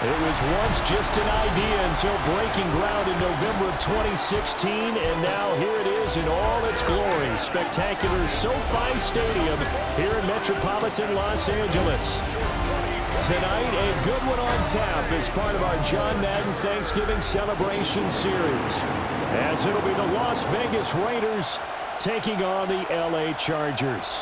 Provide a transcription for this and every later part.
It was once just an idea until breaking ground in November of 2016, and now here it is in all its glory. Spectacular SoFi Stadium here in metropolitan Los Angeles. Tonight, a good one on tap as part of our John Madden Thanksgiving Celebration Series, as it'll be the Las Vegas Raiders taking on the LA Chargers.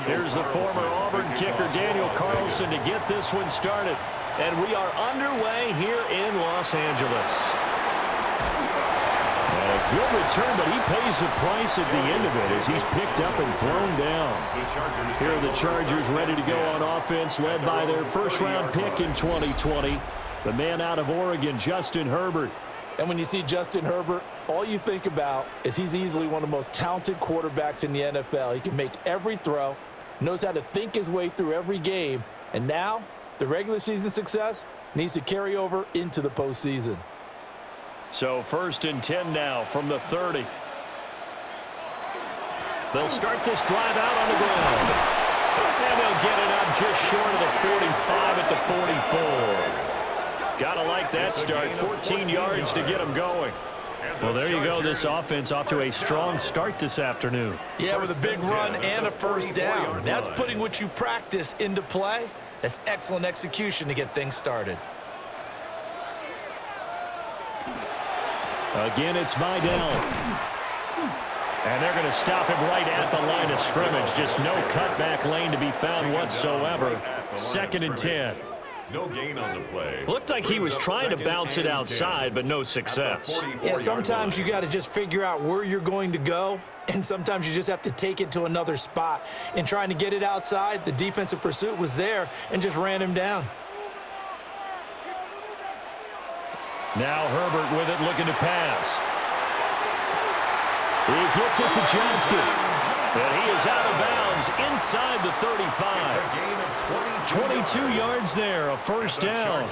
Here's the former Auburn kicker, Daniel Carlson, to get this one started. And we are underway here in Los Angeles. And a good return, but he pays the price at the end of it as he's picked up and thrown down. Here are the Chargers ready to go on offense, led by their first-round pick in 2020, the man out of Oregon, Justin Herbert. And when you see Justin Herbert, all you think about is he's easily one of the most talented quarterbacks in the NFL. He can make every throw, knows how to think his way through every game, and now the regular season success needs to carry over into the postseason. So 1st and 10 now from the 30. They'll start this drive out on the ground. And they'll get it up just short of the 45 at the 44. Gotta like that start. 14 yards to get them going. Well, there you go. This offense off to a strong start this afternoon. Yeah, with a big run and a first down. That's putting what you practice into play. That's excellent execution to get things started. Again, it's Vidal. And they're going to stop him right at the line of scrimmage. Just no cutback lane to be found whatsoever. 2nd and 10. No gain on the play. Looked like he was trying to bounce it outside, but no success. Yeah, sometimes you got to just figure out where you're going to go, and sometimes you just have to take it to another spot. In trying to get it outside, the defensive pursuit was there and just ran him down. Now Herbert with it, looking to pass. He gets it to Johnston. And he is out of bounds inside the 35. 22 yards there, a first down.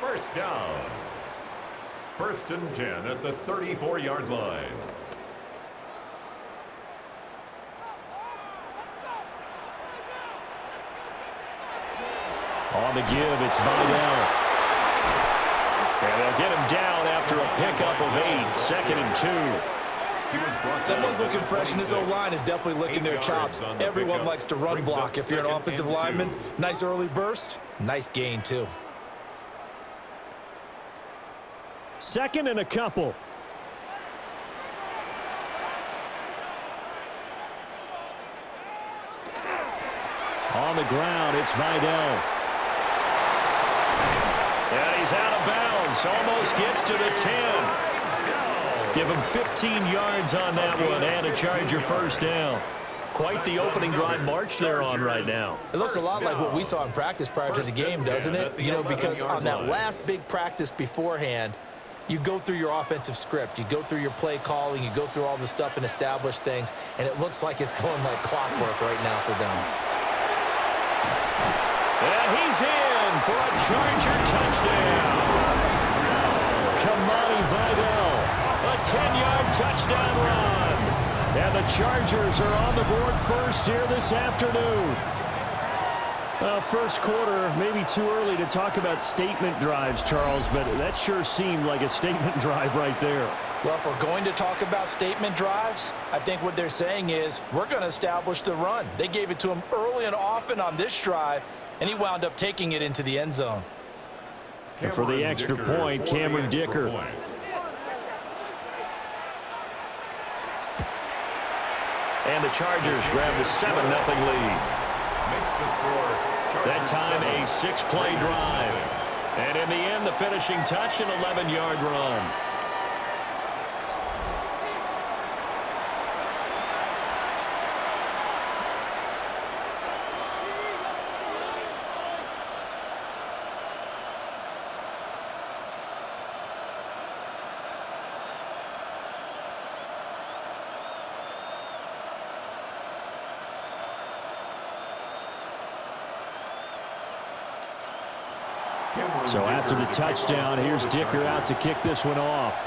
First down. 1st and 10 at the 34-yard line. On the give, it's Vidal. And they'll get him down after a pickup of 8. 2nd and 2. Someone's looking fresh, and this O-line is definitely licking their chops. Everyone likes to run block. If you're an offensive lineman, nice early burst, nice gain too. 2nd and a couple. On the ground, it's Vidal. And he's out of bounds. Almost gets to the 10. Give him 15 yards on that one and a Charger first down. Quite the opening drive march they're on right now. It looks a lot like what we saw in practice prior to the game, doesn't it? You know, because on that last big practice beforehand, you go through your offensive script. You go through your play calling. You go through all the stuff and establish things. And it looks like it's going like clockwork right now for them. And he's in for a Charger touchdown. Kamani Vidal. A 10-yard touchdown run. And the Chargers are on the board first here this afternoon. First quarter, maybe too early to talk about statement drives, Charles, but that sure seemed like a statement drive right there. Well, if we're going to talk about statement drives, I think what they're saying is we're going to establish the run. They gave it to him early and often on this drive, and he wound up taking it into the end zone. And for the extra point, Cameron Dicker. And the Chargers grab the 7-0 lead. Makes the score. That time a 6-play drive. And in the end, the finishing touch, an 11-yard run. So after the touchdown, here's Dicker out to kick this one off.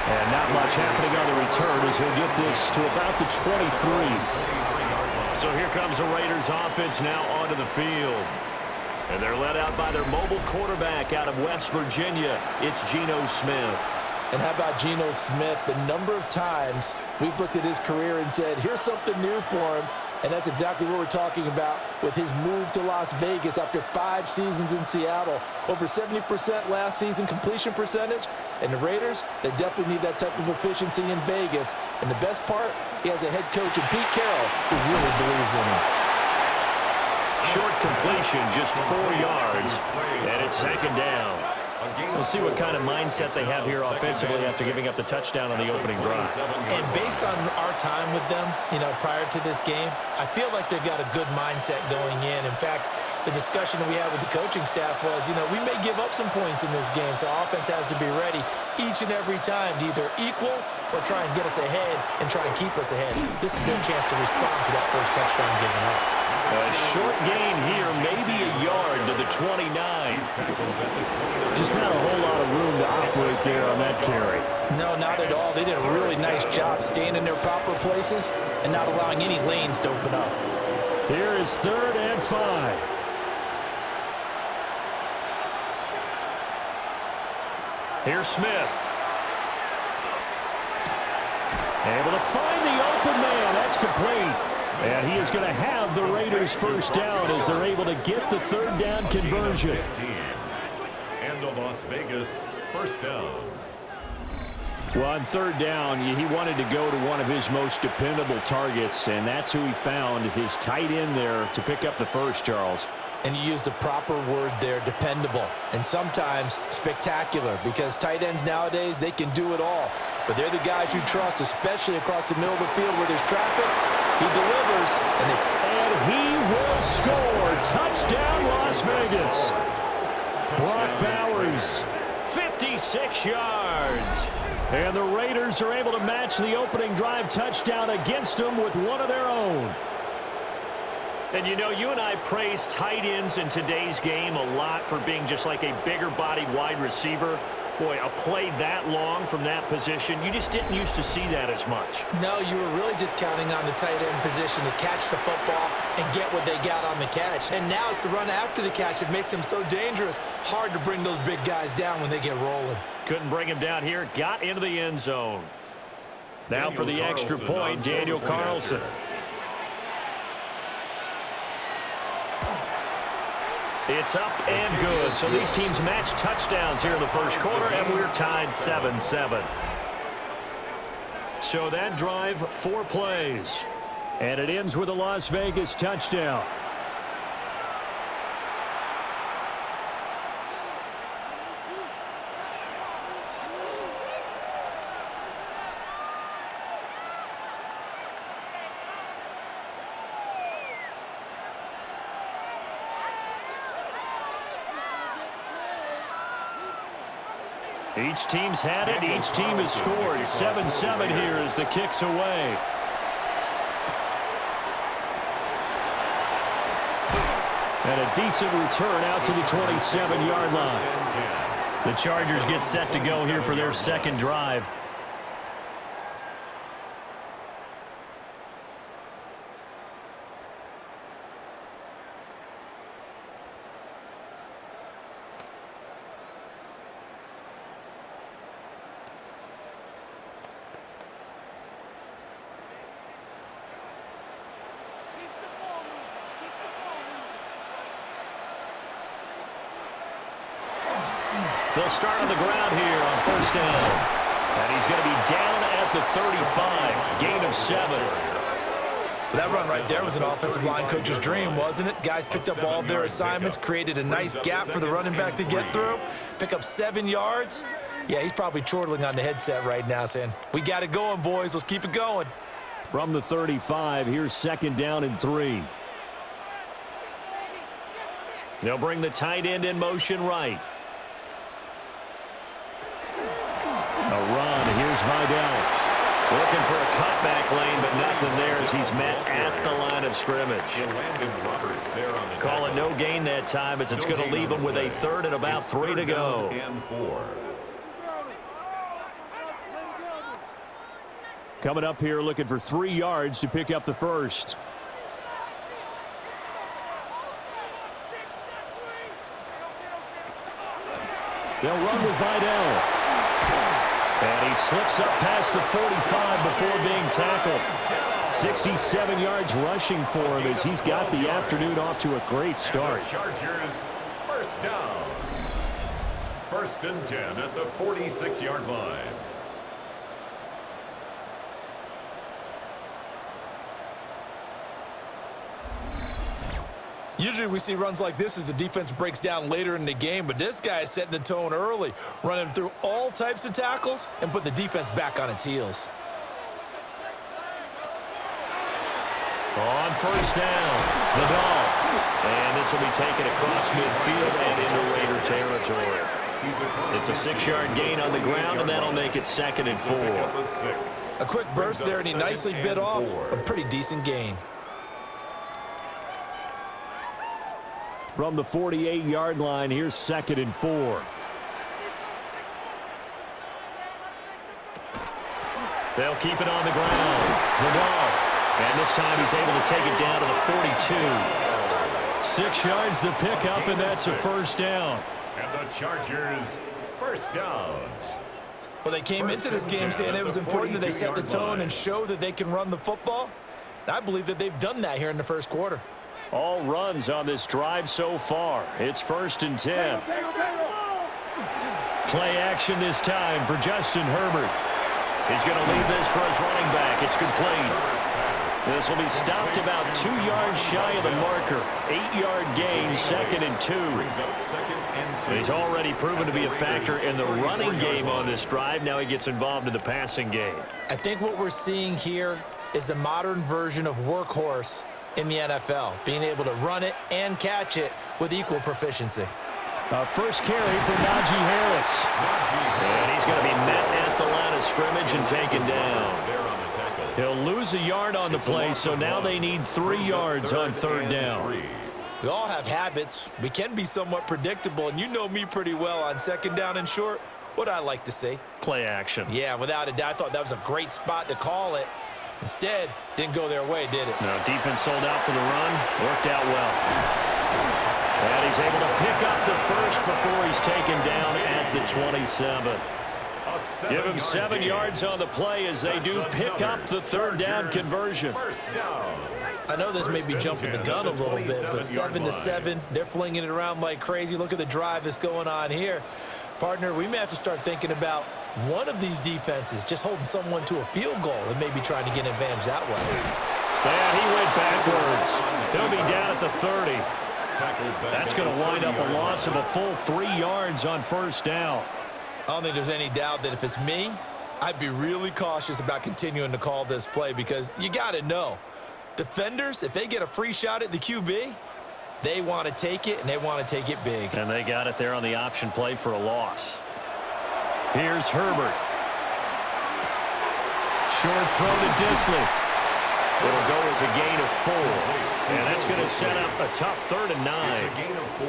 And not much happening on the return as he'll get this to about the 23. So here comes the Raiders offense now onto the field. And they're led out by their mobile quarterback out of West Virginia. It's Geno Smith. And how about Geno Smith? The number of times we've looked at his career and said, here's something new for him. And that's exactly what we're talking about with his move to Las Vegas after 5 seasons in Seattle. Over 70% last season completion percentage. And the Raiders, they definitely need that type of efficiency in Vegas. And the best part, he has a head coach in Pete Carroll who really believes in him. Short completion, just 4 yards. And it's second down. We'll see what kind of mindset they have here offensively after giving up the touchdown on the opening drive. And based on our time with them, prior to this game, I feel like they've got a good mindset going in. In fact, the discussion that we had with the coaching staff was, we may give up some points in this game, so offense has to be ready each and every time to either equal or try and get us ahead and try and keep us ahead. This is their chance to respond to that first touchdown given up. A short gain here, maybe a yard to the 29. Just not a whole lot of room to operate there on that carry. No, not at all. They did a really nice job staying in their proper places and not allowing any lanes to open up. Here is 3rd and 5. Here's Smith. Able to find the open man. That's complete. And he is going to have the Raiders first down as they're able to get the 3rd down conversion. And the Las Vegas first down. Well, on 3rd down, he wanted to go to one of his most dependable targets, and that's who he found, his tight end there, to pick up the first, Charles. And you use the proper word there, dependable, and sometimes spectacular, because tight ends nowadays, they can do it all. But they're the guys you trust, especially across the middle of the field where there's traffic. He delivers, and he will score. Touchdown, Las Vegas. Brock Bowers, 56 yards. And the Raiders are able to match the opening drive touchdown against them with one of their own. And you and I praise tight ends in today's game a lot for being just like a bigger-bodied wide receiver. Boy, a play that long from that position, you just didn't used to see that as much. No, you were really just counting on the tight end position to catch the football and get what they got on the catch. And now it's the run after the catch that makes them so dangerous. Hard to bring those big guys down when they get rolling. Couldn't bring him down here. Got into the end zone. Now for the extra point, Daniel Carlson. It's up and good. So these teams match touchdowns here in the first quarter, and we're tied 7-7. So that drive, 4 plays. And it ends with a Las Vegas touchdown. Each team's had it. Each team has scored. 7-7 here as the kick's away. And a decent return out to the 27-yard line. The Chargers get set to go here for their second drive. They'll start on the ground here on first down. And he's going to be down at the 35. Gain of 7. That run right there was an offensive line coach's dream, wasn't it? Guys picked up all of their assignments, created a nice gap for the running back to get through, pick up 7 yards. Yeah, he's probably chortling on the headset right now saying, we got it going, boys. Let's keep it going. From the 35, here's second down and 3. They'll bring the tight end in motion right. A run. Here's Vidal. Looking for a cutback lane, but nothing there as he's met at the line of scrimmage. Call it no gain that time as it's going to leave him with a third and about 3 to go. Coming up here looking for 3 yards to pick up the first. They'll run with Vidal. And he slips up past the 45 before being tackled. 67 yards rushing for him as he's got the afternoon off to a great start. Chargers, first down. 1st and 10 at the 46-yard line. Usually we see runs like this as the defense breaks down later in the game, but this guy is setting the tone early, running through all types of tackles and put the defense back on its heels. On first down, Vidal. And this will be taken across midfield and into Raider territory. It's a 6-yard gain on the ground, and that'll make it 2nd and 4. A quick burst there, and he nicely bit off a pretty decent gain. From the 48-yard line, here's 2nd and 4. They'll keep it on the ground. Vidal. And this time he's able to take it down to the 42. 6 yards the pickup, and that's a first down. And the Chargers, first down. Well, they came into this game saying it was important that they set the tone and show that they can run the football. And I believe that they've done that here in the first quarter. All runs on this drive so far. It's 1st and 10. Play action this time for Justin Herbert. He's going to leave this for his running back. It's complete. This will be stopped about 2 yards shy of the marker. 8-yard gain, 2nd and 2. He's already proven to be a factor in the running game on this drive. Now he gets involved in the passing game. I think what we're seeing here is the modern version of workhorse in the NFL, being able to run it and catch it with equal proficiency. First carry for Najee Harris. And he's going to be met at the line of scrimmage and taken down. He'll lose a yard on the play, so now they need 3 yards on 3rd down. We all have habits. We can be somewhat predictable, and you know me pretty well on 2nd down and short. What I like to see. Play action. Yeah, without a doubt. I thought that was a great spot to call it. Instead, didn't go their way, did it? No, defense sold out for the run. Worked out well. And he's able to pick up the first before he's taken down at the 27. Give him 7 yards on the play as they do pick up the 3rd down conversion. I know this may be jumping the gun a little bit, but 7-7, they're flinging it around like crazy. Look at the drive that's going on here. Partner, we may have to start thinking about one of these defenses just holding someone to a field goal and maybe trying to get an advantage that way. And he went backwards. He'll be down at the 30. That's going to wind up a loss of a full 3 yards on 1st down. I don't think there's any doubt that if it's me, I'd be really cautious about continuing to call this play because you got to know, defenders, if they get a free shot at the QB, they want to take it, and they want to take it big. And they got it there on the option play for a loss. Here's Herbert. Short throw to Disley. It'll go as a gain of 4. And that's going to set up a tough 3rd and 9.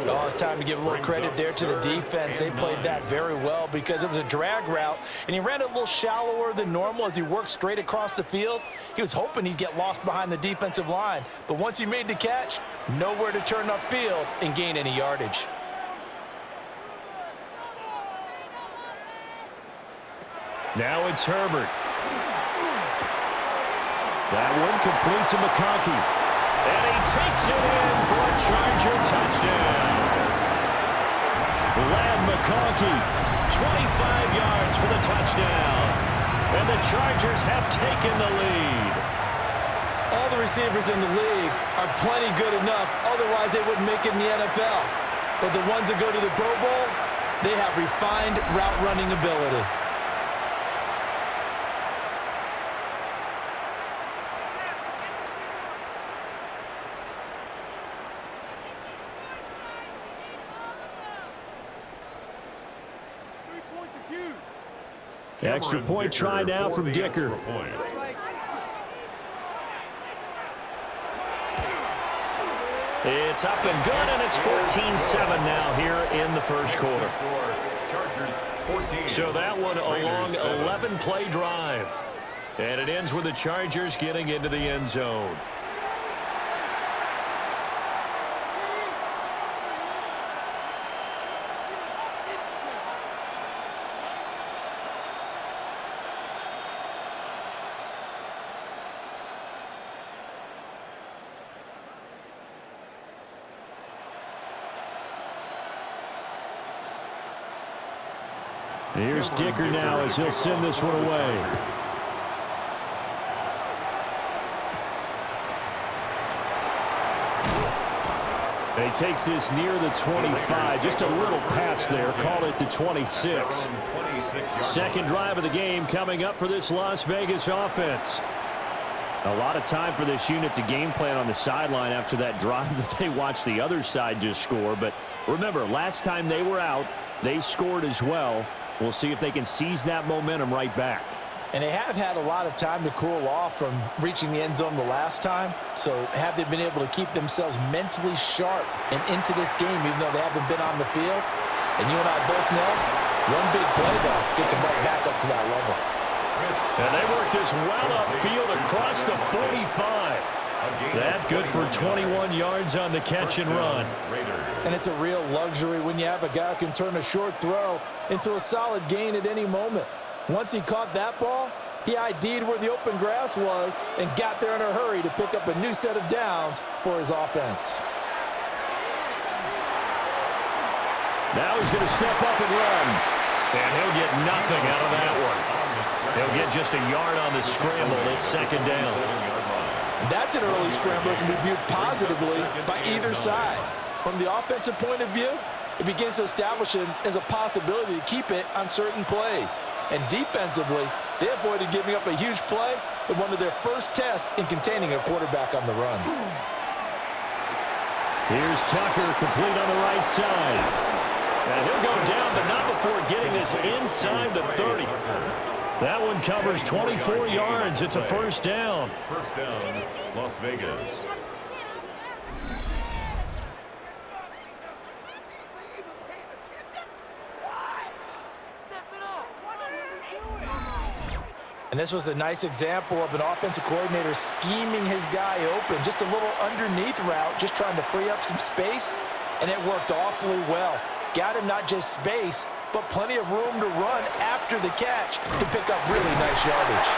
Oh, it's time to give a little credit there to the defense. They played that very well because it was a drag route, and he ran it a little shallower than normal as he worked straight across the field. He was hoping he'd get lost behind the defensive line, but once he made the catch, nowhere to turn upfield and gain any yardage. Now it's Herbert. That one complete to McConkey. And he takes it in for a Charger touchdown. Lad McConkey, 25 yards for the touchdown. And the Chargers have taken the lead. All the receivers in the league are plenty good enough, otherwise they wouldn't make it in the NFL. But the ones that go to the Pro Bowl, they have refined route running ability. Extra point try now from Dicker. It's up and good, and it's 14-7 now here in the first quarter. So that one a long 11-play drive. And it ends with the Chargers getting into the end zone. Here's Dicker now as he'll send this one away. He takes this near the 25. Just a little pass there. Call it the 26. Second drive of the game coming up for this Las Vegas offense. A lot of time for this unit to game plan on the sideline after that drive that they watched the other side just score. But remember, last time they were out, they scored as well. We'll see if they can seize that momentum right back. And they have had a lot of time to cool off from reaching the end zone the last time. So have they been able to keep themselves mentally sharp and into this game, even though they haven't been on the field? And you and I both know, one big play, though, gets them right back up to that level. And they work this well upfield across the 45. That good for 21 yards on the catch and run. And it's a real luxury when you have a guy who can turn a short throw into a solid gain at any moment. Once he caught that ball, he ID'd where the open grass was and got there in a hurry to pick up a new set of downs for his offense. Now he's going to step up and run. And he'll get nothing out of that one. He'll get just a yard on the scramble. It's second down. That's an early scramble that can be viewed positively by either side. From the offensive point of view, it begins to establish him as a possibility to keep it on certain plays. And defensively, they avoided giving up a huge play with one of their first tests in containing a quarterback on the run. Here's Tucker, complete on the right side. And he'll go down, but not before getting this inside the 30. That one covers 24 yards. It's a first down. First down, Las Vegas. And this was a nice example of an offensive coordinator scheming his guy open. Just a little underneath route, just trying to free up some space, and it worked awfully well. Got him not just space, but plenty of room to run after the catch to pick up really nice yardage.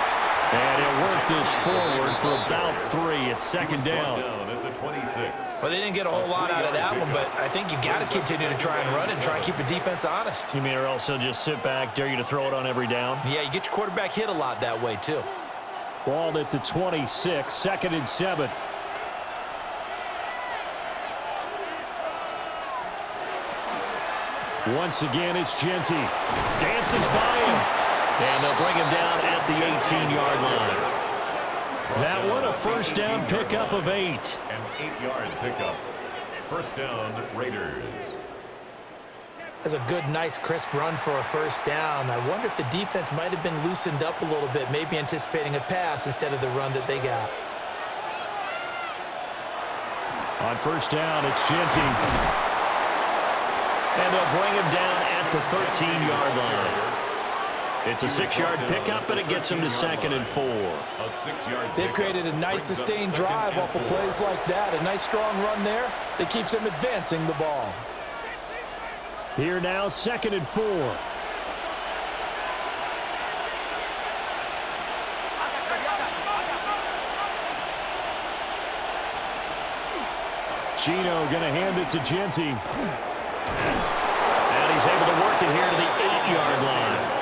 And it worked this forward for about 3. It's second down. At the 26. Well, they didn't get a whole lot out of that one, but I think you got to continue to try and run and try and keep the defense honest. You mean or also just sit back, dare you to throw it on every down? Yeah, you get your quarterback hit a lot that way, too. Balled at the 26, second and 7. Once again, it's Genty. Dances by him. And they'll bring him down at the 18-yard line. That one, a first down pickup of 8. An 8-yard pickup. First down, Raiders. That's a good, nice, crisp run for a first down. I wonder if the defense might have been loosened up a little bit, maybe anticipating a pass instead of the run that they got. On first down, it's Genty. And they'll bring him down at the 13-yard line. It's a 6-yard pickup, and it gets him to second and 4. A 6-yard They've created a nice sustained drive off of plays like that. A nice strong run there that keeps them advancing the ball. Here now, second and 4. Gino going to hand it to Genty. And he's able to work it here to the 8-yard line.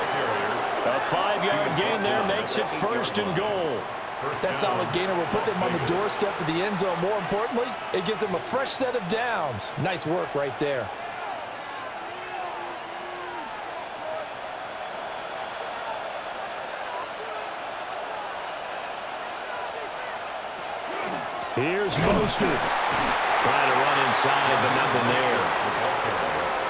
A 5-yard gain there makes it first and goal. That solid gainer will put them on the doorstep of the end zone. More importantly, it gives them a fresh set of downs. Nice work right there. Here's Mostert. Trying to run inside, but nothing there.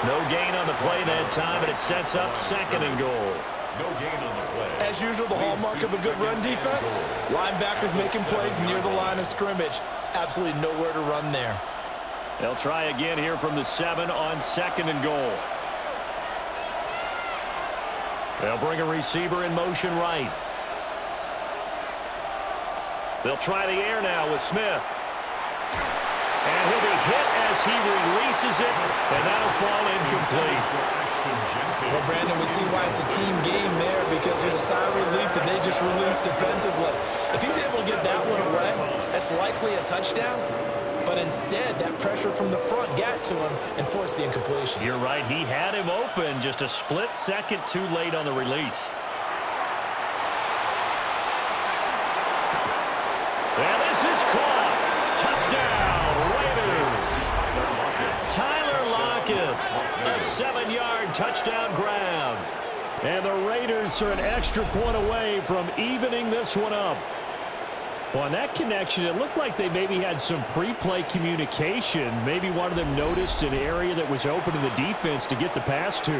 No gain on the play that time, but it sets up second and goal. No gain on the play. As usual, the hallmark of a good run defense, linebackers making plays near the line of scrimmage. Absolutely nowhere to run there. They'll try again here from the 7 on 2nd and goal. They'll bring a receiver in motion right. They'll try the air now with Smith. And he'll be hit as he releases it, and that'll fall incomplete. Well, Brandon, we see why it's a team game there, because there's a sigh of relief that they just released defensively. If he's able to get that one away, that's likely a touchdown. But instead, that pressure from the front got to him and forced the incompletion. You're right. He had him open, just a split second too late on the release. And this is caught. Touchdown, Raiders. Tyler Lockett, a 7-yard touchdown grab. And the Raiders are an extra point away from evening this one up. Well, on that connection, it looked like they maybe had some pre-play communication. Maybe one of them noticed an area that was open in the defense to get the pass to.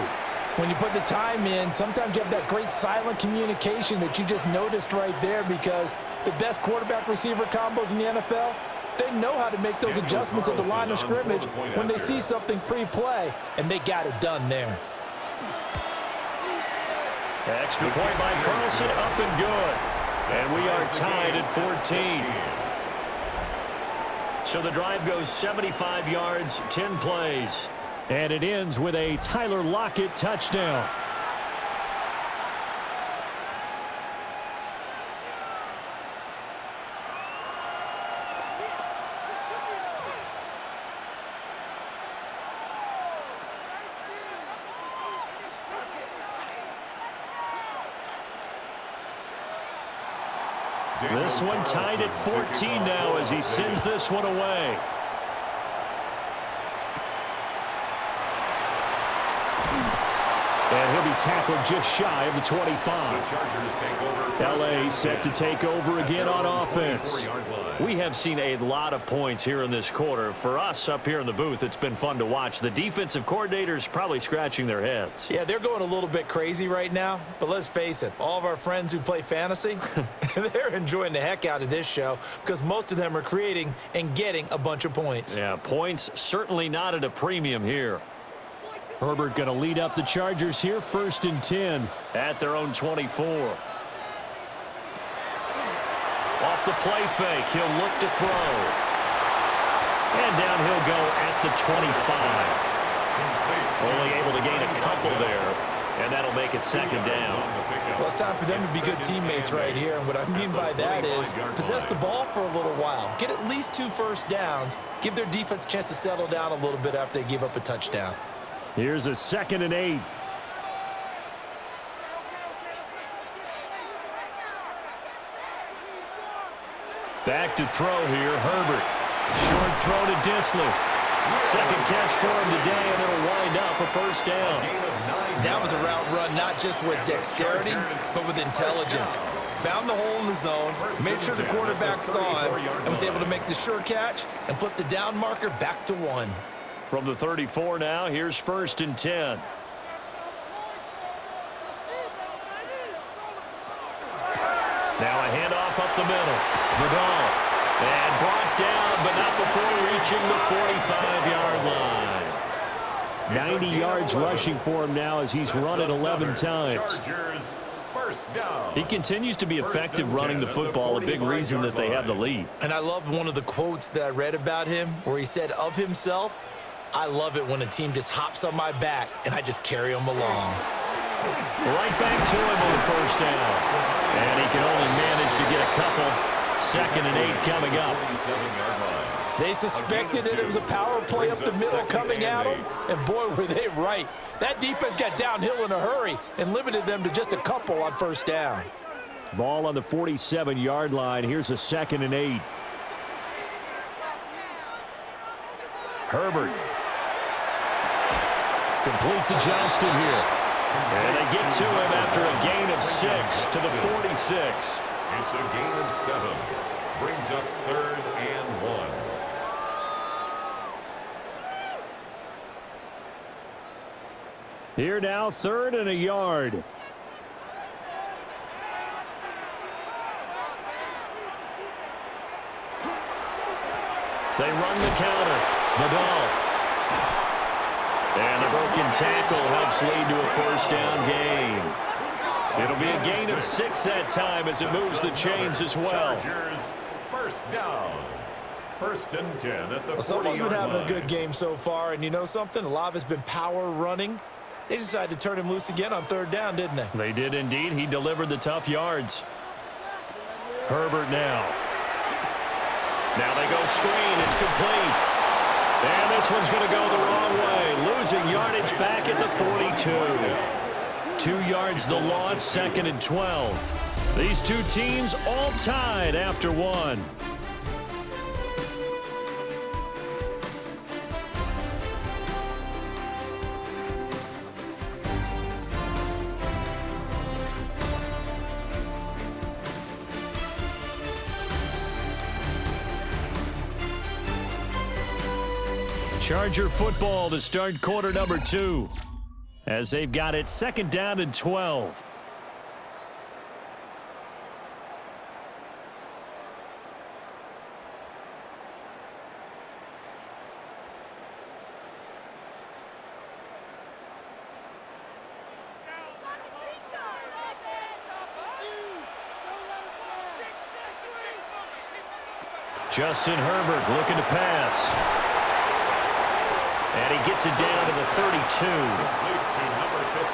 When you put the time in, sometimes you have that great silent communication that you just noticed right there, because the best quarterback-receiver combos in the NFL, they know how to make those adjustments at the line of scrimmage when they see something pre-play, and they got it done there. Extra point by Carlson, up and good. And we are tied at 14. So the drive goes 75 yards, 10 plays. And it ends with a Tyler Lockett touchdown. This one tied at 14 now as he sends this one away. And he'll be tackled just shy of the 25. LA set to take over again on offense. We have seen a lot of points here in this quarter. For us up here in the booth, it's been fun to watch. The defensive coordinators probably scratching their heads. Yeah, they're going a little bit crazy right now. But let's face it, all of our friends who play fantasy, they're enjoying the heck out of this show, because most of them are creating and getting a bunch of points. Yeah, points certainly not at a premium here. Herbert going to lead up the Chargers here, 1st and 10 at their own 24. Off the play fake, he'll look to throw. And down he'll go at the 25. Only able to gain a couple there, and that'll make it 2nd down. Well, it's time for them to be good teammates right here, and what I mean by that is possess the ball for a little while, get at least 2 first downs, give their defense a chance to settle down a little bit after they give up a touchdown. Here's a 2nd and 8. Back to throw here, Herbert. Short throw to Disley. 2nd catch for him today, and it'll wind up a 1st down. That was a route run not just with dexterity, but with intelligence. Found the hole in the zone, made sure the quarterback saw him, and was able to make the sure catch and flip the down marker back to 1. From the 34 now, here's 1st and 10. Now a handoff up the middle. Vidal. And brought down, but not before reaching the 45-yard line. 90 yards rushing for him now as he's run it 11 times. He continues to be effective running the football, a big reason that they have the lead. And I love one of the quotes that I read about him where he said of himself, "I love it when a team just hops on my back and I just carry them along." Right back to him on the 1st down. And he can only manage to get a couple. 2nd and 8 coming up. They suspected that it was a power play up the middle coming at them, and boy, were they right. That defense got downhill in a hurry and limited them to just a couple on 1st down. Ball on the 47-yard line. Here's a 2nd and 8. Herbert. Complete to Johnston here. And they get to him after a gain of 6 to the 46. It's a gain of 7. Brings up 3rd and 1. Here now, 3rd and a yard. They run the counter. Vidal. And the broken tackle helps lead to a first down gain. It'll be a gain of 6 that time as it moves the chains as well. Chargers, first down. First and 10 at the 40-yard line. Someone's been having a good game so far, and you know something? A lot of it's been power running. They decided to turn him loose again on third down, didn't they? They did indeed. He delivered the tough yards. Herbert now. Now they go screen. It's complete. And this one's going to go the wrong way. Losing yardage back at the 42. 2 yards the loss, second and 12. These two teams all tied after one. Charger football to start quarter number 2 as they've got it second down and 12. Justin Herbert looking to pass. And he gets it down to the 32. Complete to number 15,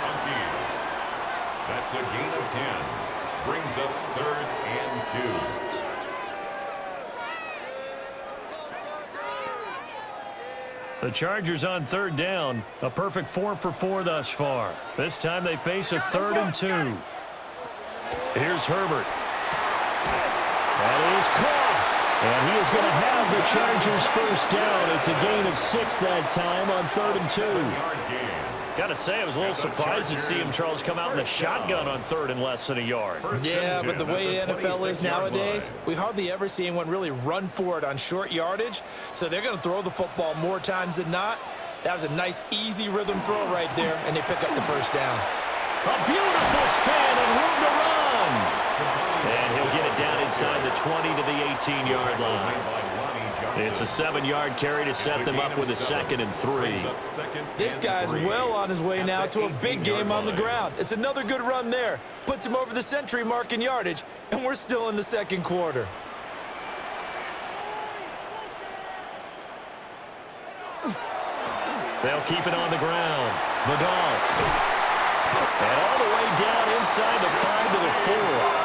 Hunky. That's a gain of 10. Brings up third and 2. The Chargers on third down. A perfect 4 for 4 thus far. This time they face a 3rd and 2. Here's Herbert. That is caught. And he is going to have the Chargers first down. It's a gain of 6 that time on 3rd and 2. Got to say, I was a little surprised to see him, Charles, come out in the shotgun on 3rd and less than a yard. Yeah, but the way the NFL is nowadays, we hardly ever see anyone really run for it on short yardage. So they're going to throw the football more times than not. That was a nice, easy rhythm throw right there, and they pick up the first down. A beautiful spin and room to run. And he'll get it down inside the 20 to the 18-yard line. It's a 7-yard carry to set them up with a 2nd and 3. This guy's well on his way now to a big game on the ground. It's another good run there. Puts him over the century mark in yardage, and we're still in the second quarter. They'll keep it on the ground. Vidal. And all the way down inside the 5 to the 4.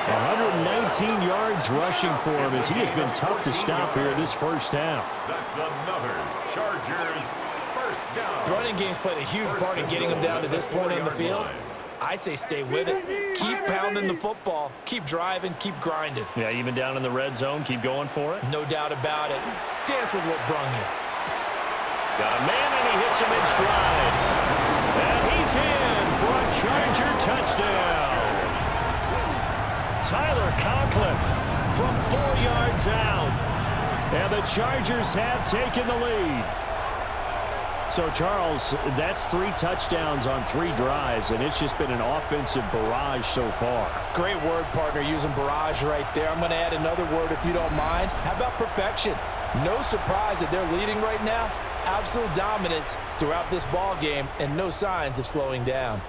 119 yards rushing for him as he has been tough to stop here this first half. That's another Chargers first down. The running game's played a huge part in getting him down to this point on the field. I say stay with it. Keep pounding the football. Keep driving. Keep grinding. Yeah, even down in the red zone, keep going for it. No doubt about it. Dance with what brung you. Got a man, and he hits him in stride. And he's in for a Charger touchdown. Tyler Conklin from 4 yards out. And the Chargers have taken the lead. So, Charles, that's 3 touchdowns on 3 drives, and it's just been an offensive barrage so far. Great word, partner, using barrage right there. I'm going to add another word if you don't mind. How about perfection? No surprise that they're leading right now. Absolute dominance throughout this ball game and no signs of slowing down.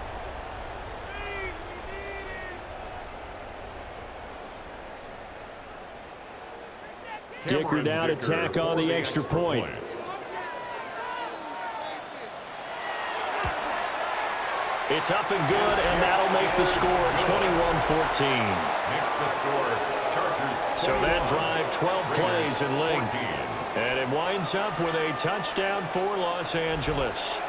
Dicker down to tack on the extra point. It's up and good, and that'll make the score 21-14. Makes the score Chargers. So that drive, 12 plays in length. And it winds up with a touchdown for Los Angeles.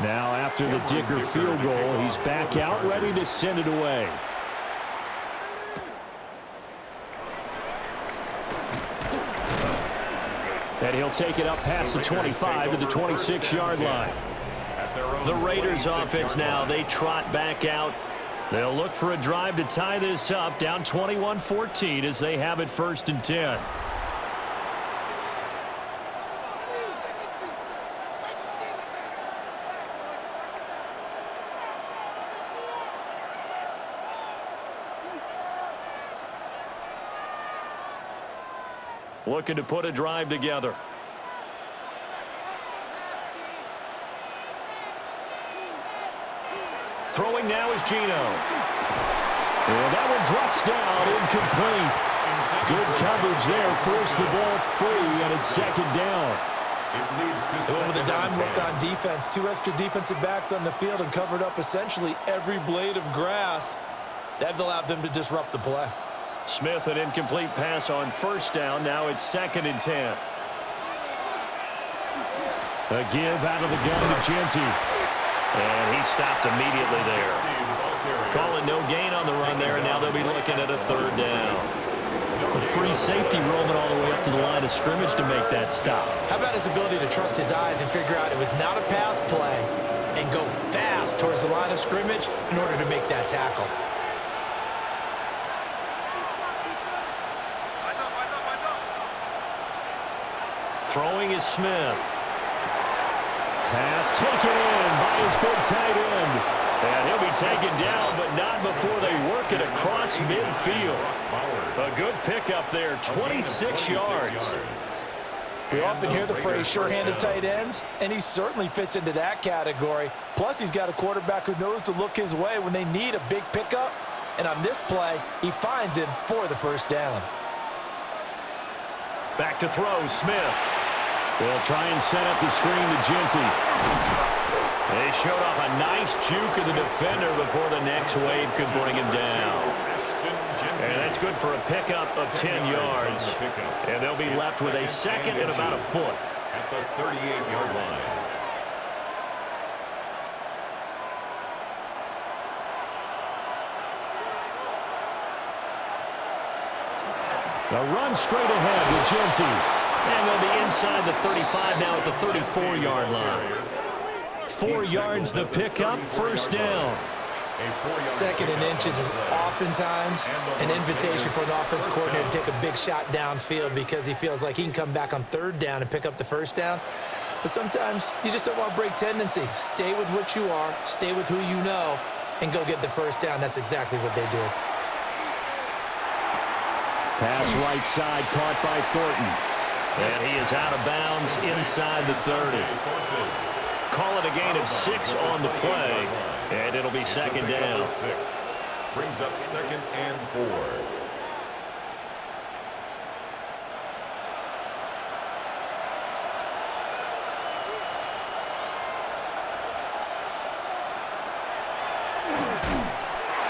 Now, after the Dicker field goal, he's back out, ready to send it away. And he'll take it up past the 25 to the 26-yard line. At The Raiders offense now, they trot back out. They'll look for a drive to tie this up, down 21-14 as they have it 1st and 10. Looking to put a drive together. Throwing now is Geno. And that one drops down, incomplete. Good coverage there, forced the ball free, and it's 2nd down. With a dime look on defense, 2 extra defensive backs on the field and covered up essentially every blade of grass. That allowed them to disrupt the play. Smith, an incomplete pass on 1st down. Now it's 2nd and 10. A give out of the gun to Genty. And he stopped immediately there. Calling no gain on the run there, and now they'll be looking at a 3rd down. A free safety roaming all the way up to the line of scrimmage to make that stop. How about his ability to trust his eyes and figure out it was not a pass play and go fast towards the line of scrimmage in order to make that tackle? Throwing is Smith. Pass taken in by his big tight end. And he'll be taken down, but not before they work it across midfield. A good pickup there, 26 yards. We often hear the phrase sure-handed tight ends, and he certainly fits into that category. Plus, he's got a quarterback who knows to look his way when they need a big pickup. And on this play, he finds him for the 1st down. Back to throw, Smith. They'll try and set up the screen to Genty. They showed off a nice juke of the defender before the next wave could bring him down. And that's good for a pickup of 10 yards. And they'll be left with a 2nd and about a foot. At the 38-yard line. A run straight ahead with Genty. And they'll be inside the 35 now at the 34-yard line. 4 yards the pickup, 1st down. 2nd and inches is oftentimes an invitation for an offense coordinator to take a big shot downfield because he feels like he can come back on 3rd down and pick up the 1st down. But sometimes you just don't want to break tendency. Stay with what you are, stay with who you know, and go get the 1st down. That's exactly what they did. Pass right side caught by Thornton. And he is out of bounds inside the 30. Call it a gain of 6 on the play, and it'll be 2nd down. 6 brings up 2nd and 4.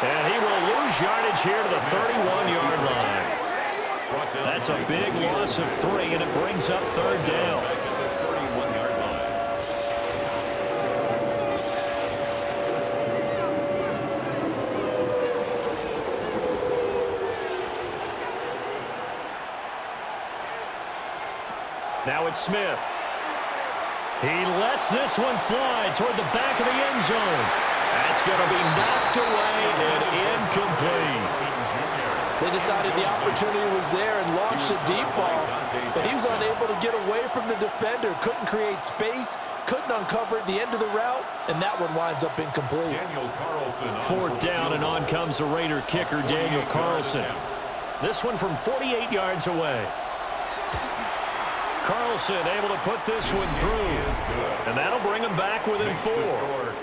And he will lose yardage here to the 31-yard line. That's a big loss of 3, and it brings up 3rd down. Now it's Smith. He lets this one fly toward the back of the end zone. That's going to be knocked away and incomplete. They decided the opportunity was there and launched a deep ball, but he was unable to get away from the defender, couldn't create space, couldn't uncover at the end of the route, and that one winds up incomplete. 4th down, and on comes the Raider kicker, Daniel Carlson. This one from 48 yards away. Carlson able to put this one through, and that'll bring him back within 4.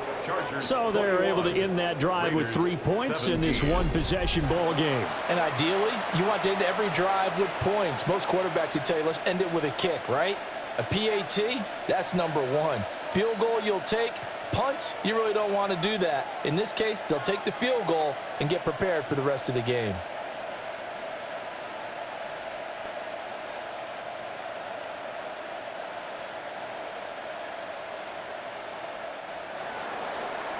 So they're able to end that drive with 3 points in this one-possession ball game. And ideally, you want to end every drive with points. Most quarterbacks would tell you, let's end it with a kick, right? A PAT, that's number 1. Field goal you'll take. Punts, you really don't want to do that. In this case, they'll take the field goal and get prepared for the rest of the game.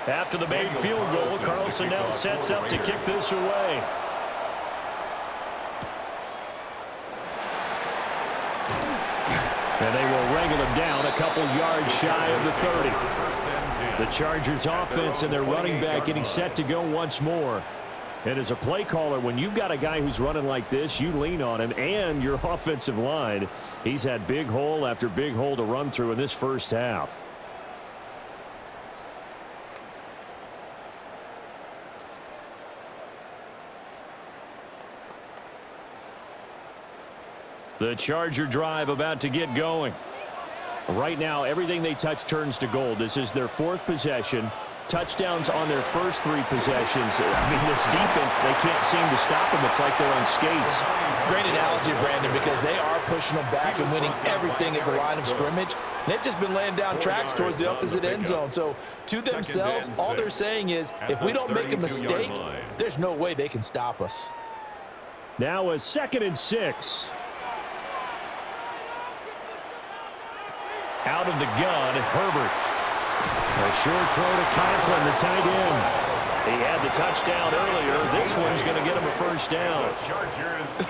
After the made field goal, Carlson now sets up to kick this away. And they will wrangle him down a couple yards shy of the 30. The Chargers offense and their running back getting set to go once more. And as a play caller, when you've got a guy who's running like this, you lean on him and your offensive line. He's had big hole after big hole to run through in this first half. The Charger drive about to get going. Right now, everything they touch turns to gold. This is their 4th possession. Touchdowns on their first 3 possessions. I mean, this defense, they can't seem to stop them. It's like they're on skates. Great analogy, Brandon, because they are pushing them back and winning everything at the line of scrimmage. They've just been laying down tracks towards the opposite end zone. So to themselves, all they're saying is, if we don't make a mistake, there's no way they can stop us. Now a 2nd and 6. Out of the gun, Herbert. A short throw to Conklin, the tight end. He had the touchdown earlier. This one's going to get him a first down.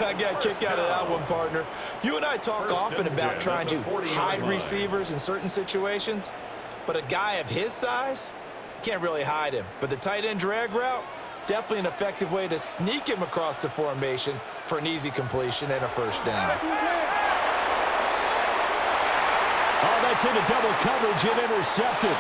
I got a kick out of that one, partner. You and I talk often about trying to hide receivers in certain situations, but a guy of his size, can't really hide him. But the tight end drag route, definitely an effective way to sneak him across the formation for an easy completion and a first down. Oh, that's into double coverage and intercepted.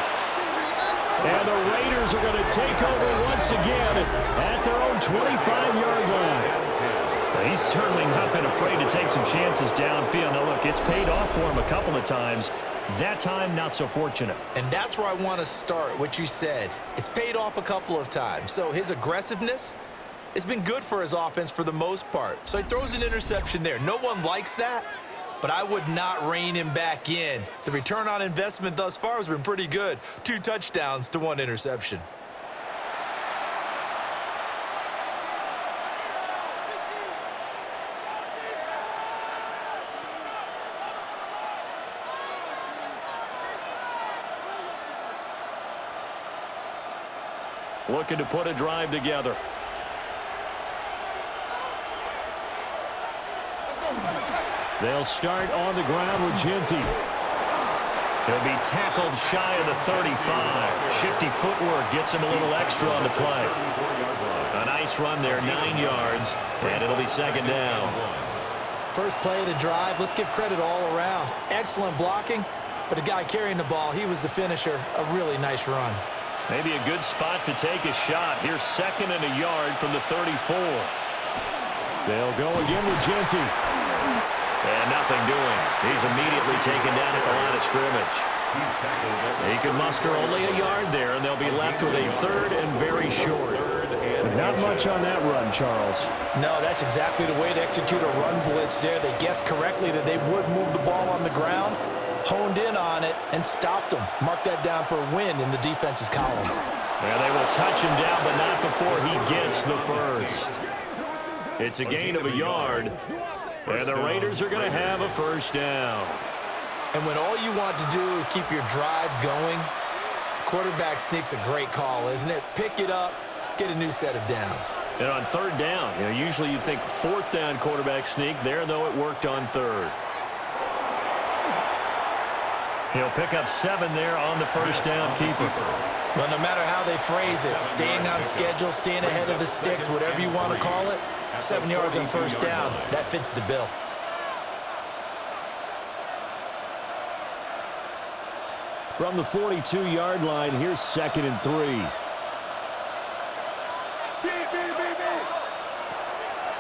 And the Raiders are going to take over once again at their own 25-yard line. He's certainly not been afraid to take some chances downfield. Now, look, it's paid off for him a couple of times. That time, not so fortunate. And that's where I want to start, what you said. It's paid off a couple of times. So his aggressiveness has been good for his offense for the most part. So he throws an interception there. No one likes that, but I would not rein him back in. The return on investment thus far has been pretty good. 2 touchdowns to 1 interception. Looking to put a drive together. They'll start on the ground with Genty. He'll be tackled shy of the 35. Shifty footwork gets him a little extra on the play. A nice run there, 9 yards, and it'll be 2nd down. First play of the drive, let's give credit all around. Excellent blocking, but the guy carrying the ball, he was the finisher. A really nice run. Maybe a good spot to take a shot. Here's 2nd and a yard from the 34. They'll go again with Genty. And nothing doing. He's immediately taken down at the line of scrimmage. He can muster only a yard there, and they'll be left with a 3rd and very short. Not much on that run, Charles. No, that's exactly the way to execute a run blitz there. They guessed correctly that they would move the ball on the ground, honed in on it, and stopped them. Mark that down for a win in the defense's column. Yeah, they will touch him down, but not before he gets the first. It's a gain of a yard. And the Raiders are going to have a first down. And when all you want to do is keep your drive going, quarterback sneak's a great call, isn't it? Pick it up, get a new set of downs. And on 3rd down, usually you'd think 4th down quarterback sneak. There, though, it worked on 3rd. He'll pick up 7 there on the first down keeper. Well, no matter how they phrase it, staying on schedule, staying ahead of the sticks, whatever you want to call it, 7 yards on first down, that fits the bill. From the 42-yard line, here's 2nd and 3.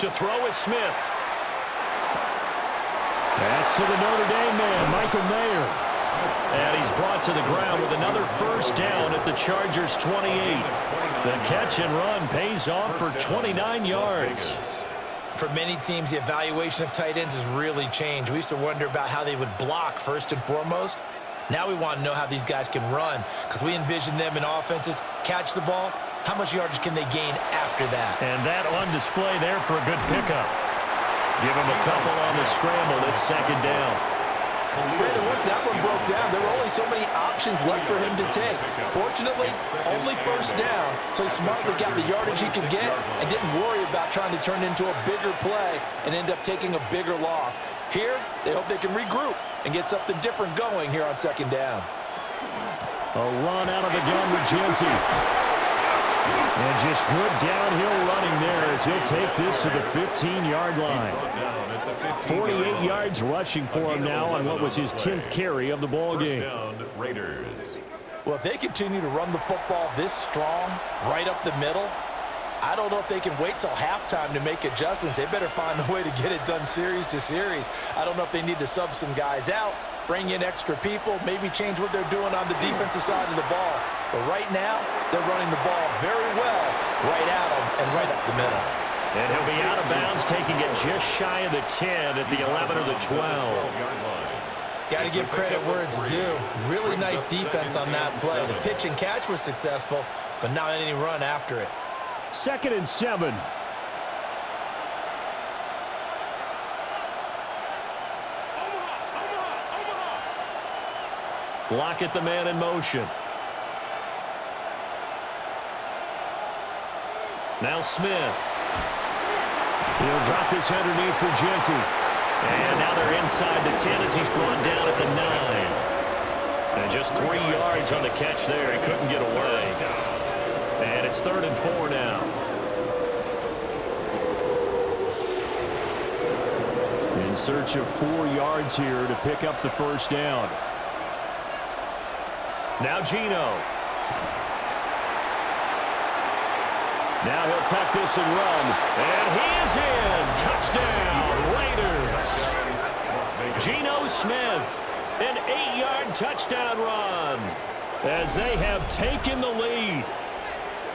To throw is Smith. That's to the Notre Dame man, Michael Mayer. And he's brought to the ground with another first down at the Chargers' 28. The catch and run pays off for 29 yards. For many teams, the evaluation of tight ends has really changed. We used to wonder about how they would block first and foremost. Now we want to know how these guys can run, because we envision them in offenses, catch the ball, how much yardage can they gain after that? And that on display there for a good pickup. Give him a couple on the scramble. It's 2nd down. Brandon, once that one broke down, there were only so many options left for him to take. Fortunately, only first down, so he smartly got the yardage he could get and didn't worry about trying to turn into a bigger play and end up taking a bigger loss. Here, they hope they can regroup and get something different going here on second down. A run out of the gun with Genty. And just good downhill running there as he'll take this to the 15-yard line. 48 yards rushing for him now on what was his 10th carry of the ball game. Well, if they continue to run the football this strong, right up the middle, I don't know if they can wait till halftime to make adjustments. They better find a way to get it done series to series. I don't know if they need to sub some guys out, bring in extra people, maybe change what they're doing on the defensive side of the ball. But right now, they're running the ball very well right at them and right up the middle. And he'll be out of bounds, taking it just shy of the 10 at the 11 or the 12. Got to give credit where it's due. Really nice defense on that play. The pitch and catch was successful, but not any run after it. 2nd and 7. Block at the man in motion. Now Smith. He'll drop this underneath for Genty. And now they're inside the 10 as he's brought down at the 9. And just 3 yards on the catch there. He couldn't get away. And it's 3rd and 4 now. In search of 4 yards here to pick up the first down. Now Geno. Now he'll tuck this and run. And he is in. Touchdown, Raiders. Geno Smith, an 8-yard touchdown run as they have taken the lead.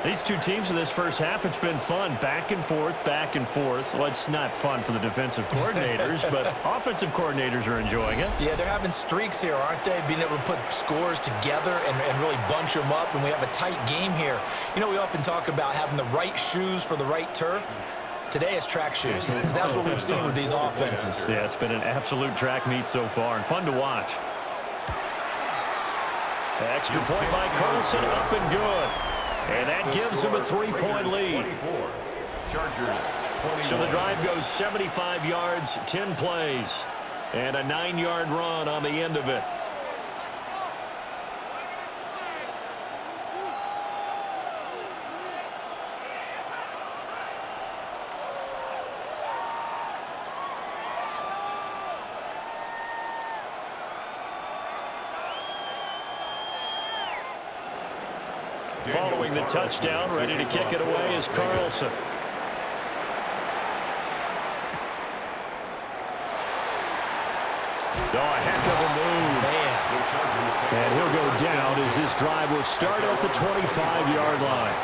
These two teams in this first half, it's been fun. Back and forth, back and forth. Well, it's not fun for the defensive coordinators, but offensive coordinators are enjoying it. Yeah, they're having streaks here, aren't they? Being able to put scores together and really bunch them up, and we have a tight game here. You know, we often talk about having the right shoes for the right turf. Today it's track shoes, because that's what we've seen with these offenses. Yeah, it's been an absolute track meet so far, and fun to watch. Extra point by Carlson, up and good. And that gives him a 3-point lead. So the drive goes 75 yards, 10 plays, and a 9-yard run on the end of it. Following the touchdown, ready to kick it away is Carlson. Oh, a heck of a move. Man. And he'll go down as this drive will start at the 25-yard line.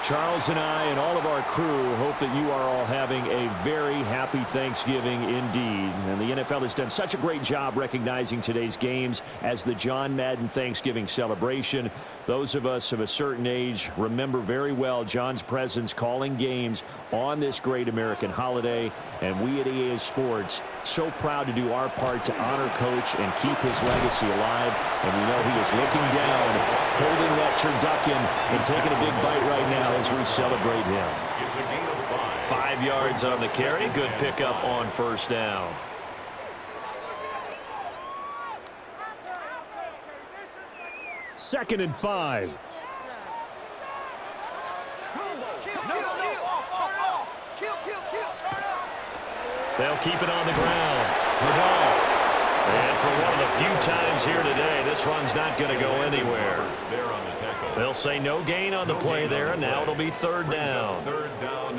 Charles and I and all of our crew hope that you are all having a very happy Thanksgiving indeed. And the NFL has done such a great job recognizing today's games as the John Madden Thanksgiving celebration. Those of us of a certain age remember very well John's presence calling games on this great American holiday. And we at EA Sports so proud to do our part to honor Coach and keep his legacy alive. And we know he is looking down, holding that turducken and taking a big bite right now as we celebrate him. It's a gain of 5. 5 yards on the carry. Good pickup on first down. Second and 5. They'll keep it on the ground. Vidal. And for one of the few times here today, this run's not going to go anywhere. They'll say no gain on the play there, and now it'll be third down.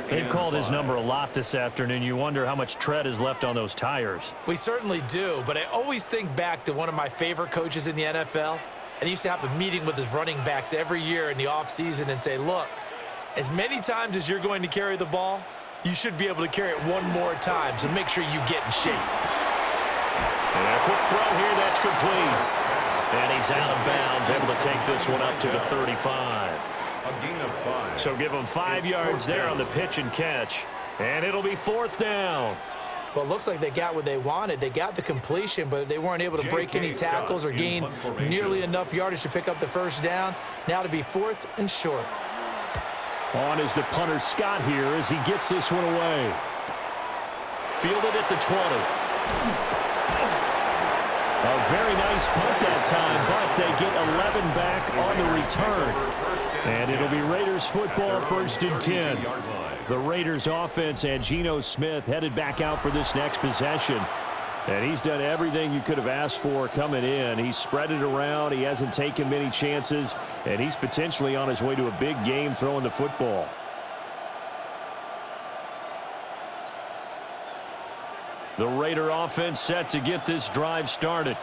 They've called his number a lot this afternoon. You wonder how much tread is left on those tires. We certainly do, but I always think back to one of my favorite coaches in the NFL, and he used to have a meeting with his running backs every year in the offseason and say, look, as many times as you're going to carry the ball, you should be able to carry it one more time, so make sure you get in shape. And a quick throw here, that's complete. And he's out of bounds, able to take this one up to the 35. A gain of 5. So give him 5 yards there on the pitch and catch. And it'll be fourth down. Well, it looks like they got what they wanted. They got the completion, but they weren't able to break any tackles or gain nearly enough yardage to pick up the first down. Now to be 4th and short. On is the punter Scott here as he gets this one away. Fielded at the 20. A very nice punt that time, but they get 11 back on the return. And it'll be Raiders football, 1st and 10. The Raiders offense and Geno Smith headed back out for this next possession. And he's done everything you could have asked for coming in. He's spread it around. He hasn't taken many chances. And he's potentially on his way to a big game throwing the football. The Raider offense set to get this drive started.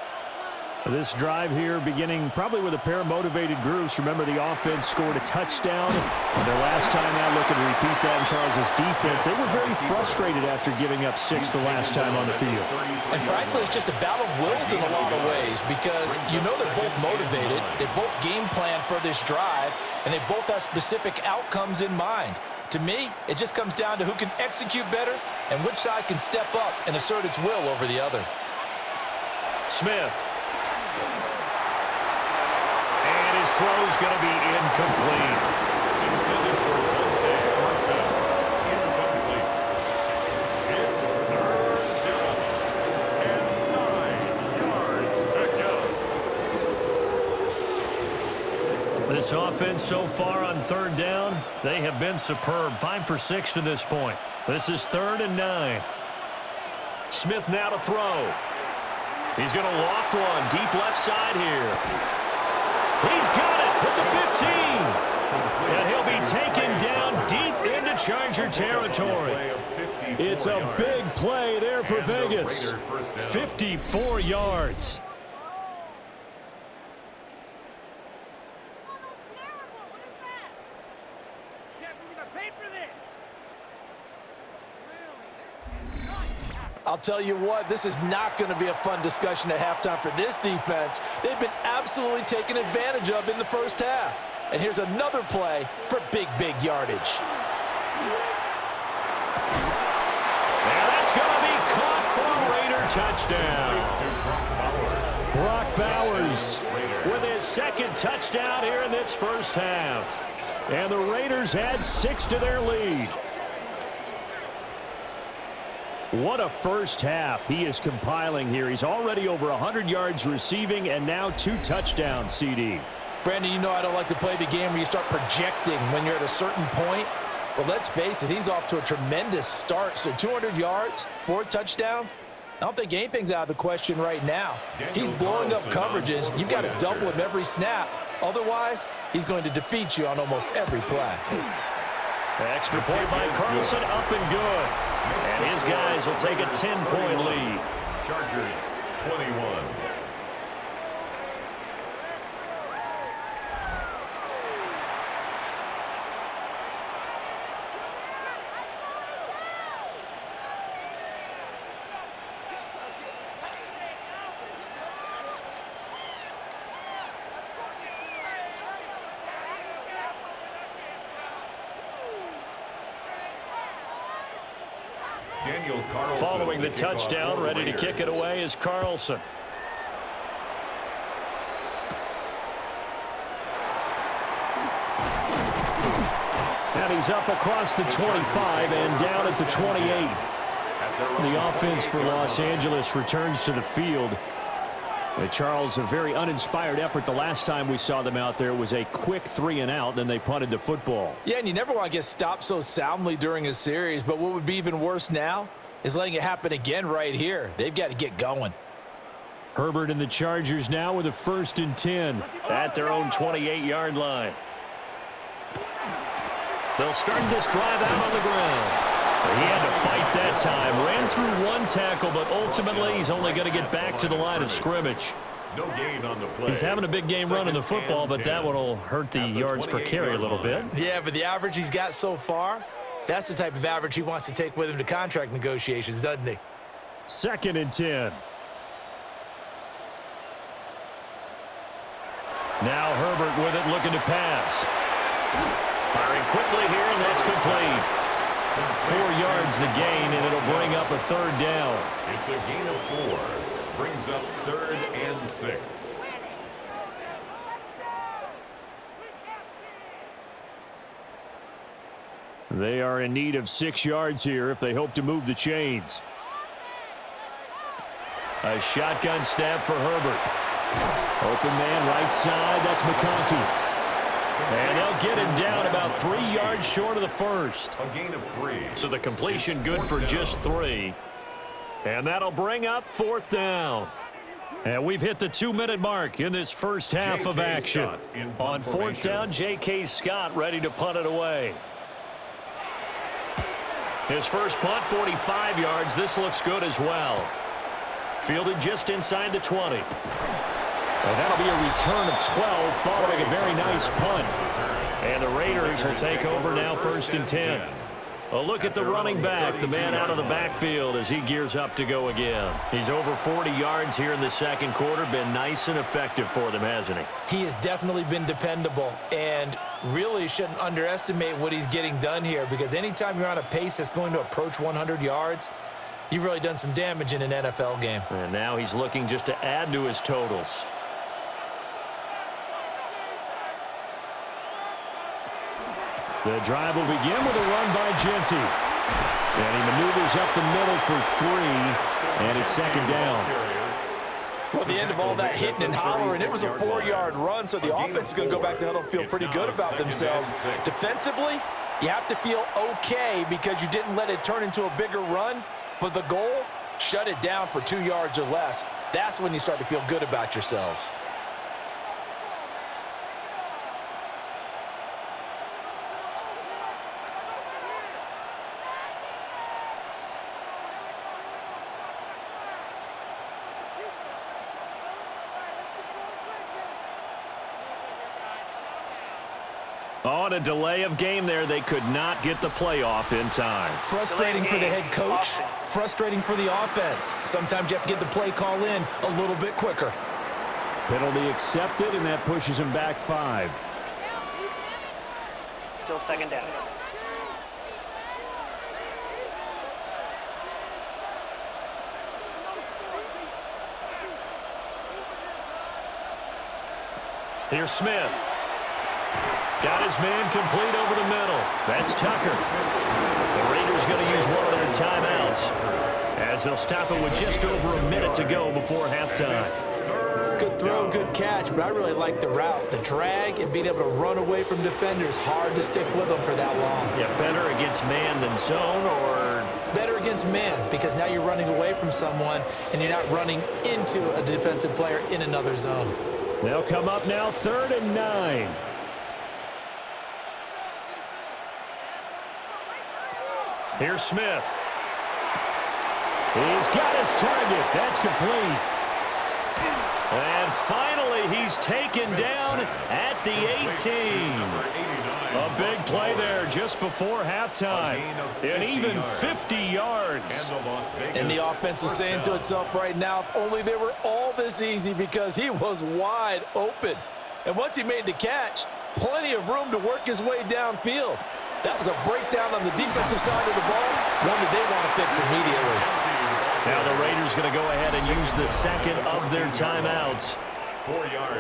This drive here beginning probably with a pair of motivated groups. Remember, the offense scored a touchdown. And their last time out, looking to repeat that in Charles' defense. They were very frustrated after giving up 6 the last time on the field. And frankly, it's just a battle of wills in a lot of ways because you know they're both motivated. They both game plan for this drive, and they both have specific outcomes in mind. To me, it just comes down to who can execute better and which side can step up and assert its will over the other. Smith. And his throw's going to be incomplete. Intended for one down. Incomplete. It's 3rd down. And 9 yards to go. This offense so far on 3rd down, they have been superb. 5 for 6 to this point. This is 3rd and 9. Smith now to throw. He's going to loft one deep left side here. He's got it with the 15. And he'll be taken down deep into Charger territory. It's a big play there for Vegas. 54 yards. I'll tell you what, this is not going to be a fun discussion at halftime for this defense. They've been absolutely taken advantage of in the first half. And here's another play for big yardage. And that's going to be caught for a Raider touchdown. Brock Bowers with his 2nd touchdown here in this first half. And the Raiders add 6 to their lead. What a first half he is compiling here. He's already over 100 yards receiving and now 2 touchdowns, CD. Brandon, you know I don't like to play the game where you start projecting when you're at a certain point. But let's face it, he's off to a tremendous start. So 200 yards, 4 touchdowns. I don't think anything's out of the question right now. He's blowing up coverages. You've got to double him every snap. Otherwise, he's going to defeat you on almost every play. Extra point by Carlson, up and good. And his guys will take a 10-point lead. Chargers 21. Following the touchdown, ready to kick it away is Carlson. And he's up across the 25 and down at the 28. The offense for Los Angeles returns to the field. Charles, a very uninspired effort. The last time we saw them out there was a quick 3-and-out, then they punted the football. Yeah, and you never want to get stopped so soundly during a series, but what would be even worse now is letting it happen again right here. They've got to get going. Herbert and the Chargers now with a 1st and 10 at their own 28-yard line. They'll start this drive out on the ground. He had to fight that time. Ran through 1 tackle, but ultimately he's only going to get back to the line of scrimmage. No gain on the play. He's having a big game running the football, but that one will hurt the yards per carry a little bit. Yeah, but the average he's got so far, that's the type of average he wants to take with him to contract negotiations, doesn't he? 2nd and 10. Now Herbert with it, looking to pass. Firing quickly here, and that's complete. 4 yards the gain, and it'll bring up a third down. It's a gain of 4. Brings up 3rd and 6. They are in need of 6 yards here if they hope to move the chains. A shotgun snap for Herbert. Open man right side. That's McConkey. And they'll get him down about 3 yards short of the first. A gain of 3. So the completion good for just 3. And that'll bring up 4th down. And we've hit the 2-minute mark in this first half of action. On 4th down, J.K. Scott ready to punt it away. His first punt, 45 yards. This looks good as well. Fielded just inside the 20. And that'll be a return of 12 following a very nice punt. And the Raiders will take over now 1st and 10. A look at the running back, the man out of the backfield as he gears up to go again. He's over 40 yards here in the second quarter. Been nice and effective for them, hasn't he? He has definitely been dependable, and really shouldn't underestimate what he's getting done here, because anytime you're on a pace that's going to approach 100 yards, you've really done some damage in an NFL game. And now he's looking just to add to his totals. The drive will begin with a run by Genty. And he maneuvers up the middle for 3, and it's 2nd down. Well, the end of all that hitting and hollering, it was a 4-yard run, so the offense is going to go back to huddle and feel pretty good about themselves. Defensively, you have to feel okay because you didn't let it turn into a bigger run, but the goal, shut it down for 2 yards or less. That's when you start to feel good about yourselves. On a delay of game there, they could not get the playoff in time. Frustrating for the head coach, frustrating for the offense. Sometimes you have to get the play call in a little bit quicker. Penalty accepted, and that pushes him back 5. Still 2nd down. Here's Smith. Got his man complete over the middle. That's Tucker. The Raiders going to use one of their timeouts as they'll stop it with just over a minute to go before halftime. Good throw, good catch, but I really like the route. The drag and being able to run away from defenders, hard to stick with them for that long. Yeah, better against man than zone, or? Better against man, because now you're running away from someone and you're not running into a defensive player in another zone. They'll come up now 3rd and 9. Here's Smith. He's got his target. That's complete. And finally, he's taken down at the 18. A big play there just before halftime. And even 50 yards. And the offense is saying to itself right now, if only they were all this easy, because he was wide open. And once he made the catch, plenty of room to work his way downfield. That was a breakdown on the defensive side of the ball, one that they want to fix immediately. Now the Raiders going to go ahead and use the second of their timeouts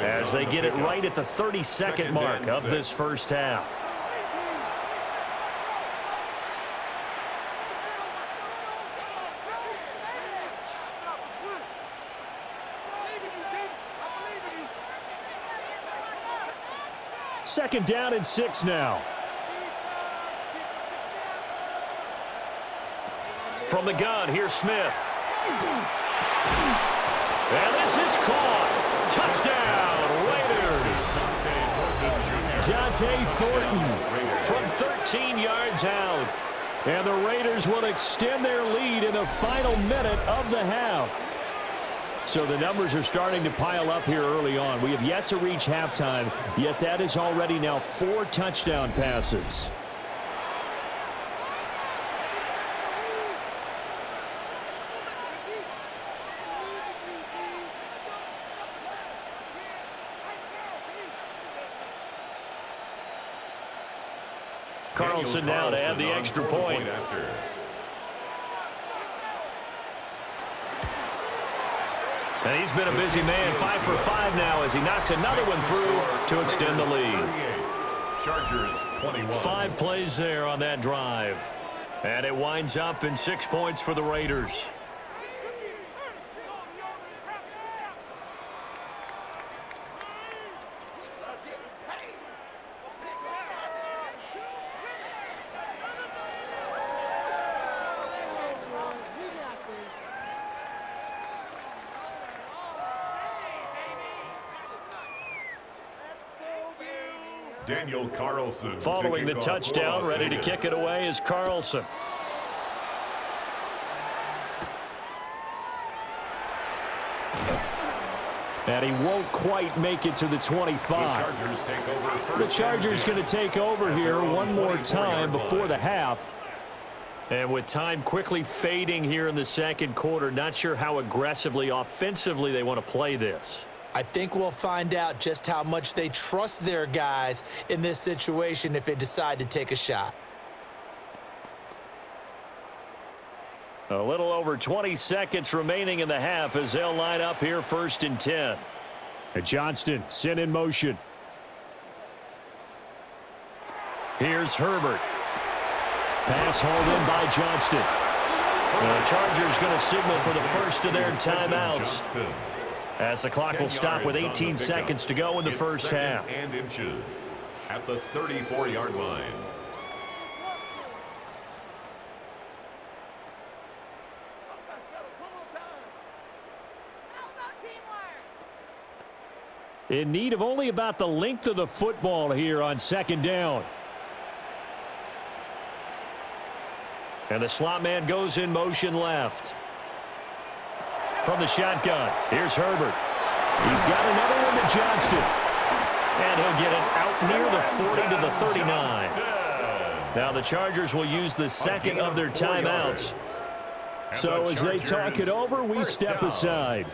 as they get it right at the 32nd mark of this first half. Second down and 6 now. From the gun, here's Smith. And this is caught. Touchdown, Raiders. Dante Thornton from 13 yards out. And the Raiders will extend their lead in the final minute of the half. So the numbers are starting to pile up here early on. We have yet to reach halftime, yet that is already now 4 touchdown passes. Carlson now to add the extra point. And he's been a busy man, 5 for 5 now as he knocks another one through to extend the lead. Chargers 21. 5 plays there on that drive. And it winds up in 6 points for the Raiders. Daniel Carlson. Following the touchdown, ready to kick it away is Carlson. And he won't quite make it to the 25. The Chargers going to take over here one more time before the half. And with time quickly fading here in the second quarter, not sure how aggressively, offensively they want to play this. I think we'll find out just how much they trust their guys in this situation if they decide to take a shot. A little over 20 seconds remaining in the half as they'll line up here 1st and 10. And Johnston sent in motion. Here's Herbert. Pass hauled in by Johnston. The Chargers going to signal for the first of their timeouts, as the clock will stop with 18 seconds to go in the first half. And inches at the 34-yard line. In need of only about the length of the football here on 2nd down. And the slot man goes in motion left. From the shotgun, here's Herbert. He's got another one to Johnston. And he'll get it out near the 40 to the 39. Now the Chargers will use the second of their timeouts. So as they talk it over, we step aside.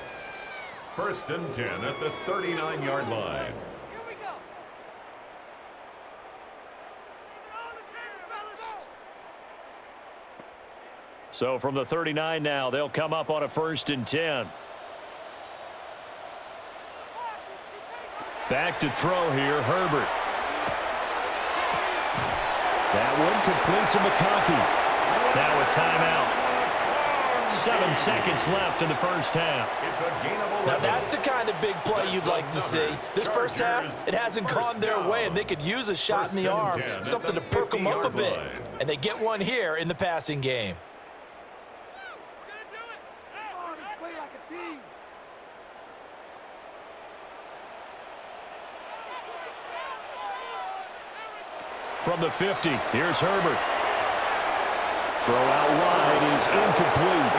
1st and 10 at the 39-yard line. So from the 39 now, they'll come up on a 1st and 10. Back to throw here, Herbert. That one complete to McConkey. Now a timeout. 7 seconds left in the first half. Now that's the kind of big play you'd like to see. This first half, it hasn't gone their way, and they could use a shot in the arm, something to perk them up a bit. And they get one here in the passing game. From the 50, here's Herbert. Throw out wide is incomplete.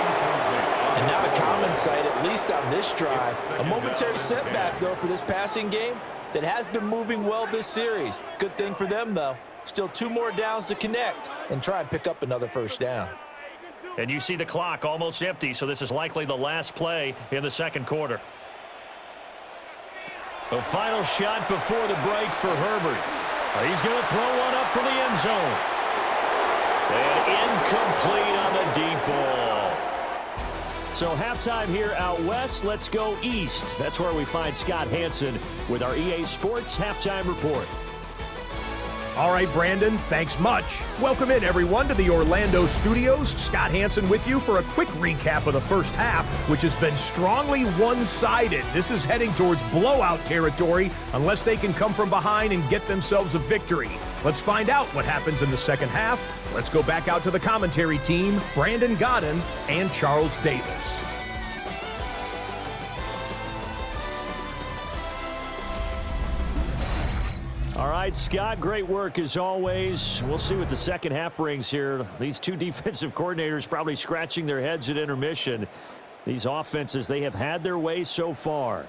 And not a common sight, at least on this drive. A momentary setback, though, for this passing game that has been moving well this series. Good thing for them, though. Still 2 more downs to connect and try and pick up another first down. And you see the clock almost empty, so this is likely the last play in the second quarter. The final shot before the break for Herbert. He's going to throw one up for the end zone. And incomplete on the deep ball. So halftime here out west. Let's go east. That's where we find Scott Hanson with our EA Sports Halftime Report. All right, Brandon, thanks much. Welcome in, everyone, to the Orlando studios. Scott Hanson with you for a quick recap of the first half, which has been strongly one-sided. This is heading towards blowout territory unless they can come from behind and get themselves a victory. Let's find out what happens in the second half. Let's go back out to the commentary team, Brandon Godden and Charles Davis. All right, Scott, great work as always. We'll see what the second half brings here. These 2 defensive coordinators probably scratching their heads at intermission. These offenses, they have had their way so far.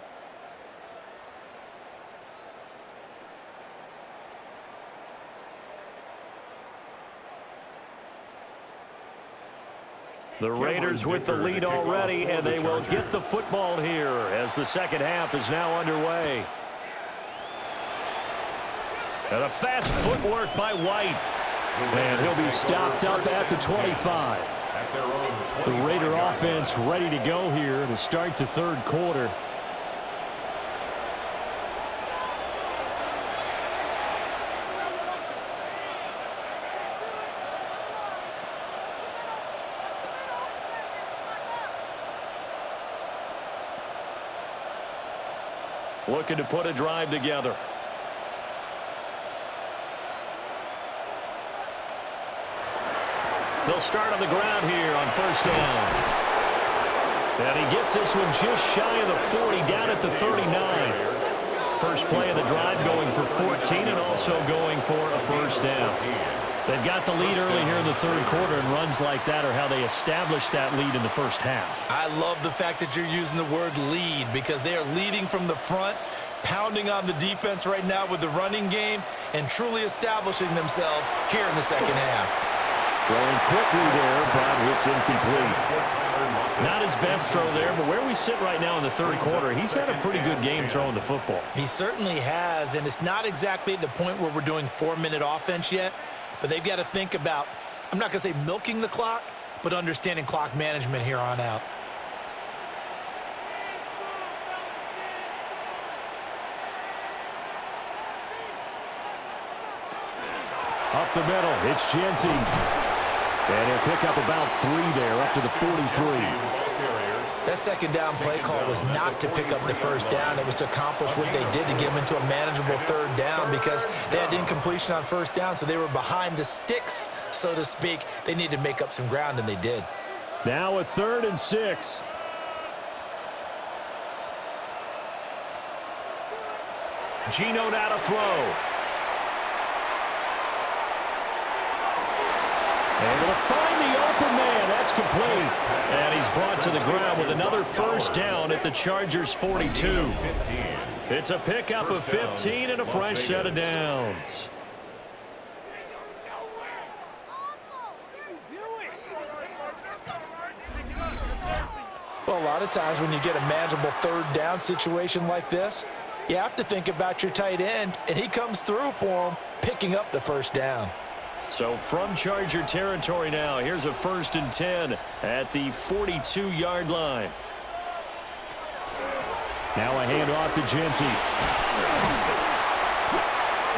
The Raiders with the lead already, and they will get the football here as the second half is now underway. And a fast footwork by White. And he'll be stopped up at the 25. The Raider offense ready to go here to start the third quarter. Looking to put a drive together. They'll start on the ground here on first down. And he gets this one just shy of the 40, down at the 39. First play of the drive going for 14 and also going for a first down. They've got the lead early here in the third quarter, and runs like that are how they establish that lead in the first half. I love the fact that you're using the word lead because they are leading from the front, pounding on the defense right now with the running game, and truly establishing themselves here in the second half. Throwing quickly there, but it's incomplete. Not his best throw there, but where we sit right now in the third quarter, he's had a pretty good game throwing the football. He certainly has, and it's not exactly at the point where we're doing 4-minute offense yet, but they've got to think about, I'm not going to say milking the clock, but understanding clock management here on out. Up the middle, it's Genty. And he'll pick up about 3 there, up to the 43. That second down play call was not to pick up the first down. It was to accomplish what they did to get them into a manageable third down because they had incompletion on first down, so they were behind the sticks, so to speak. They needed to make up some ground, and they did. Now a 3rd and 6. Geno now to throw. Able to find the open man. That's complete. And he's brought to the ground with another first down at the Chargers' 42. It's a pickup of 15 and a fresh set of downs. Well, a lot of times when you get a manageable third down situation like this, you have to think about your tight end, and he comes through for him, picking up the first down. So from Charger territory now, here's a 1st and 10 at the 42-yard line. Now a handoff to Genty.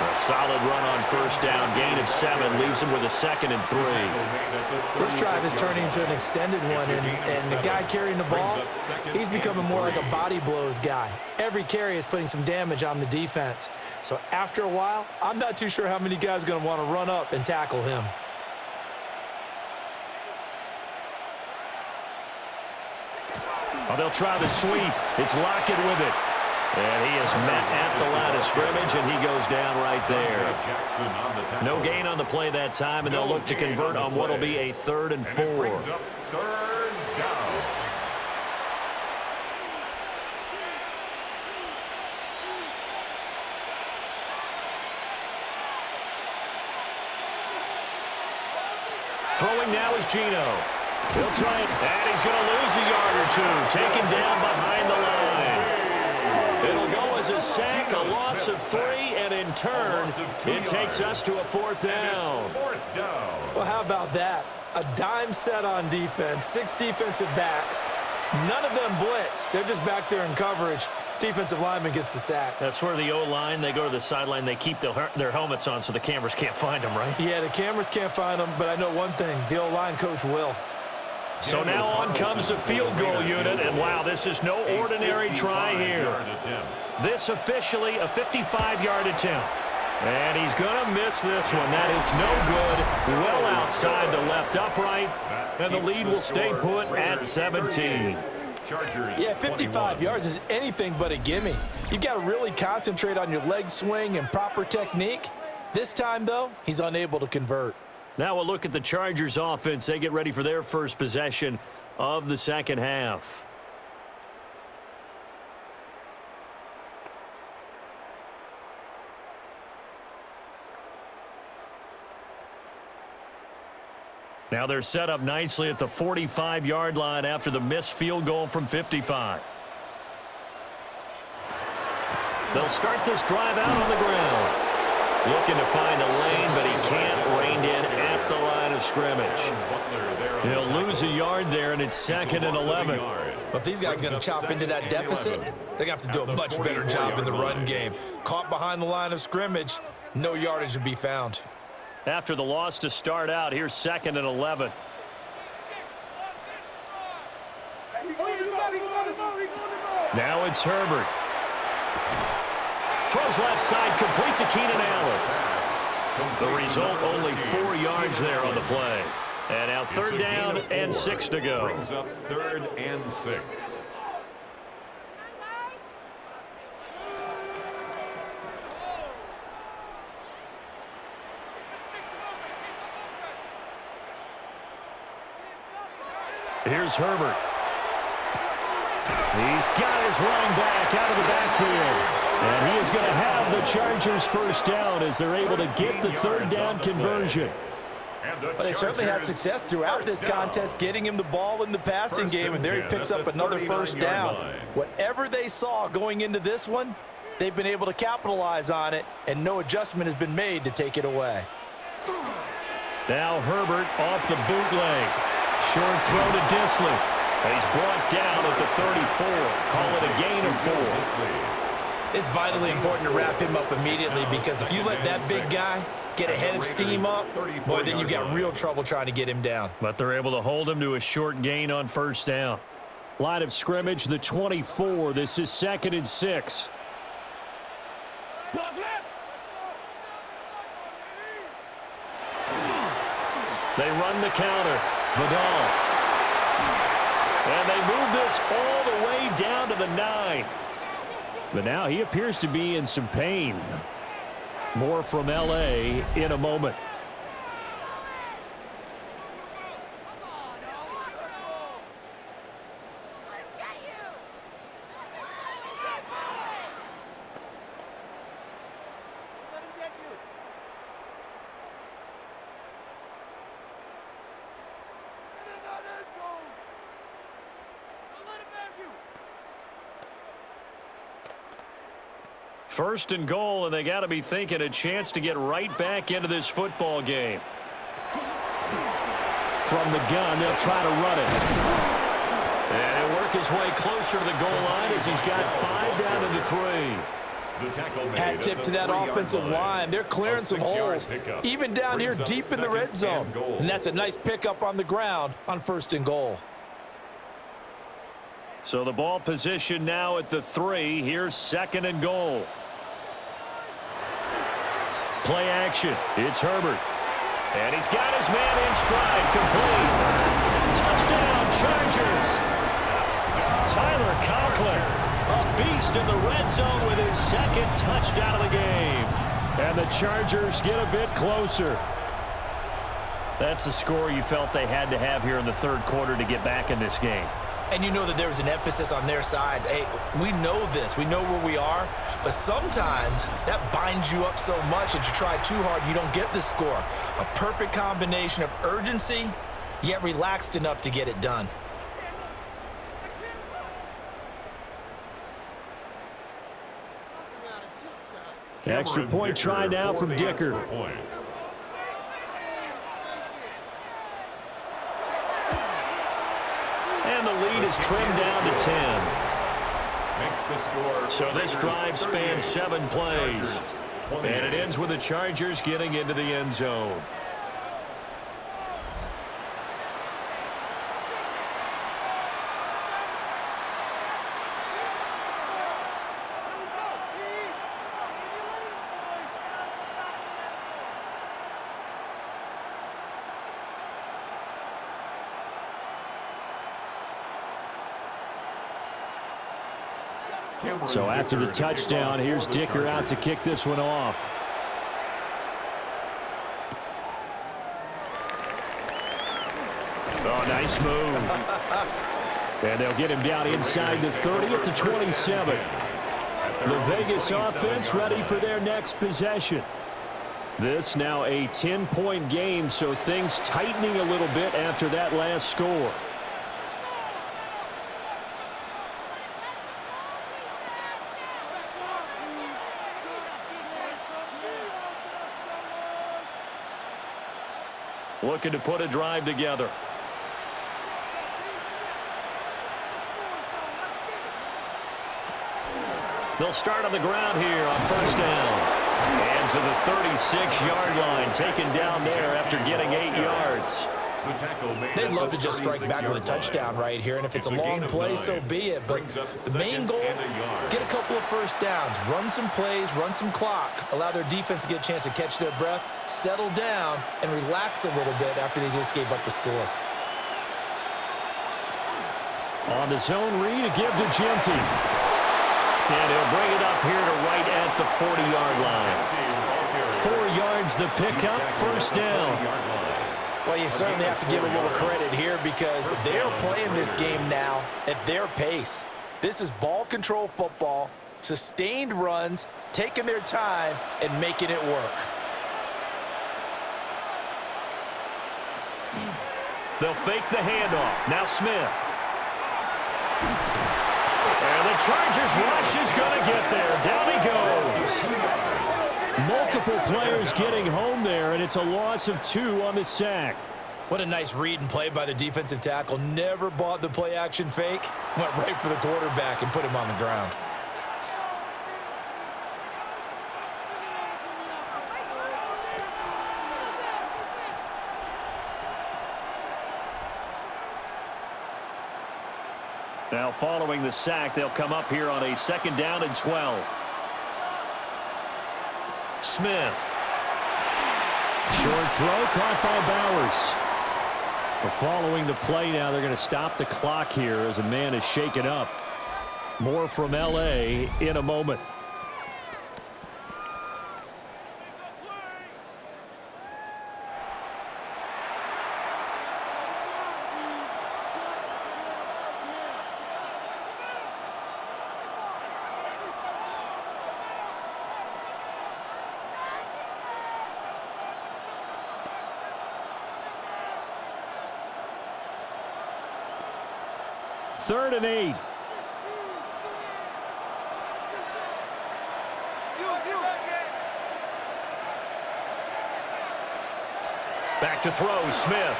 A solid run on first down, gain of 7, leaves him with a 2nd and 3. This drive is turning into an extended one, and the guy carrying the ball, he's becoming more like a body blows guy. Every carry is putting some damage on the defense. So after a while, I'm not too sure how many guys are going to want to run up and tackle him. Oh, they'll try the sweep. It's Lockett with it. And he is met at the line of scrimmage, and he goes down right there. No gain on the play that time, and they'll look to convert on what will be a 3rd and 4. Third down. Throwing now is Geno. He'll try it, and he's going to lose a yard or 2. Taken down behind the line. It'll go as a sack, a loss of 3, and in turn, it takes us to a 4th down. Well, how about that? A dime set on defense, 6 defensive backs. None of them blitz. They're just back there in coverage. Defensive lineman gets the sack. That's where the O-line, they go to the sideline, they keep their helmets on so the cameras can't find them, right? Yeah, the cameras can't find them, but I know one thing. The O-line coach will. So now on comes the field goal unit, and wow, this is no ordinary try here. This officially a 55-yard attempt. And he's going to miss this one. That is no good. Well outside the left upright, and the lead will stay put at 17. Yeah, 55 yards is anything but a gimme. You've got to really concentrate on your leg swing and proper technique. This time, though, he's unable to convert. Now we'll look at the Chargers offense. They get ready for their first possession of the second half. Now they're set up nicely at the 45-yard line after the missed field goal from 55. They'll start this drive out on the ground. Looking to find a lane, but he can't rein reined in at the line of scrimmage. He'll lose a yard there, and it's 2nd and 11. But if these guys are going to chop into that deficit, they're going to have to do a much better job in the run game. Caught behind the line of scrimmage, no yardage to be found. After the loss to start out, here's 2nd and 11. Now it's Herbert. Throws left side, complete to Keenan Allen. The result, only 4 yards there on the play. And now 3rd down and 6 to go. Brings up 3rd and 6. Here's Herbert. He's got his running back out of the backfield. And he is going to have the Chargers first down as they're able to get the 3rd down conversion. But they certainly had success throughout this contest, getting him the ball in the passing game, and there he picks up another first down. Whatever they saw going into this one, they've been able to capitalize on it, and no adjustment has been made to take it away. Now Herbert off the bootleg. Short throw to Disley. He's brought down at the 34. Call it a gain of 4. It's vitally important to wrap him up immediately, because if you let that big guy get a head of steam up, boy, then you've got real trouble trying to get him down. But they're able to hold him to a short gain on first down. Line of scrimmage, the 24. This is 2nd and 6. They run the counter. Vidal. And they move this all the way down to the 9. But now he appears to be in some pain. More from L.A. in a moment. First and goal, and they got to be thinking a chance to get right back into this football game. From the gun, they'll try to run it. And he'll work his way closer to the goal line as he's got 5 down to the 3. Hat tip to that offensive line. They're clearing some holes, even down here deep in the red zone. And that's a nice pickup on the ground on 1st and goal. So the ball position now at the 3. Here's 2nd and goal. Play action. It's Herbert. And he's got his man in stride. Complete. Touchdown, Chargers. Tyler Conklin, a beast in the red zone with his 2nd touchdown of the game. And the Chargers get a bit closer. That's a score you felt they had to have here in the 3rd quarter to get back in this game. And you know that there was an emphasis on their side. Hey, we know this. We know where we are. But sometimes that binds you up so much that you try too hard, you don't get the score. A perfect combination of urgency, yet relaxed enough to get it done. Extra point try now from Dicker. And the lead is trimmed down to 10. So this drive spans 7 plays. And it ends with the Chargers getting into the end zone. So after the touchdown, here's Dicker out to kick this one off. Oh, nice move. And they'll get him down inside the 30 at the 27. The Vegas offense ready for their next possession. This now a 10-point game, so things tightening a little bit after that last score. looking to put a drive together. They'll start on the ground here on first down. And to the 36-yard line, taken down there after getting 8 yards. They'd love to just strike back with a touchdown right here, and if it's a long play, so be it. But the main goal, get a couple of first downs, run some plays, run some clock, allow their defense to get a chance to catch their breath, settle down, and relax a little bit after they just gave up a score. On the zone read, a give to Genty. And he'll bring it up here to right at the 40-yard line. 4 yards the pickup, first down. Well, you certainly have to give a little credit here because they're playing this game now at their pace. This is ball control football, sustained runs, taking their time, and making it work. They'll fake the handoff. Now Smith. And the Chargers rush is going to get there. Down he goes. Multiple players getting home there, and it's a loss of 2 on the sack. What a nice read and play by the defensive tackle. Never bought the play-action fake. Went right for the quarterback and put him on the ground. Now following the sack, they'll come up here on a 2nd down and 12. Smith. Short throw caught by Bowers. Following the play now, they're going to stop the clock here as a man is shaken up. More from L.A. in a moment. Third and 8. Back to throw, Smith.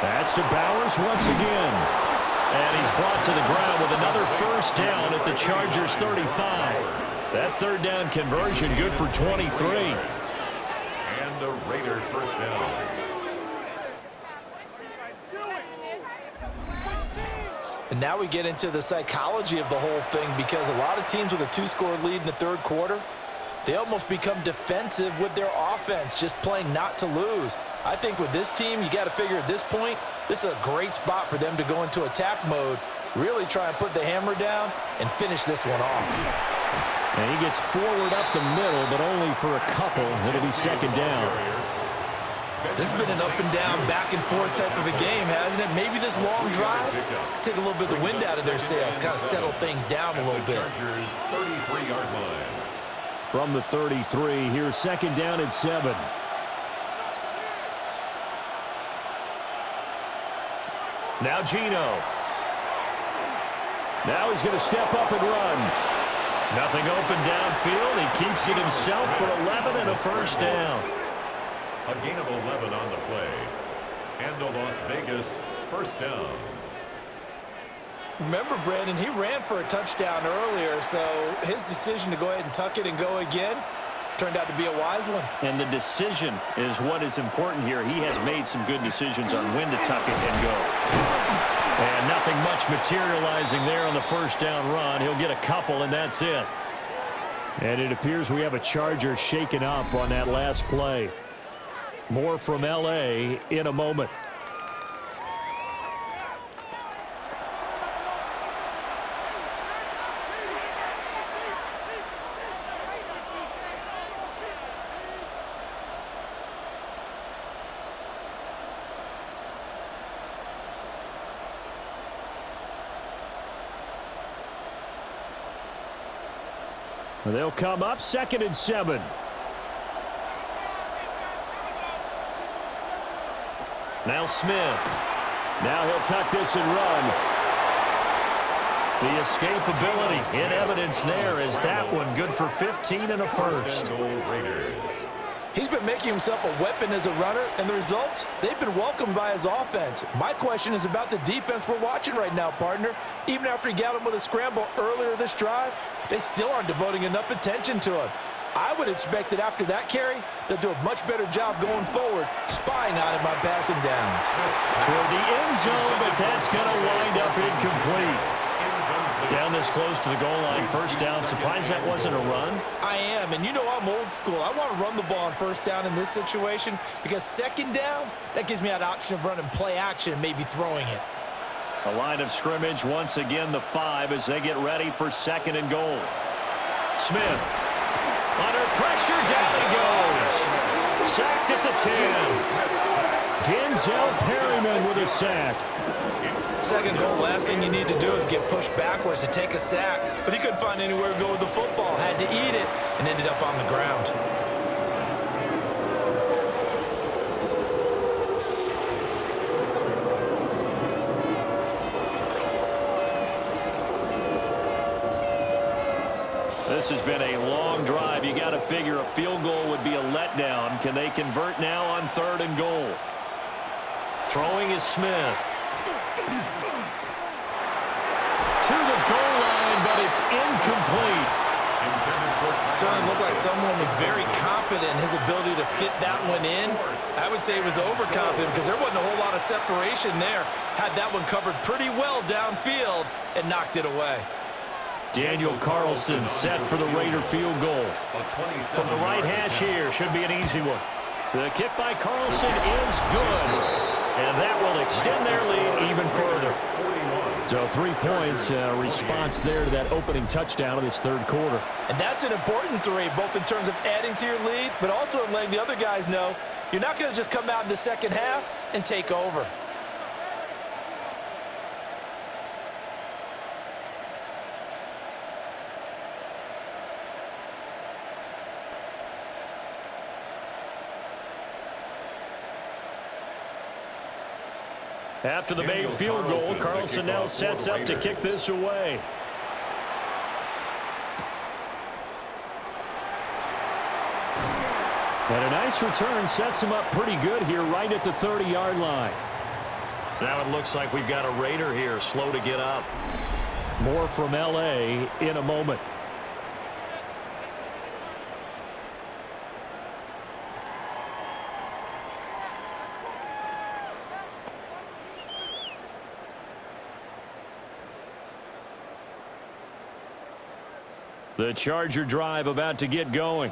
That's to Bowers once again. And he's brought to the ground with another first down at the Chargers 35. That 3rd down conversion good for 23. And the Raider first down. And now we get into the psychology of the whole thing because a lot of teams with a 2-score lead in the 3rd quarter, they almost become defensive with their offense, just playing not to lose. I think with this team, you got to figure at this point, this is a great spot for them to go into attack mode, really try and put the hammer down and finish this one off. And he gets forward up the middle, but only for a couple. It'll be 2nd down. This has been an up-and-down, back-and-forth type of a game, hasn't it? Maybe this long drive, take a little bit of the wind out of their sails, kind of settle things down a little bit. Chargers 33-yard line. From the 33, here's 2nd down and 7. Now Geno. Now he's going to step up and run. Nothing open downfield. He keeps it himself for 11 and a first down. A gain of 11 on the play. And the Las Vegas first down. Remember, Brandon, he ran for a touchdown earlier, so his decision to go ahead and tuck it and go again turned out to be a wise one. And the decision is what is important here. He has made some good decisions on when to tuck it and go. And nothing much materializing there on the first down run. He'll get a couple, and that's it. And it appears we have a Charger shaken up on that last play. More from L.A. in a moment. They'll come up 2nd and 7. Now Smith. Now he'll tuck this and run. The escapability in evidence there is that one good for 15 and a first. Raiders. He's been making himself a weapon as a runner, and the results, they've been welcomed by his offense. My question is about the defense we're watching right now, partner. Even after he got him with a scramble earlier this drive, they still aren't devoting enough attention to him. I would expect that after that carry, they'll do a much better job going forward, spying on him on passing downs. Toward the end zone, but that's going to wind up incomplete. Down this close to the goal line, first down. Surprised that wasn't a run? I am, and you know I'm old school. I want to run the ball on first down in this situation because second down, that gives me that option of running play action and maybe throwing it. A line of scrimmage, once again the 5 as they get ready for second and goal. Smith, under pressure, down he goes. Sacked at the 10. Denzel Perryman with a sack. Second goal, last thing you need to do is get pushed backwards to take a sack, but he couldn't find anywhere to go with the football, had to eat it, and ended up on the ground. This has been a long drive. You got to figure a field goal would be a letdown. Can they convert now on third and goal? Throwing is Smith. To the goal line, but it's incomplete. Certainly looked like someone was very confident in his ability to fit that one in. I would say he was overconfident because there wasn't a whole lot of separation there. Had that one covered pretty well downfield and knocked it away. Daniel Carlson set for the Raider field goal. From the right hash here, should be an easy one. The kick by Carlson is good. And that will extend their lead even further. So 3 points, response there to that opening touchdown in this third quarter. And that's an important 3, both in terms of adding to your lead, but also in letting the other guys know you're not going to just come out in the second half and take over. After the made field goal, Carlson now sets up to kick this away. And a nice return sets him up pretty good here right at the 30-yard line. Now it looks like we've got a Raider here slow to get up. More from L.A. in a moment. The Charger drive about to get going.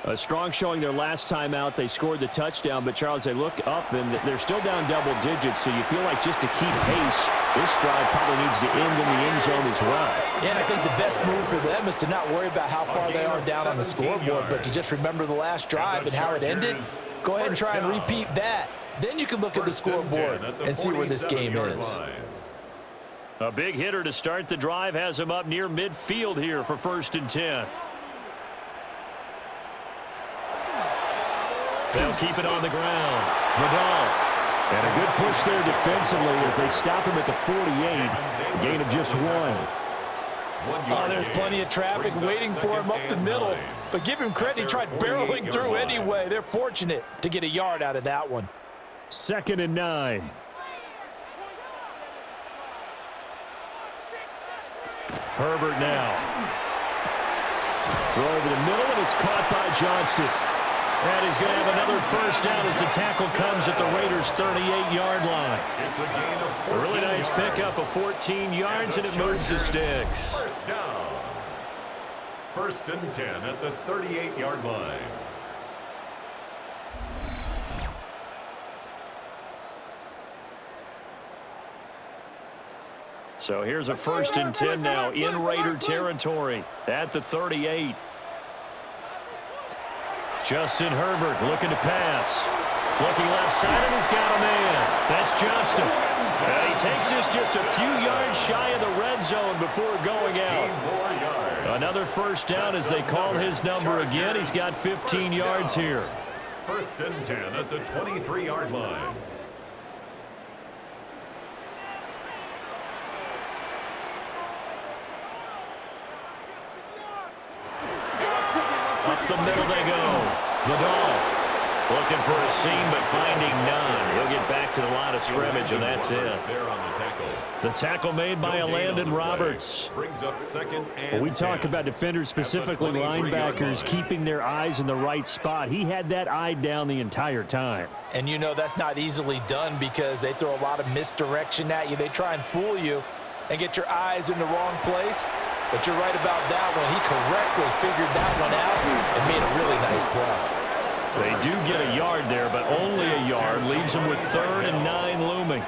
A strong showing their last time out. They scored the touchdown, but Charles, they look up and they're still down double digits, so you feel like just to keep pace, this drive probably needs to end in the end zone as well. Yeah, and I think the best move for them is to not worry about how far they are down on the scoreboard, but to just remember the last drive and how it ended. Go ahead and try and repeat that. Then you can look at the scoreboard and see where this game is. A big hitter to start the drive has him up near midfield here for 1st and 10. They'll keep it on the ground. Vidal. And a good push there defensively as they stop him at the 48. Gain of just 1. Oh, there's plenty of traffic waiting for him up the middle. But give him credit, he tried barreling through anyway. They're fortunate to get a yard out of that one. 2nd and 9. Herbert now. Throw over the middle, and it's caught by Johnston. And he's going to have another first down as the tackle comes at the Raiders' 38-yard line. A really nice pickup of 14 yards, and it moves the sticks. First down. 1st and 10 at the 38-yard line. So here's a 1st and 10 now in Raider territory at the 38. Justin Herbert looking to pass. Looking left side, and he's got a man. That's Johnston. And he takes this just a few yards shy of the red zone before going out. Another first down as they call his number again. He's got 15 yards here. 1st and 10 at the 23-yard line. Up the middle they go. Vidal looking for a seam, but finding none. He'll get back to the line of scrimmage, and that's it. The tackle made by Landon Roberts. Brings up second and When we talk about defenders, specifically linebackers, keeping their eyes in the right spot. He had that eye down the entire time. And you know that's not easily done because they throw a lot of misdirection at you. They try and fool you and get your eyes in the wrong place. But you're right about that one. He correctly figured that one out and made a really nice play. They do get a yard there, but only a yard. Leaves them with 3rd and 9 looming.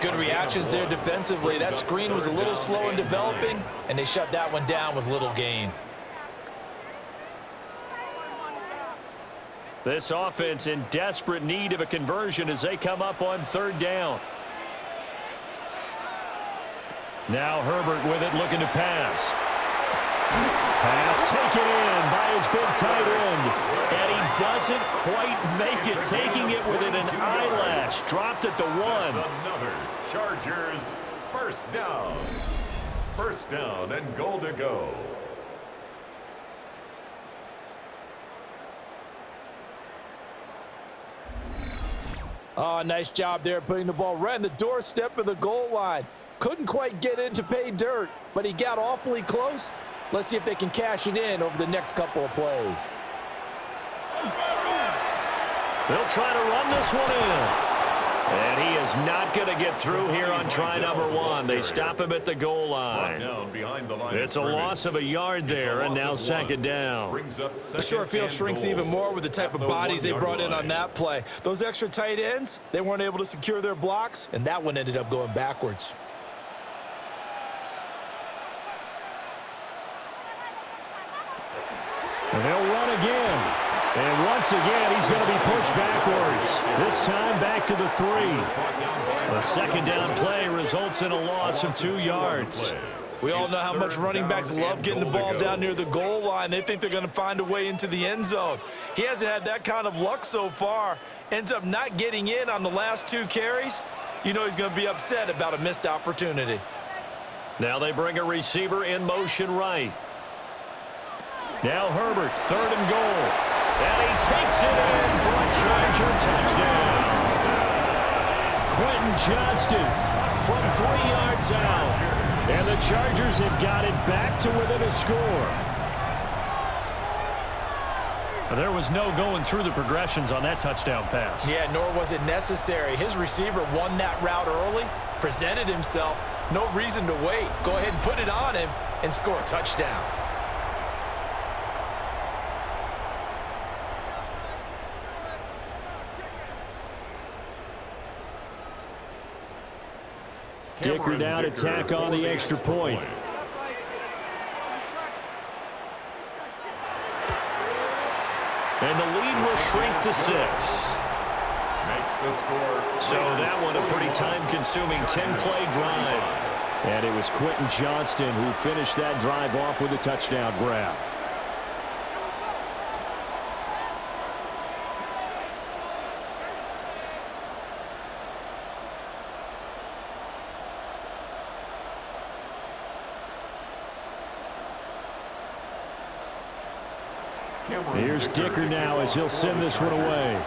Good reactions there defensively. That screen was a little slow in developing, and they shut that one down with little gain. This offense in desperate need of a conversion as they come up on 3rd down. Now Herbert with it, looking to pass. Pass taken in by his big tight end. And he doesn't quite make it, taking it within an eyelash. Dropped at the 1. Another Chargers first down. First down and goal to go. Oh, nice job there putting the ball right on the doorstep of the goal line. Couldn't quite get in to pay dirt, but he got awfully close. Let's see if they can cash it in over the next couple of plays. They'll try to run this one in. And he is not going to get through here on try number 1. They stop him at the goal line. It's a loss of a yard there, and now 2nd down. The short field shrinks even more with the type of bodies they brought in on that play. Those extra tight ends, they weren't able to secure their blocks, and that one ended up going backwards. And they'll run again. And once again, he's going to be pushed backwards. This time back to the 3. The 2nd down play results in a loss of 2 yards. We all know how much running backs love getting the ball down near the goal line. They think they're going to find a way into the end zone. He hasn't had that kind of luck so far. Ends up not getting in on the last 2 carries. You know he's going to be upset about a missed opportunity. Now they bring a receiver in motion right. Now Herbert, 3rd and goal. And he takes it in for a Charger touchdown. Quentin Johnston from 3 yards out. And the Chargers have got it back to within a score. There was no going through the progressions on that touchdown pass. Yeah, nor was it necessary. His receiver won that route early, presented himself. No reason to wait. Go ahead and put it on him and score a touchdown. Dicker now to tack on the extra point. And the lead will shrink to 6. Makes the score. So that one a pretty time-consuming 10-play drive. And it was Quentin Johnston who finished that drive off with a touchdown grab. Here's Dicker now as he'll send this one away.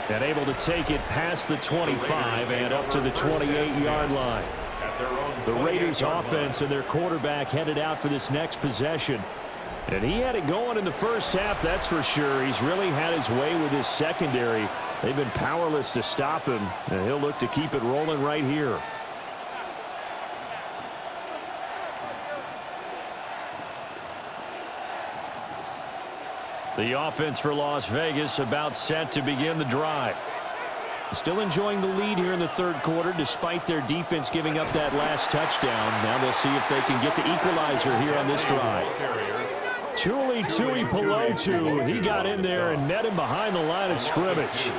And able to take it past the 25 and up to the 28-yard line. The Raiders offense and their quarterback headed out for this next possession. And he had it going in the first half, that's for sure. He's really had his way with his secondary. They've been powerless to stop him, and he'll look to keep it rolling right here. The offense for Las Vegas about set to begin the drive. Still enjoying the lead here in the 3rd quarter despite their defense giving up that last touchdown. Now they'll see if they can get the equalizer here on this drive. Tuli Tuipulotu, he got in there and met him behind the line of scrimmage.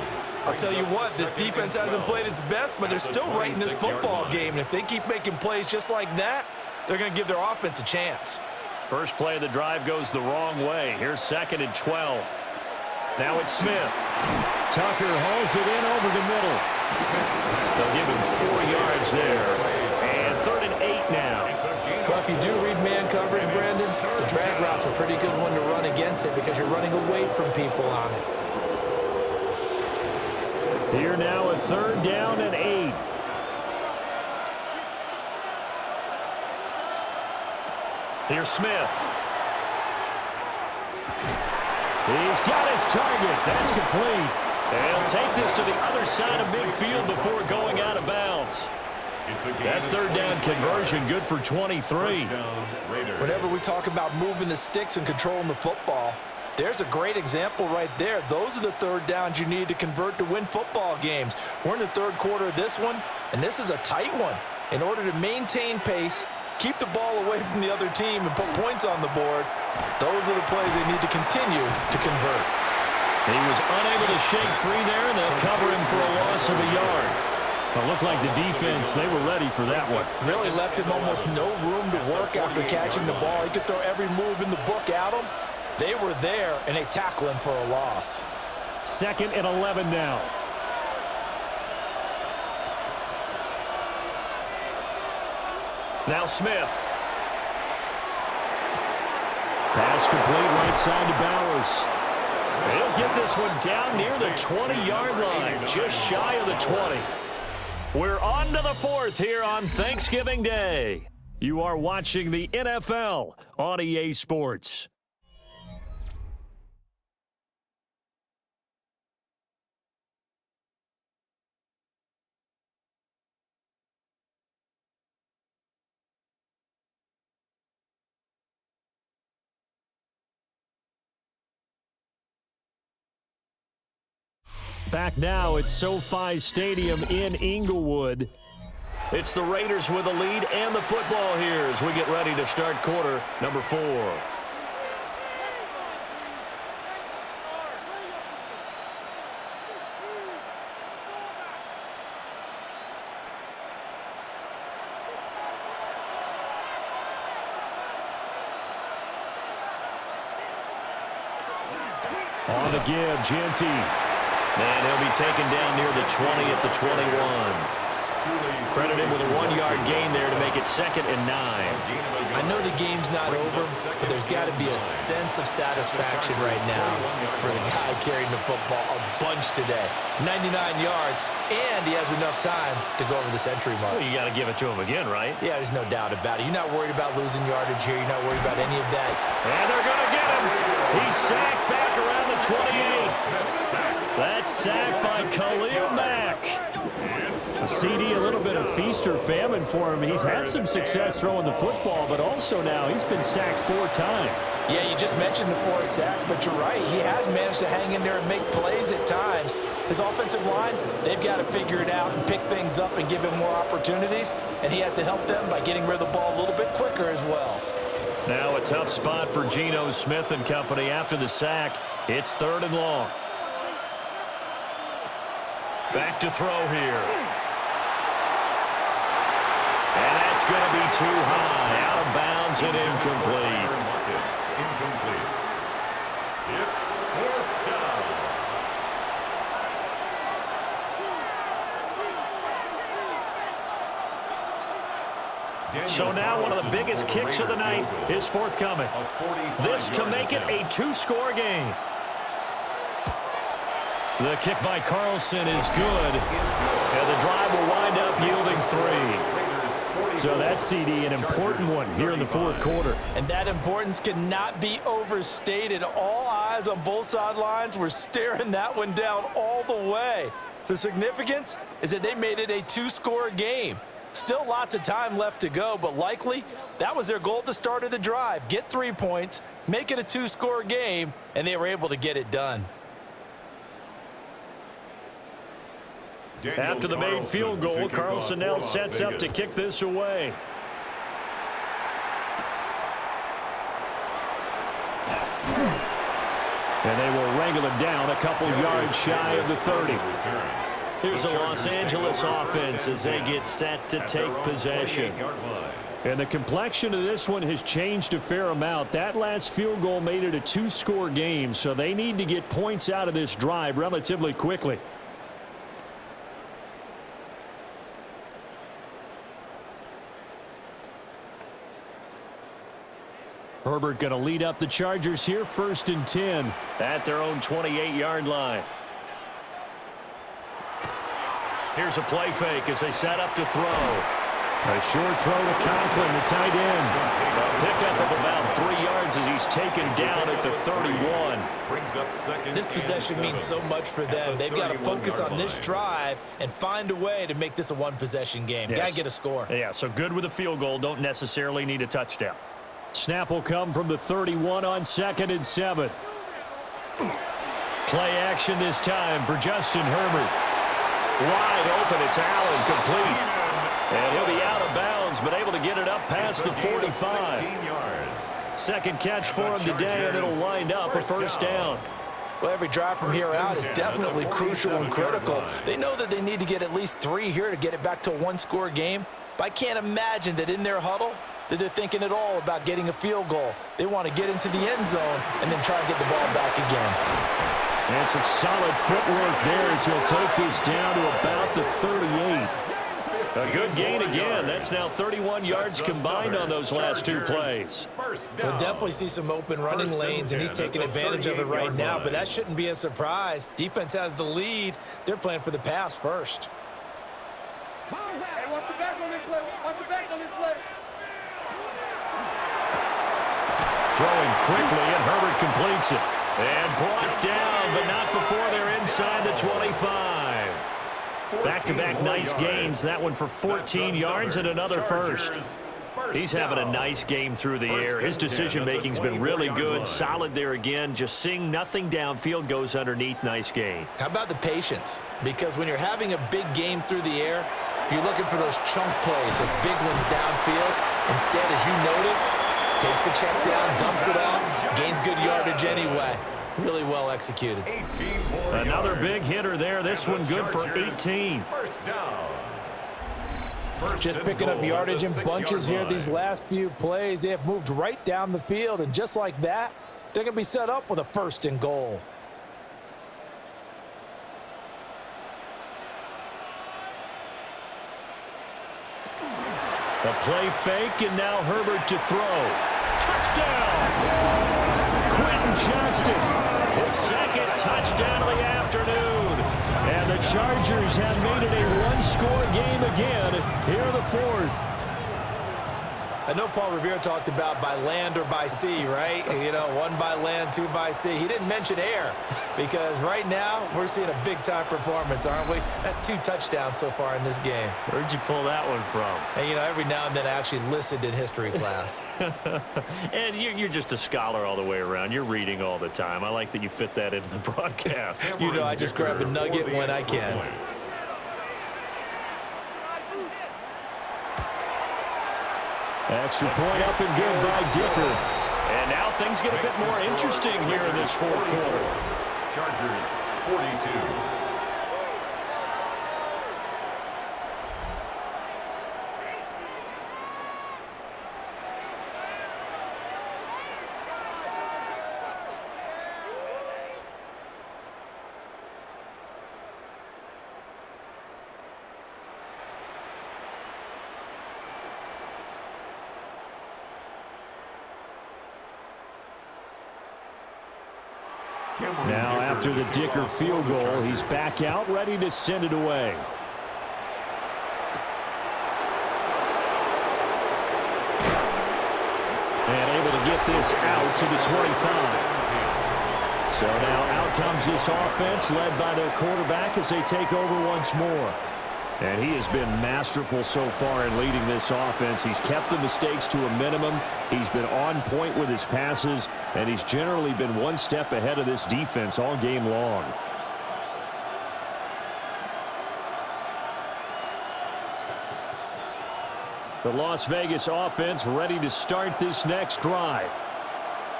I'll tell you what, this defense hasn't played its best, but they're still right in this football game. And if they keep making plays just like that, they're going to give their offense a chance. First play of the drive goes the wrong way. Here's 2nd and 12. Now it's Smith. Tucker hauls it in over the middle. They'll give him 4 yards there. And 3rd and now. Well, if you do read man coverage, Brandon, the drag route's a pretty good one to run against it because you're running away from people on it. Here now a 3rd down and 8. Here's Smith. He's got his target. That's complete. And he'll take this to the other side of midfield before going out of bounds. That 3rd down conversion good for 23. Whenever we talk about moving the sticks and controlling the football, there's a great example right there. Those are the 3rd downs you need to convert to win football games. We're in the 3rd quarter of this one, and this is a tight one. In order to maintain pace, keep the ball away from the other team, and put points on the board, those are the plays they need to continue to convert. He was unable to shake free there, and they'll cover him for a loss of a yard. It looked like the defense, they were ready for that one. Really left him almost no room to work after catching the ball. He could throw every move in the book at him. They were there, and they tackle him for a loss. 2nd and 11 now. Now Smith. Pass complete right side to Bowers. He'll get this one down near the 20-yard line, just shy of the 20. We're on to the 4th here on Thanksgiving Day. You are watching the NFL on EA Sports. Back now at SoFi Stadium in Inglewood. It's the Raiders with the lead and the football here as we get ready to start quarter number 4. On the give, Genty. And he'll be taken down near the 20 at the 21. Credit him with a 1-yard gain there to make it 2nd and 9. I know the game's not over, but there's got to be a sense of satisfaction right now for the guy carrying the football a bunch today. 99 yards, and he has enough time to go over the century mark. Well, you got to give it to him again, right? Yeah, there's no doubt about it. You're not worried about losing yardage here. You're not worried about any of that. And they're going to get him. He's sacked back around the 28. That's sacked by Khalil Mack. A CD, a little bit of feast or famine for him. He's had some success throwing the football, but also now he's been sacked 4 times. Yeah, you just mentioned the 4 sacks, but you're right. He has managed to hang in there and make plays at times. His offensive line, they've got to figure it out and pick things up and give him more opportunities, and he has to help them by getting rid of the ball a little bit quicker as well. Now a tough spot for Geno Smith and company after the sack. It's 3rd and long. Back to throw here. And that's going to be too high. Out of bounds and incomplete. Incomplete. It's 4th down. So now one of the biggest kicks of the night is forthcoming. This to make it a 2-score game. The kick by Carlson is good, and the drive will wind up yielding 3. So that CD, an important one here in the 4th quarter. And that importance cannot be overstated. All eyes on both sidelines were staring that one down all the way. The significance is that they made it a 2-score game. Still lots of time left to go, but likely that was their goal at the start of the drive. Get 3 points, make it a 2-score game, and they were able to get it done. After the made field goal, Carlson now sets up to kick this away. And they will wrangle it down a couple yards shy of the 30. Here's a Los Angeles offense as they get set to take possession. And the complexion of this one has changed a fair amount. That last field goal made it a 2-score game, so they need to get points out of this drive relatively quickly. Herbert going to lead up the Chargers here, 1st and 10 at their own 28-yard line. Here's a play fake as they set up to throw. A short throw to Conklin, the tight end. A pickup of about 3 yards as he's taken down at the 31. This possession means so much for them. They've got to focus on this drive and find a way to make this a one-possession game. Got to get a score. Yeah, so good with a field goal. Don't necessarily need a touchdown. Snap will come from the 31 on 2nd and 7. Play action this time for Justin Herbert. Wide open, it's Allen, complete. And he'll be out of bounds, but able to get it up past the 45. Second catch for him today, and it'll wind up a first down. Well, every drive from here out is definitely crucial and critical. They know that they need to get at least 3 here to get it back to a one-score game. But I can't imagine that in their huddle that they're thinking at all about getting a field goal. They want to get into the end zone and then try and get the ball back again. And some solid footwork there as he'll take this down to about the 38. A good gain again. That's now 31 yards combined on those last 2 plays. We'll definitely see some open running lanes, and he's taking advantage of it right now, but that shouldn't be a surprise. Defense has the lead. They're playing for the pass first. Hey, what's the back on this play? What's the back on this play? Throwing quickly, and Herbert completes it. And brought down, but not before they're inside the 25. Back-to-back nice gains. That one for 14 yards and another first. He's having a nice game through the air. His decision-making's been really good. Solid there again. Just seeing nothing downfield goes underneath. Nice gain. How about the patience? Because when you're having a big game through the air, you're looking for those chunk plays, those big ones downfield. Instead, as you noted, takes the check down, dumps it off, gains good yardage anyway. Really well executed. Another big hitter there. This one good for 18. Just picking up yardage in bunches here these last few plays. They have moved right down the field, and just like that, they're going to be set up with a 1st and goal. A play fake, and now Herbert to throw. Touchdown! Quentin Johnston, his 2nd touchdown of the afternoon. And the Chargers have made it a one-score game again here in the 4th. I know Paul Revere talked about by land or by sea, right? You know, 1 by land, 2 by sea. He didn't mention air because right now we're seeing a big-time performance, aren't we? That's 2 touchdowns so far in this game. Where'd you pull that one from? And, you know, every now and then I actually listened in history class. And you're just a scholar all the way around. You're reading all the time. I like that you fit that into the broadcast. You know, I just grab a nugget when I can. Extra point up and good by Dicker. And now things get a bit more interesting here in this 4th quarter. Chargers 42. Now after the Dicker field goal, he's back out ready to send it away. And able to get this out to the 25. So now out comes this offense led by their quarterback as they take over once more. And he has been masterful so far in leading this offense. He's kept the mistakes to a minimum. He's been on point with his passes, and he's generally been one step ahead of this defense all game long. The Las Vegas offense ready to start this next drive.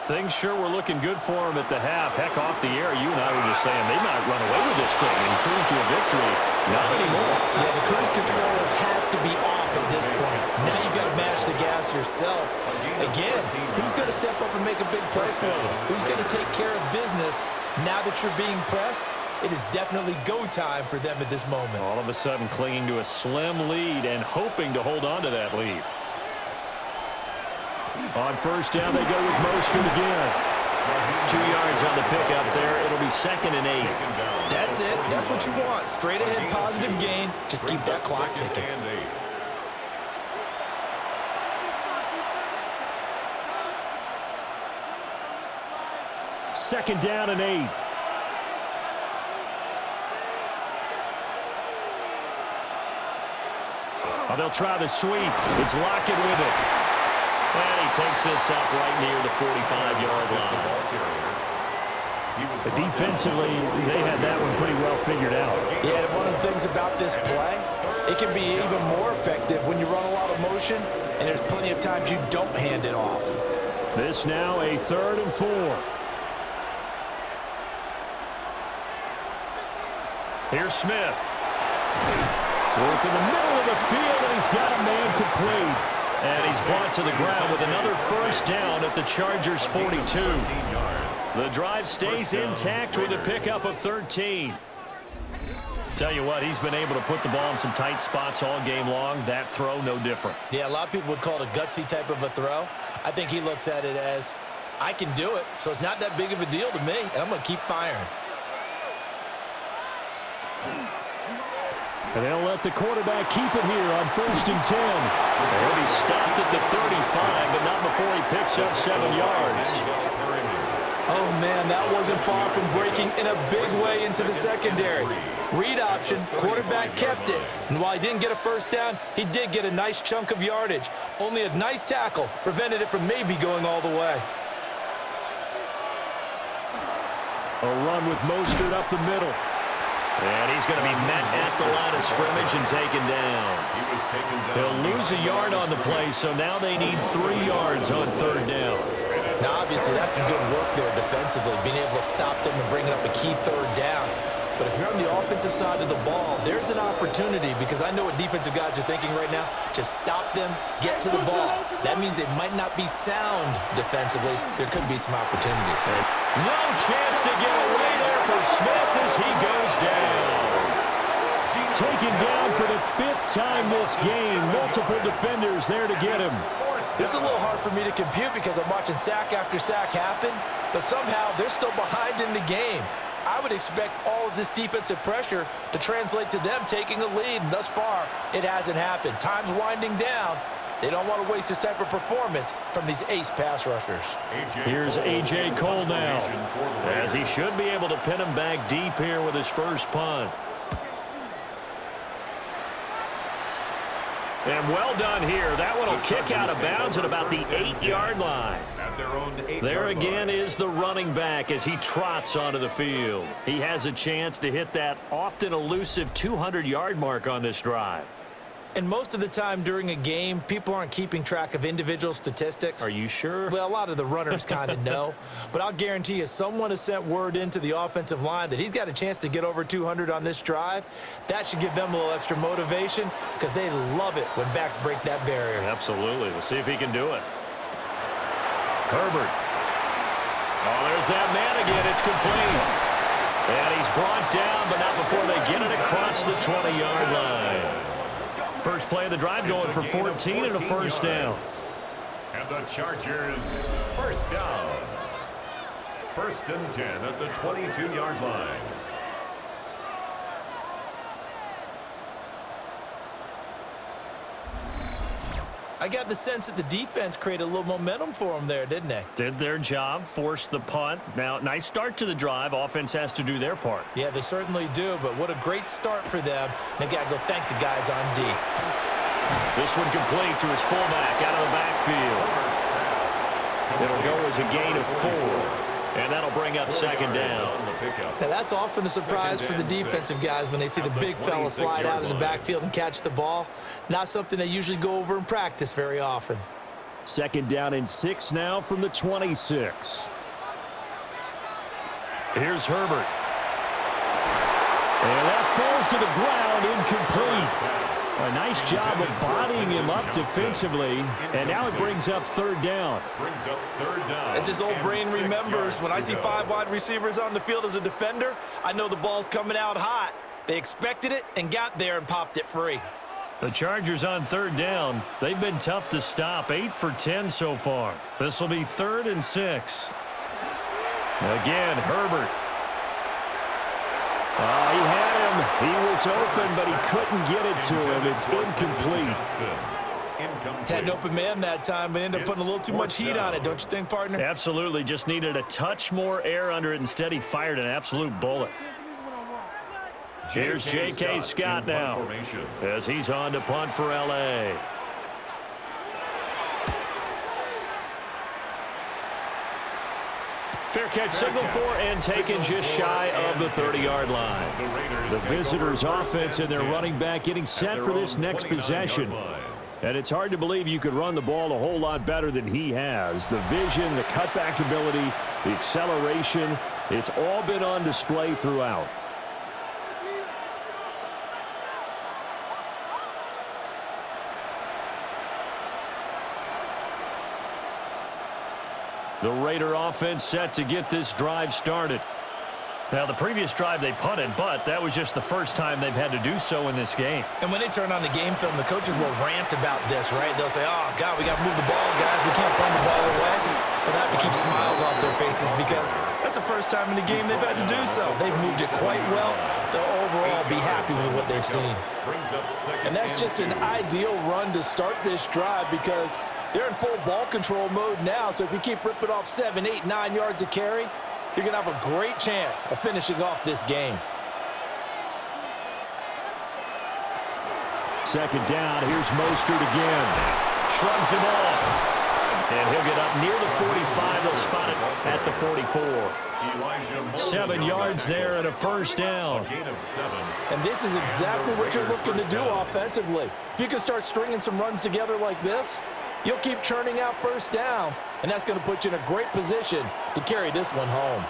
Things sure were looking good for him at the half. Heck, off the air, you and I were just saying they might run away with this thing and cruise to a victory. Not anymore. Yeah, the cruise control has to be off at this point. Now you've got to match the gas yourself. Again, who's going to step up and make a big play for you? Who's going to take care of business now that you're being pressed? It is definitely go time for them at this moment. All of a sudden clinging to a slim lead and hoping to hold on to that lead. On first down, they go with Mostert again. 2 yards on the pickup there. It'll be 2nd and 8. That's it. That's what you want. Straight ahead, positive gain. Just keep that clock ticking. 2nd down and 8. Oh, they'll try the sweep. It's Lockett with it. And he takes this up right near the 45-yard line. But defensively, they had that one pretty well figured out. Yeah, and one of the things about this play, it can be even more effective when you run a lot of motion, and there's plenty of times you don't hand it off. This now a 3rd and 4. Here's Smith. Work in the middle of the field, and he's got a man complete. And he's brought to the ground with another first down at the Chargers' 42. The drive stays intact with a pickup of 13. Tell you what, he's been able to put the ball in some tight spots all game long. That throw, no different. Yeah, a lot of people would call it a gutsy type of a throw. I think he looks at it as, I can do it, so it's not that big of a deal to me, and I'm going to keep firing. And they'll let the quarterback keep it here on 1st and 10. He'll be stopped at the 35, but not before he picks up 7 yards. Oh, man, that wasn't far from breaking in a big way into the secondary. Read option, quarterback kept it. And while he didn't get a first down, he did get a nice chunk of yardage. Only a nice tackle prevented it from maybe going all the way. A run with Mostert up the middle. And he's going to be met at the line of scrimmage and taken down. He'll lose a yard on the play, so now they need 3 yards on 3rd down. Now, obviously, that's some good work there defensively, being able to stop them and bringing up a key 3rd down. But if you're on the offensive side of the ball, there's an opportunity, because I know what defensive guys are thinking right now. Just stop them, get to the ball. That means they might not be sound defensively. There could be some opportunities. No chance to get away there for Smith as he goes down. Taken down for the 5th time this game. Multiple defenders there to get him. This is a little hard for me to compute because I'm watching sack after sack happen, but somehow they're still behind in the game. I would expect all of this defensive pressure to translate to them taking a lead, and thus far, it hasn't happened. Time's winding down. They don't want to waste this type of performance from these ace pass rushers. Here's A.J. Cole now, as he should be able to pin him back deep here with his first punt. And well done here. That one will kick out of bounds at about the 8-yard line. There again is the running back as he trots onto the field. He has a chance to hit that often elusive 200-yard mark on this drive. And most of the time during a game, people aren't keeping track of individual statistics. Are you sure? Well, a lot of the runners kind of know. But I'll guarantee you, someone has sent word into the offensive line that he's got a chance to get over 200 on this drive. That should give them a little extra motivation because they love it when backs break that barrier. Absolutely. Let's see if he can do it. Herbert. Oh, there's that man again. It's complete. And he's brought down, but not before they get it across the 20-yard line. First play of the drive going for 14 and a first down. And the Chargers first down. 1st and 10 at the 22-yard line. I got the sense that the defense created a little momentum for them there, didn't they? Did their job, forced the punt. Now, nice start to the drive. Offense has to do their part. Yeah, they certainly do, but what a great start for them. They've got to go thank the guys on D. This one complete to his fullback out of the backfield. It'll go as a gain of 4, and that'll bring up 2nd down. Now, that's often a surprise for the defensive guys when they see the big fella slide out of the backfield and catch the ball. Not something they usually go over in practice very often. 2nd down and 6 now from the 26. Here's Herbert. And that falls to the ground, incomplete. A nice job of bodying him up defensively, and now it brings up 3rd down. As his old brain remembers, when I see 5 wide receivers on the field as a defender, I know the ball's coming out hot. They expected it and got there and popped it free. The Chargers on third down. They've been tough to stop. 8 for 10 so far. This will be 3rd and 6. Again, Herbert. He had him. He was open, but he couldn't get it to him. It's incomplete. Had an open man that time, but ended up putting a little too much heat on it, don't you think, partner? Absolutely. Just needed a touch more air under it. Instead, he fired an absolute bullet. Here's J.K. Scott now as he's on to punt for L.A. Fair catch signal for and taken just shy of the 30-yard line. The visitors' offense and their running back getting set for this next possession. And it's hard to believe you could run the ball a whole lot better than he has. The vision, the cutback ability, the acceleration, it's all been on display throughout. The Raider offense set to get this drive started. Now, the previous drive they punted, but that was just the first time they've had to do so in this game. And when they turn on the game film, the coaches will rant about this, right? They'll say, oh, God, we got to move the ball, guys. We can't punt the ball away. But they have to keep smiles off their faces because that's the first time in the game they've had to do so. They've moved it quite well. They'll overall be happy with what they've seen. And that's just an ideal run to start this drive because they're in full ball control mode now. So if you keep ripping off 7, 8, 9 yards a carry, you're going to have a great chance of finishing off this game. Second down. Here's Mostert again. Shrugs him off. And he'll get up near the 45. They'll spot it at the 44. 7 yards there and a first down. And this is exactly what you're looking to do offensively. If you can start stringing some runs together like this, you'll keep churning out first downs, and that's going to put you in a great position to carry this one home.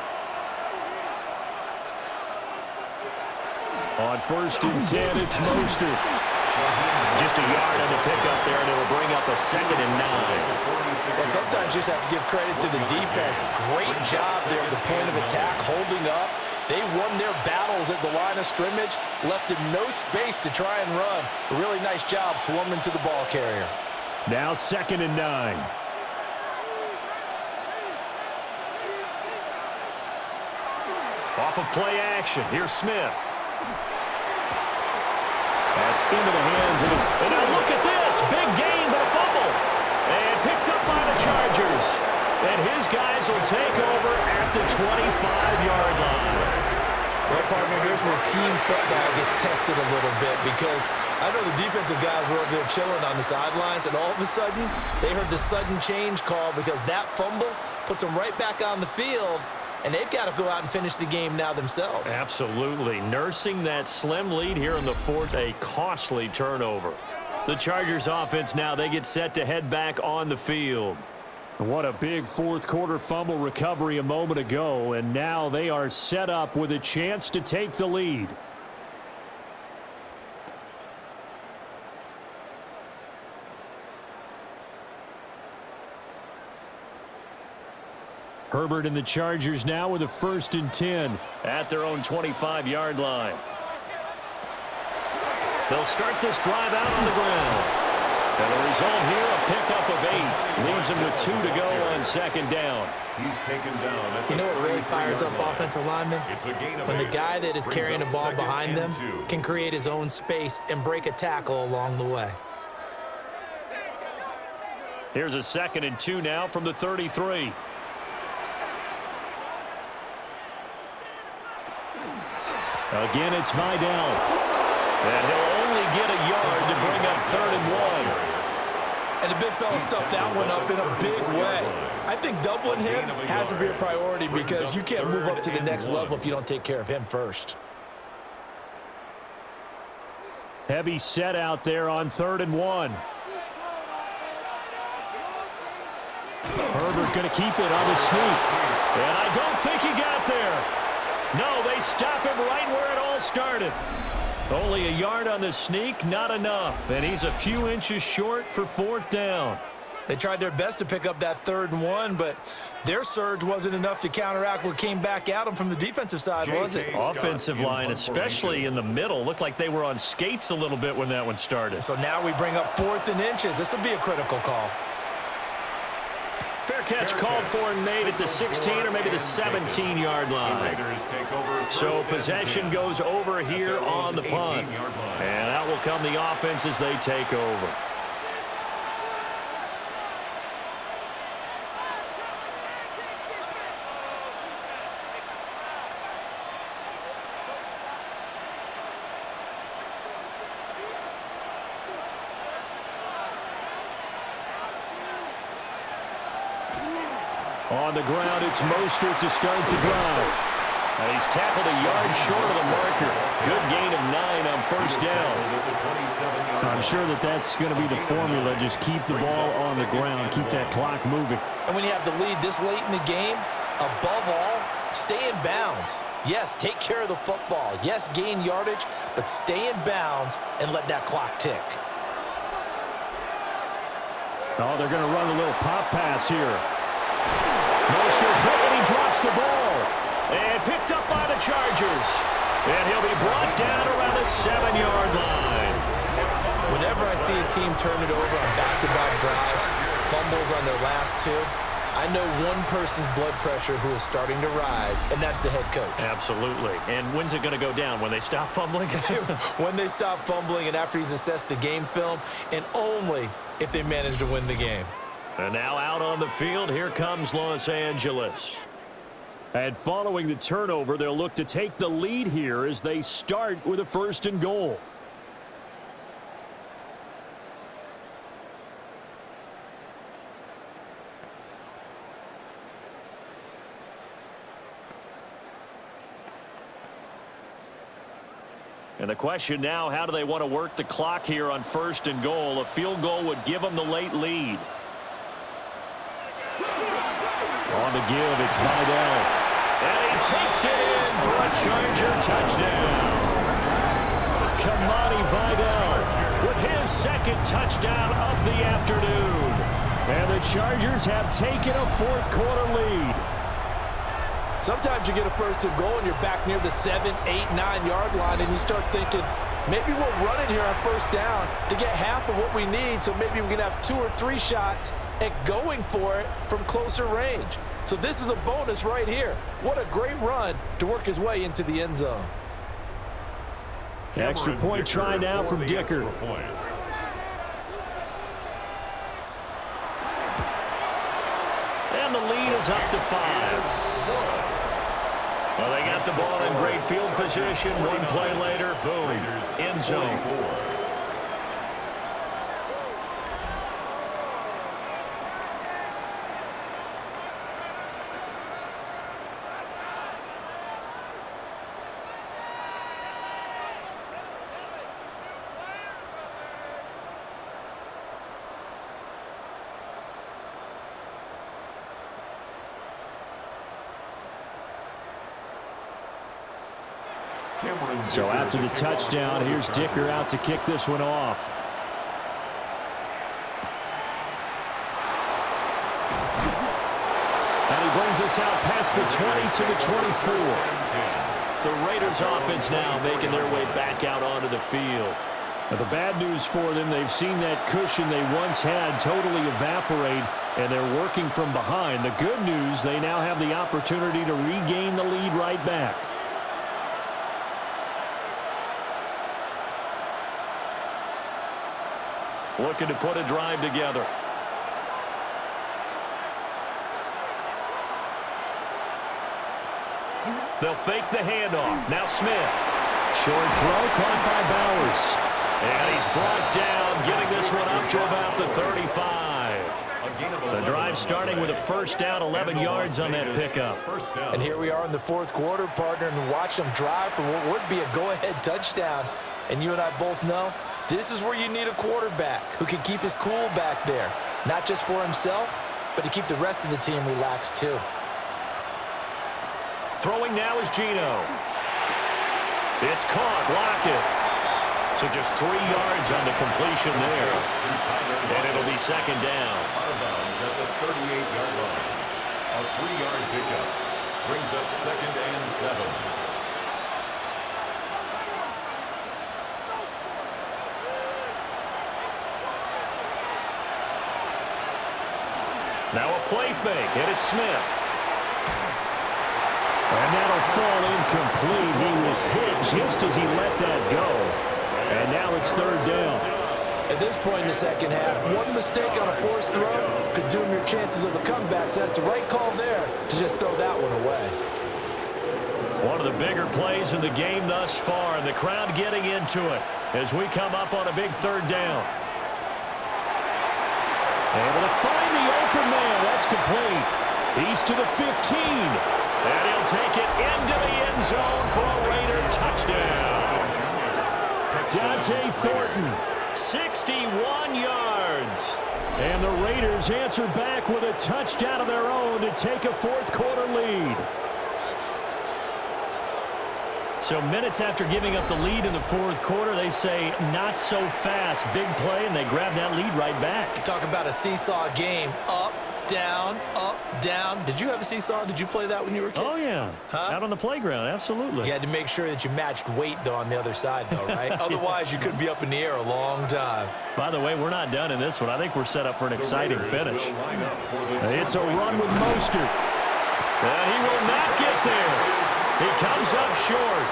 On 1st and 10, it's Mostert. Just a yard on the pickup there, and it'll bring up a 2nd and 9. Well, sometimes you just have to give credit to the defense. Great job there at the point of attack, holding up. They won their battles at the line of scrimmage, left him no space to try and run. A really nice job swarming to the ball carrier. Now 2nd and 9. Off of play action. Here's Smith. That's into the hands of his. And now look at this. Big gain, but a fumble. And picked up by the Chargers. And his guys will take over at the 25-yard line. Well, partner, here's where team football gets tested a little bit because I know the defensive guys were over there chilling on the sidelines, and all of a sudden, they heard the sudden change call because that fumble puts them right back on the field, and they've got to go out and finish the game now themselves. Absolutely. Nursing that slim lead here in the 4th, a costly turnover. The Chargers offense now, they get set to head back on the field. What a big 4th quarter fumble recovery a moment ago, and now they are set up with a chance to take the lead. Herbert and the Chargers now with a 1st and 10 at their own 25-yard line. They'll start this drive out on the ground. And the result here, a pickup of 8. Leaves him with 2 to go on 2nd down. He's taken down. You know what really fires up offensive linemen? When the guy that is carrying the ball behind them can create his own space and break a tackle along the way. Here's a 2nd and 2 now from the 33. Again, it's Vidal. And he'll only get a yard to bring up 3rd and 1. And the big fella stuffed that one up in a big way. I think doubling him has to be a priority because you can't move up to the next level if you don't take care of him first. Heavy set out there on 3rd and 1. Herbert going to keep it on the sneak. And I don't think he got there. No, they stop him right where it all started. Only a yard on the sneak, not enough. And he's a few inches short for 4th down. They tried their best to pick up that 3rd and 1, but their surge wasn't enough to counteract what came back at them from the defensive side, was it? Offensive line, especially in the middle, looked like they were on skates a little bit when that one started. So now we bring up 4th and inches. This will be a critical call. Fair catch called for and made at the 16 or maybe the 17-yard line. So possession goes over here on the punt. And out will come the offense as they take over. On the ground, it's Mostert to start the drive. And he's tackled a yard short of the marker. Good gain of 9 on 1st down. I'm sure that's going to be the formula. Just keep the ball on the ground. Keep that clock moving. And when you have the lead this late in the game, above all, stay in bounds. Yes, take care of the football. Yes, gain yardage, but stay in bounds and let that clock tick. Oh, they're going to run a little pop pass here. Mostert hit and he drops the ball. And picked up by the Chargers. And he'll be brought down around the 7-yard line. Whenever I see a team turn it over on back-to-back drives, fumbles on their last 2, I know one person's blood pressure who is starting to rise, and that's the head coach. Absolutely. And when's it going to go down? When they stop fumbling? When they stop fumbling and after he's assessed the game film, and only if they manage to win the game. And now out on the field, here comes Los Angeles. And following the turnover, they'll look to take the lead here as they start with a 1st and goal. And the question now, how do they want to work the clock here on 1st and goal? A field goal would give them the late lead. On the give, it's Vidal. And he takes it in for a Charger touchdown. Kamani Vidal with his 2nd touchdown of the afternoon. And the Chargers have taken a 4th quarter lead. Sometimes you get a 1st and goal and you're back near the 7, 8, 9-yard line and you start thinking, maybe we'll run it here on 1st down to get half of what we need, so maybe we can have 2 or 3 shots at going for it from closer range. So this is a bonus right here. What a great run to work his way into the end zone. Extra point try now from Dicker. And the lead is up to 5. Well, they got the ball in great field position. One play later, boom, end zone. So after the touchdown, here's Dicker out to kick this one off. And he brings us out past the 20 to the 24. The Raiders offense now making their way back out onto the field. Now, the bad news for them, they've seen that cushion they once had totally evaporate, and they're working from behind. The good news, they now have the opportunity to regain the lead right back. Looking to put a drive together. They'll fake the handoff. Now Smith. Short throw caught by Bowers. And he's brought down, getting this one up to about the 35. The drive starting with a 1st down, 11 yards on that pickup. And here we are in the 4th quarter, partner, and watch them drive for what would be a go-ahead touchdown. And you and I both know this is where you need a quarterback who can keep his cool back there, not just for himself, but to keep the rest of the team relaxed too. Throwing now is Geno. It's caught. Lockett. So just 3 yards on the completion there. And it'll be second down. Out of bounds at the 38-yard line. A 3-yard pickup brings up second and 7. Now a play fake, and it's Smith. And that'll fall incomplete. He was hit just as he let that go. And now it's third down. At this point in the second half, one mistake on a forced throw could doom your chances of a comeback. So that's the right call there to just throw that one away. One of the bigger plays in the game thus far, and the crowd getting into it as we come up on a big third down. Able to find the open man. That's complete. He's to the 15. And he'll take it into the end zone for a Raider touchdown. Dante Thornton, 61 yards. And the Raiders answer back with a touchdown of their own to take a fourth-quarter lead. So minutes after giving up the lead in the fourth quarter, they say not so fast. Big play, and they grab that lead right back. Talk about a seesaw game. Up, down, up, down. Did you have a seesaw? Did you play that when you were a kid? Oh, yeah. Huh? Out on the playground, absolutely. You had to make sure that you matched weight, though, on the other side, though, right? Otherwise, you could be up in the air a long time. By the way, we're not done in this one. I think we're set up for an exciting finish. It's a run with Mostert. And he will not get there. He comes up short.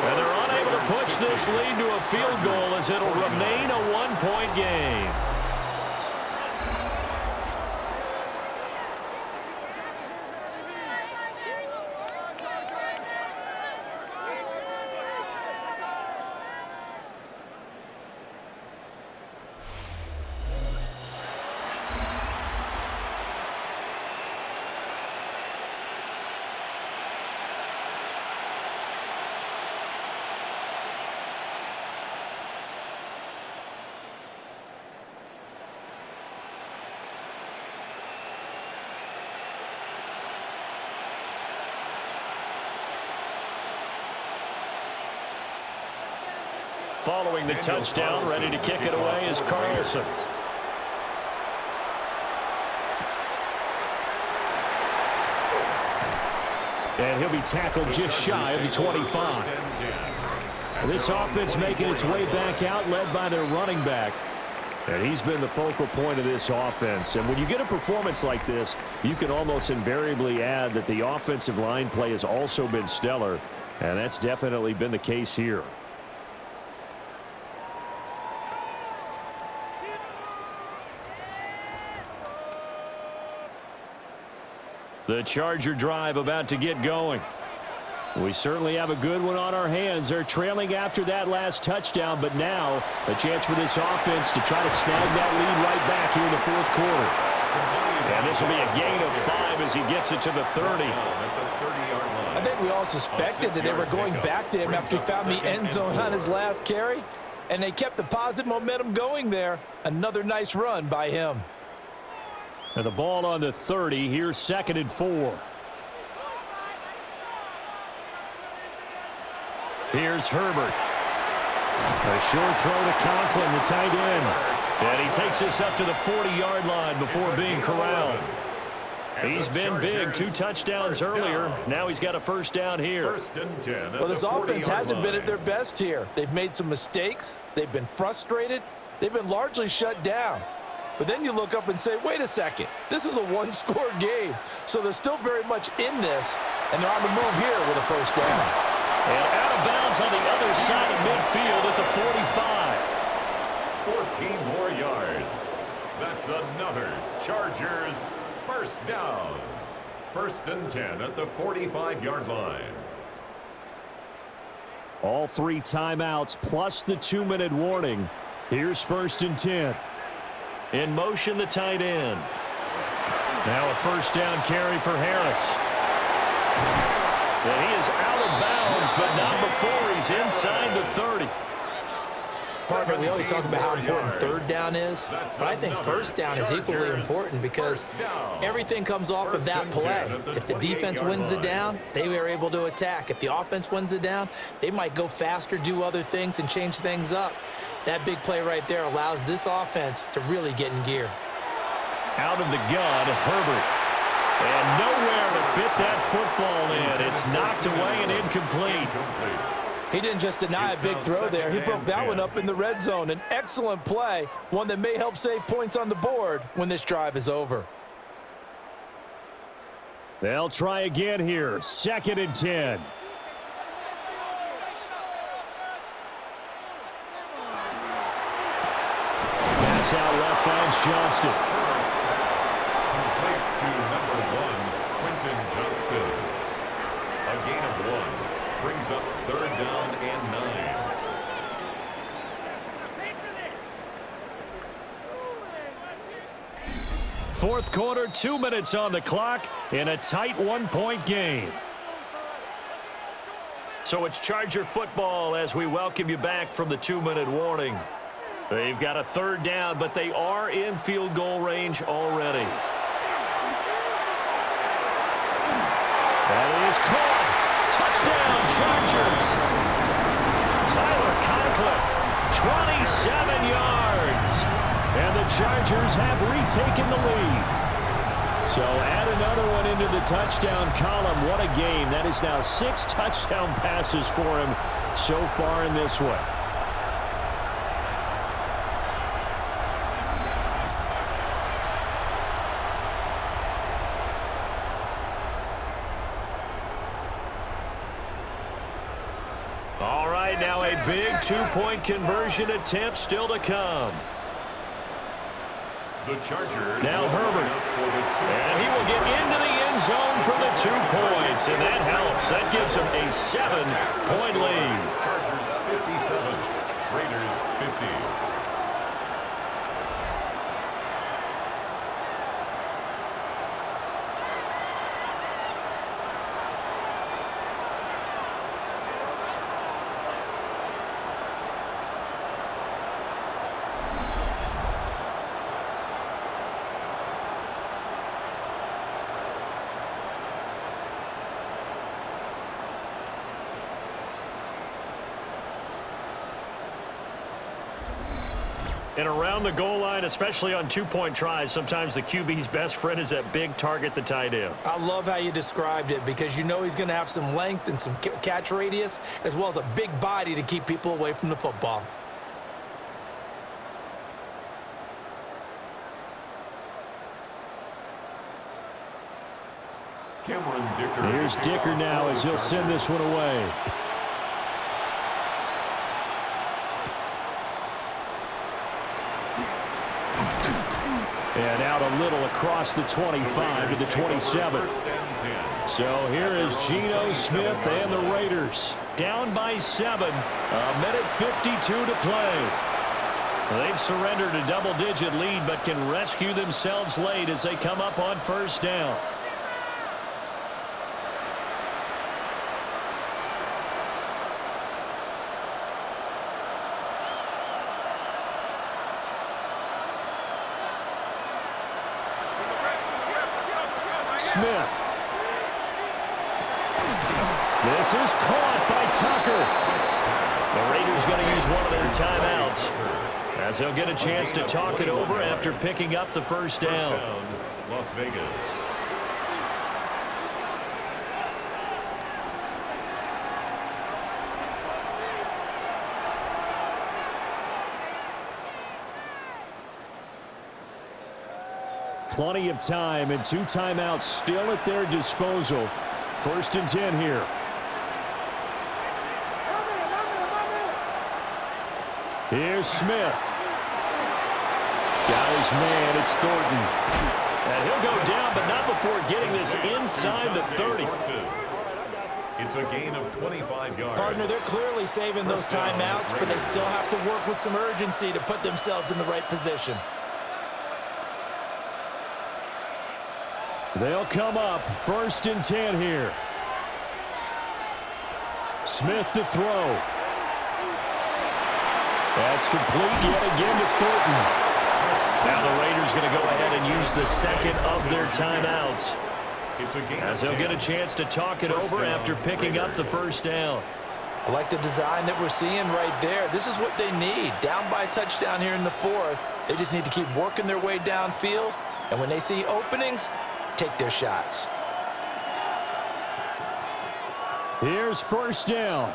And they're unable to push this lead to a field goal as it'll remain a one-point game. Following the touchdown, ready to kick it away is Carlson. And he'll be tackled just shy of the 25. This offense making its way back out, led by their running back. And he's been the focal point of this offense. And when you get a performance like this, you can almost invariably add that the offensive line play has also been stellar. And that's definitely been the case here. The Charger drive about to get going. We certainly have a good one on our hands. They're trailing after that last touchdown, but now a chance for this offense to try to snag that lead right back here in the fourth quarter. And this will be a gain of 5 as he gets it to the 30. I think we all suspected that they were going back to him after he found the end zone on his last carry, and they kept the positive momentum going there. Another nice run by him. And the ball on the 30. Here's 2nd and 4. Here's Herbert. A short throw to Conklin, the tight end. And he takes this up to the 40-yard line before being corralled. He's been big. 2 touchdowns earlier. Now he's got a first down here. Well, this offense hasn't been at their best here. They've made some mistakes. They've been frustrated. They've been largely shut down. But then you look up and say, wait a second, this is a one-score game. So they're still very much in this, and they're on the move here with a first down. And out of bounds on the other side of midfield at the 45. 14 more yards. That's another Chargers first down. 1st and 10 at the 45-yard line. All 3 timeouts plus the 2-minute warning. Here's 1st and 10. In motion, the tight end. Now a first down carry for Harris. And he is out of bounds, but not before he's inside the 30. Partner, we always talk about how important third down is, but I think first down is equally important because everything comes off of that play. If the defense wins the down, they are able to attack. If the offense wins the down, they might go faster, do other things, and change things up. That big play right there allows this offense to really get in gear. Out of the gun, Herbert. And nowhere to fit that football in. It's knocked away and incomplete. He didn't just deny a big throw there. He broke that one up in the red zone. An excellent play, one that may help save points on the board when this drive is over. They'll try again here. 2nd and 10. Pass out left finds Johnston. Complete to number 1, Quentin Johnston. A gain of 1. Brings up 3rd down and 9. Fourth quarter, 2 minutes on the clock in a tight 1-point game. So it's Charger football as we welcome you back from the 2-minute warning. They've got a 3rd down, but they are in field goal range already. That is caught. Touchdown, Chargers. Tyler Conklin, 27 yards. And the Chargers have retaken the lead. So add another one into the touchdown column. What a game. That is now 6 touchdown passes for him so far in this one. All right, now a big 2-point conversion attempt still to come. The Chargers. Now Herbert. And he will get into the end zone for the 2 points. And that helps. That gives him a 7-point lead. Chargers 57. Raiders 50. And around the goal line, especially on 2-point tries, sometimes the QB's best friend is that big target, the tight end. I love how you described it because you know he's going to have some length and some catch radius as well as a big body to keep people away from the football. Here's Dicker now as he'll send this one away. And out a little across the 25 to the 27. So here is Geno Smith and the Raiders. Down by 7. A minute 52 to play. They've surrendered a double-digit lead but can rescue themselves late as they come up on 1st down. Smith. This is caught by Tucker. The Raiders going to use one of their timeouts as they'll get a chance to talk it over after picking up the 1st down. Las Vegas. Plenty of time and 2 timeouts still at their disposal. 1st and 10 here. Here's Smith. Got his man. It's Thornton. And he'll go down, but not before getting this inside the 30. It's a gain of 25 yards. Partner, they're clearly saving those timeouts, but they still have to work with some urgency to put themselves in the right position. They'll come up 1st and 10 here. Smith to throw. That's complete yet again to Fulton. Now the Raiders going to go ahead and use the second of their timeouts, as they'll get a chance to talk it over after picking up the first down. I like the design that we're seeing right there. This is what they need. Down by a touchdown here in the fourth. They just need to keep working their way downfield. And when they see openings, take their shots. Here's first down.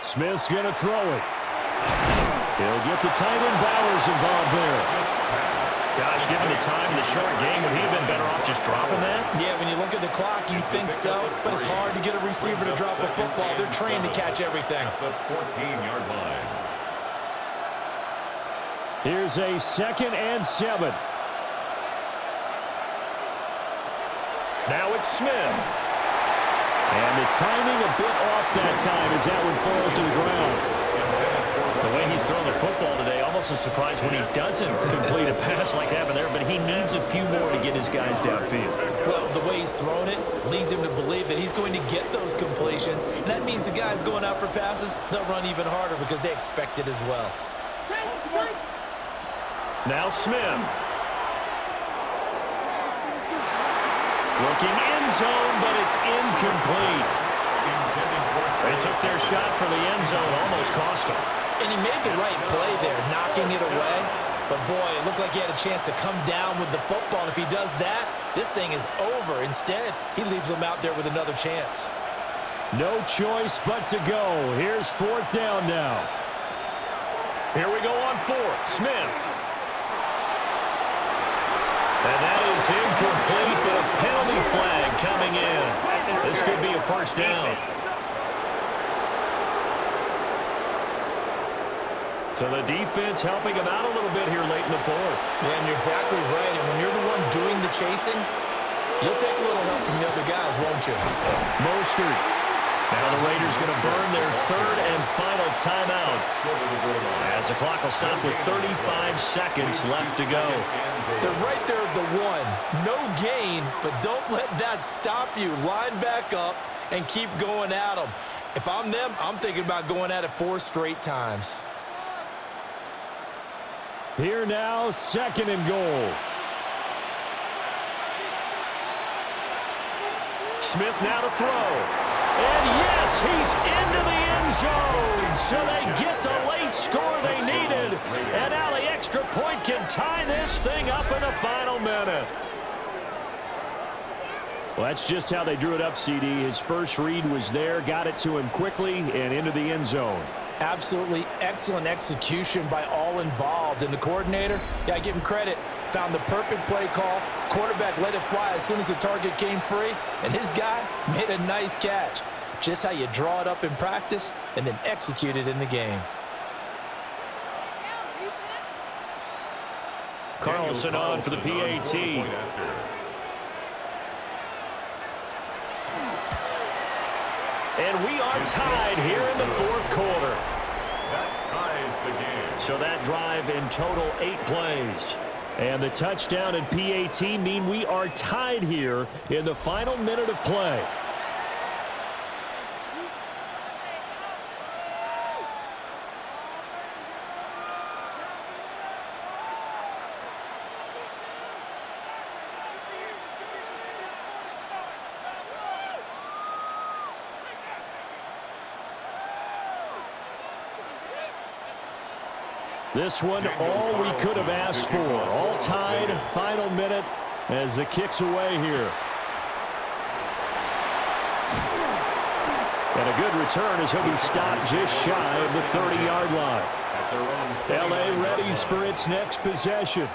Smith's going to throw it. He'll get the tight end Bowers involved there. Gosh, given the time in the short game, would he have been better off just dropping that? Yeah, when you look at the clock, you think so, but it's hard to get a receiver to drop a football. They're trained to catch everything. The 14-yard line. Here's a 2nd and 7. Now it's Smith. And the timing a bit off that time as that one falls to the ground. The way he's throwing the football today, almost a surprise when he doesn't complete a pass like that there, but he needs a few more to get his guys downfield. Well, the way he's thrown it leads him to believe that he's going to get those completions, and that means the guys going out for passes, they'll run even harder because they expect it as well. Now Smith. Looking end zone, but it's incomplete. They took their shot for the end zone, almost cost him. And he made the right play there, knocking it away. But, boy, it looked like he had a chance to come down with the football. And if he does that, this thing is over. Instead, he leaves him out there with another chance. No choice but to go. Here's 4th down now. Here we go on 4th. Smith. And that is incomplete, but a penalty flag coming in. This could be a first down. So the defense helping him out a little bit here late in the 4th. Yeah, and you're exactly right. And when you're the one doing the chasing, you'll take a little help from the other guys, won't you? Mostert. Now the Raiders going to burn their 3rd and final timeout, as the clock will stop with 35 seconds left to go. They're right there at the 1. No gain, but don't let that stop you. Line back up and keep going at them. If I'm them, I'm thinking about going at it 4 straight times. Here now, 2nd and goal. Smith now to throw. And yes, he's into the end zone. So they get the late score they needed. And now the extra point can tie this thing up in the final minute. Well, that's just how they drew it up, CD. His first read was there, got it to him quickly, and into the end zone. Absolutely excellent execution by all involved. And the coordinator, yeah, give him credit, found the perfect play call. Quarterback let it fly as soon as the target came free, and his guy made a nice catch. Just how you draw it up in practice and then execute it in the game. Carlson on for the PAT. And we are tied here in the 4th quarter. That ties the game. So that drive in total 8 plays. And the touchdown and PAT mean we are tied here in the final minute of play. This one, all we could have asked for. All tied, final minute as the kick's away here. And a good return as he'll be stopped just shy of the 30-yard line. L.A. readies for its next possession.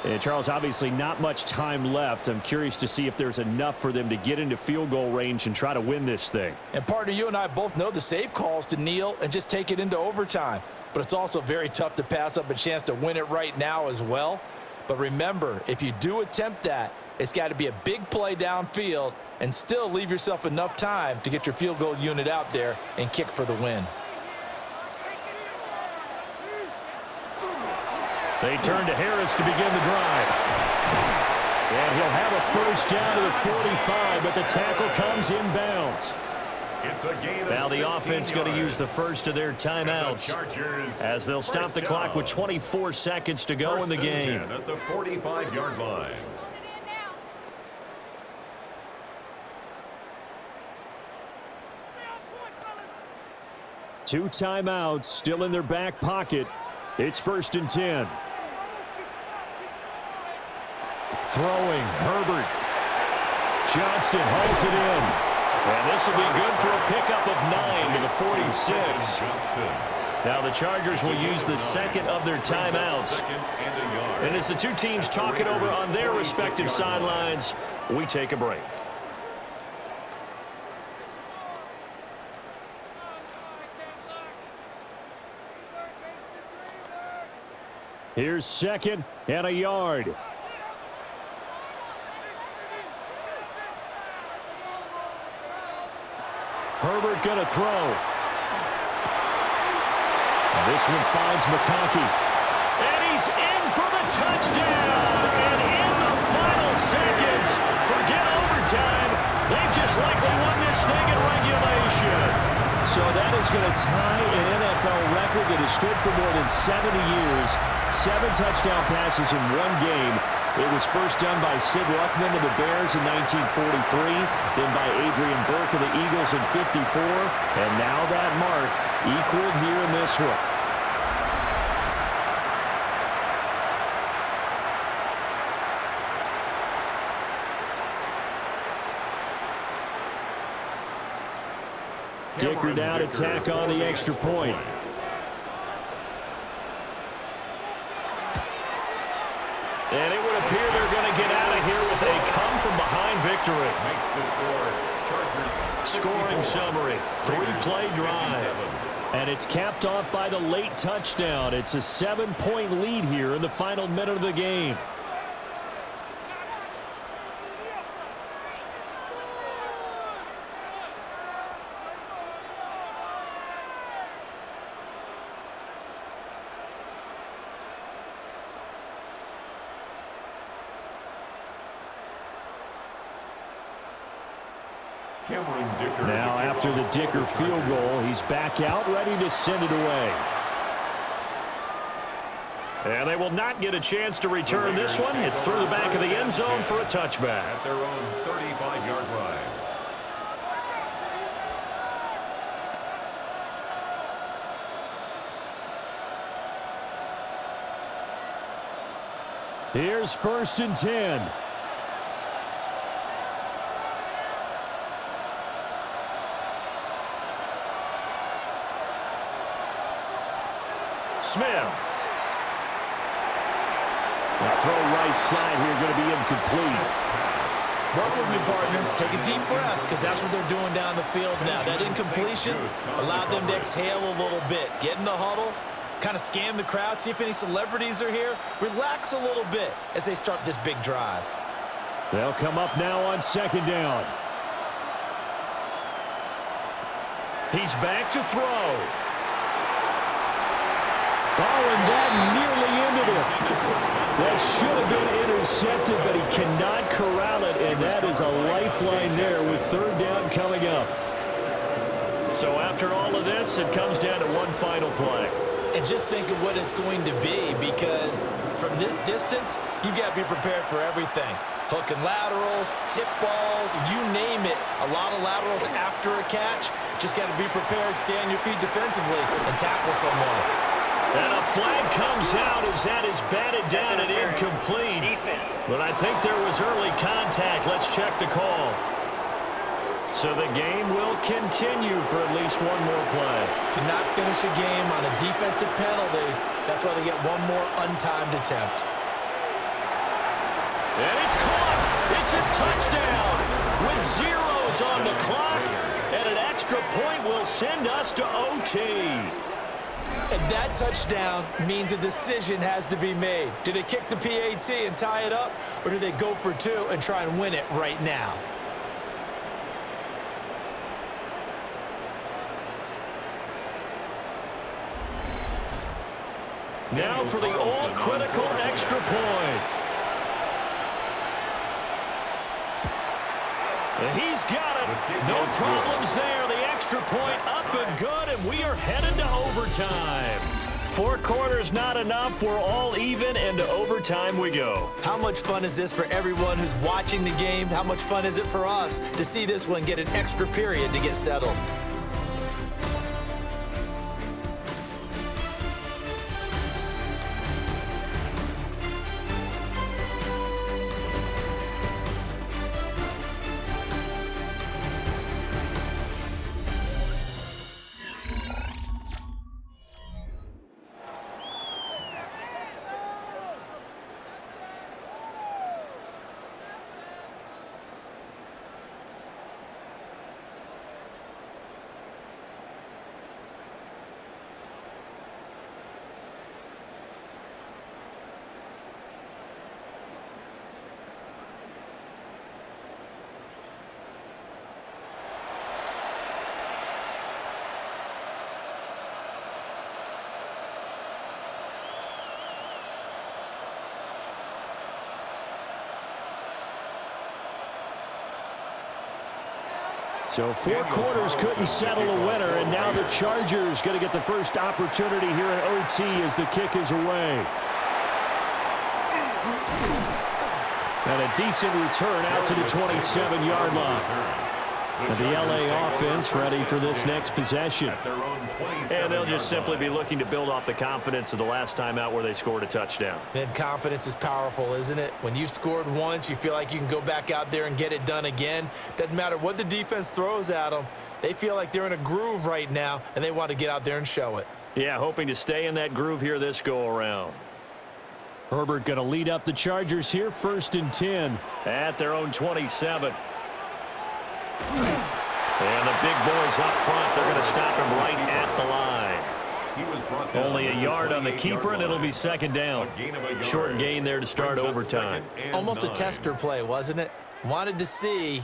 And Charles, obviously not much time left. I'm curious to see if there's enough for them to get into field goal range and try to win this thing. And partner, you and I both know the safe call is to kneel and just take it into overtime. But it's also very tough to pass up a chance to win it right now as well. But remember, if you do attempt that, it's got to be a big play downfield and still leave yourself enough time to get your field goal unit out there and kick for the win. They turn to Harris to begin the drive. And he'll have a first down to the 45, but the tackle comes inbounds. It's a gain of Now the 16 offense going to use the first of their timeouts as they'll stop the clock with 24 seconds to go in the game. At the 45-yard line. Two timeouts still in their back pocket. It's 1st and 10. Throwing, Herbert. Johnston hauls it in. And this will be good for a pickup of 9 to the 46. Now the Chargers will use the second of their timeouts. And as the two teams talk it over on their respective sidelines, we take a break. Here's 2nd and a yard. Herbert going to throw. This one finds McConkey. And he's in for the touchdown. And in the final seconds, forget overtime. They've just likely won this thing in regulation. So that is going to tie an NFL record that has stood for more than 70 years. 7 touchdown passes in one game. It was first done by Sid Luckman of the Bears in 1943, then by Adrian Burke of the Eagles in 54, and now that mark equaled here in this one. Dicker now to tack on the extra point. And it would appear they're going to get out of here with a come-from-behind victory. Makes the score. Chargers Scoring summary, 3-play drive. And it's capped off by the late touchdown. It's a 7-point lead here in the final minute of the game. Now after the Dicker field goal, he's back out, ready to send it away. And they will not get a chance to return this one. It's through the back of the end zone for a touchback. At their own 35-yard line. Here's 1st and 10. Smith. The throw right side here going to be incomplete. Work with me, partner. Take a deep breath, because that's what they're doing down the field now. That incompletion allowed them to exhale a little bit. Get in the huddle, kind of scan the crowd, see if any celebrities are here. Relax a little bit as they start this big drive. They'll come up now on 2nd down. He's back to throw. Oh, and that nearly ended it. That should have been intercepted, but he cannot corral it, and that is a lifeline there with 3rd down coming up. So after all of this, it comes down to one final play. And just think of what it's going to be, because from this distance, you've got to be prepared for everything. Hook and laterals, tip balls, you name it. A lot of laterals after a catch. Just got to be prepared, stay on your feet defensively, and tackle someone. And a flag comes out as that is batted down and incomplete. But I think there was early contact. Let's check the call. So the game will continue for at least one more play. To not finish a game on a defensive penalty, that's why they get one more untimed attempt. And it's caught. It's a touchdown with zeros on the clock. And an extra point will send us to OT. And that touchdown means a decision has to be made. Do they kick the PAT and tie it up, or do they go for 2 and try and win it right now? Now for the all-critical extra point. And he's got it. No problems there. The extra point up and good, and we are headed to overtime. 4 quarters not enough. We're all even, and to overtime we go. How much fun is this for everyone who's watching the game? How much fun is it for us to see this one get an extra period to get settled? So 4 quarters couldn't settle a winner, and now the Chargers going to get the first opportunity here in OT as the kick is away. And a decent return out to the 27-yard line. And the LA offense ready for this next possession. And they'll just simply be looking to build off the confidence of the last time out where they scored a touchdown. Man, confidence is powerful, isn't it? When you've scored once, you feel like you can go back out there and get it done again. Doesn't matter what the defense throws at them. They feel like they're in a groove right now, and they want to get out there and show it. Yeah, hoping to stay in that groove here this go-around. Herbert going to lead up the Chargers here, 1st and 10. At their own 27. And the big boys up front, they're going to stop him right at the line. Only a yard on the keeper, and it'll be 2nd down. Short gain there to start overtime. Almost a tester play, wasn't it? Wanted to see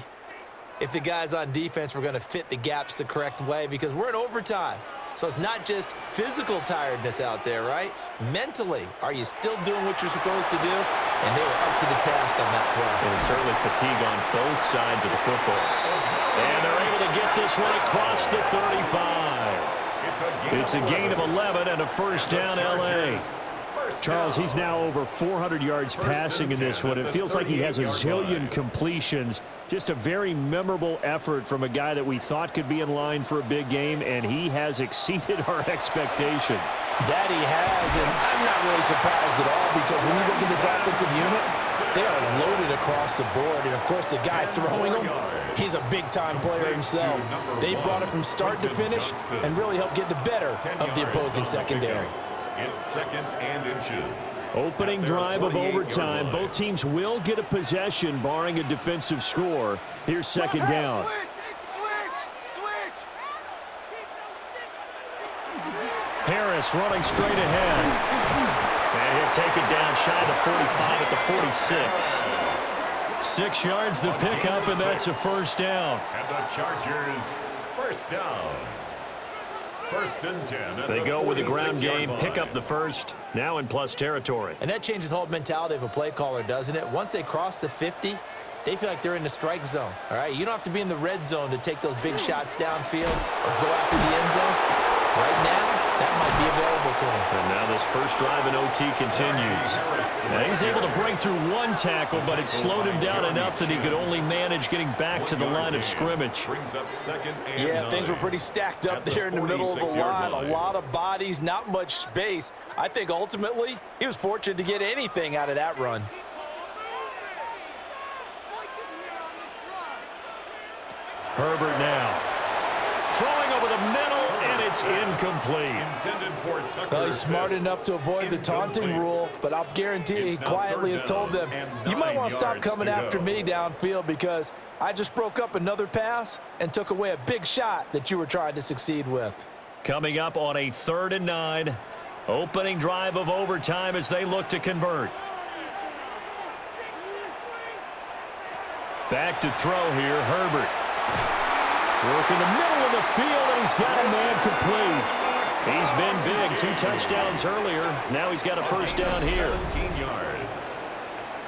if the guys on defense were going to fit the gaps the correct way, because we're in overtime. So it's not just physical tiredness out there, right? Mentally, are you still doing what you're supposed to do? And they were up to the task on that play. And certainly fatigue on both sides of the football. And they're able to get this one across the 35. It's a gain of 11 and a 1st down, LA. Charles, he's now over 400 yards passing in this one. It feels like he has a zillion completions. Just a very memorable effort from a guy that we thought could be in line for a big game, and he has exceeded our expectations. That he has, and I'm not really surprised at all, because when you look at this offensive unit, they are loaded across the board. And, of course, the guy throwing them, he's a big-time player himself. They brought it from start to finish and really helped get the better of the opposing secondary. It's 2nd and inches. Opening drive of overtime. Both teams will get a possession, barring a defensive score. Here's 2nd down. Harris running straight ahead. And he'll take it down shy of the 45 at the 46. 6 yards the pickup, and that's a 1st down. And the Chargers, 1st down. 1st and 10. They go with the ground game, pick up the 1st, now in plus territory. And that changes the whole mentality of a play caller, doesn't it? Once they cross the 50, they feel like they're in the strike zone, all right? You don't have to be in the red zone to take those big shots downfield or go after the end zone. Right now, that might be available to him. And now this first drive in OT continues. Now he's able to break through 1 tackle, but it slowed him down enough that he could only manage getting back to the line of scrimmage. Yeah, things were pretty stacked up there in the middle of the line. A lot of bodies, not much space. I think ultimately he was fortunate to get anything out of that run. Herbert now. Throwing over the middle, and it's incomplete. Well, he's smart enough to avoid the taunting rule, but I'll guarantee he quietly has told them, you might want to stop coming after me downfield, because I just broke up another pass and took away a big shot that you were trying to succeed with. Coming up on a 3rd and 9. Opening drive of overtime as they look to convert. Back to throw here, Herbert. Working the middle of the field, and he's got a man complete. He's been big, 2 touchdowns earlier. Now he's got a 1st down here. 17 yards.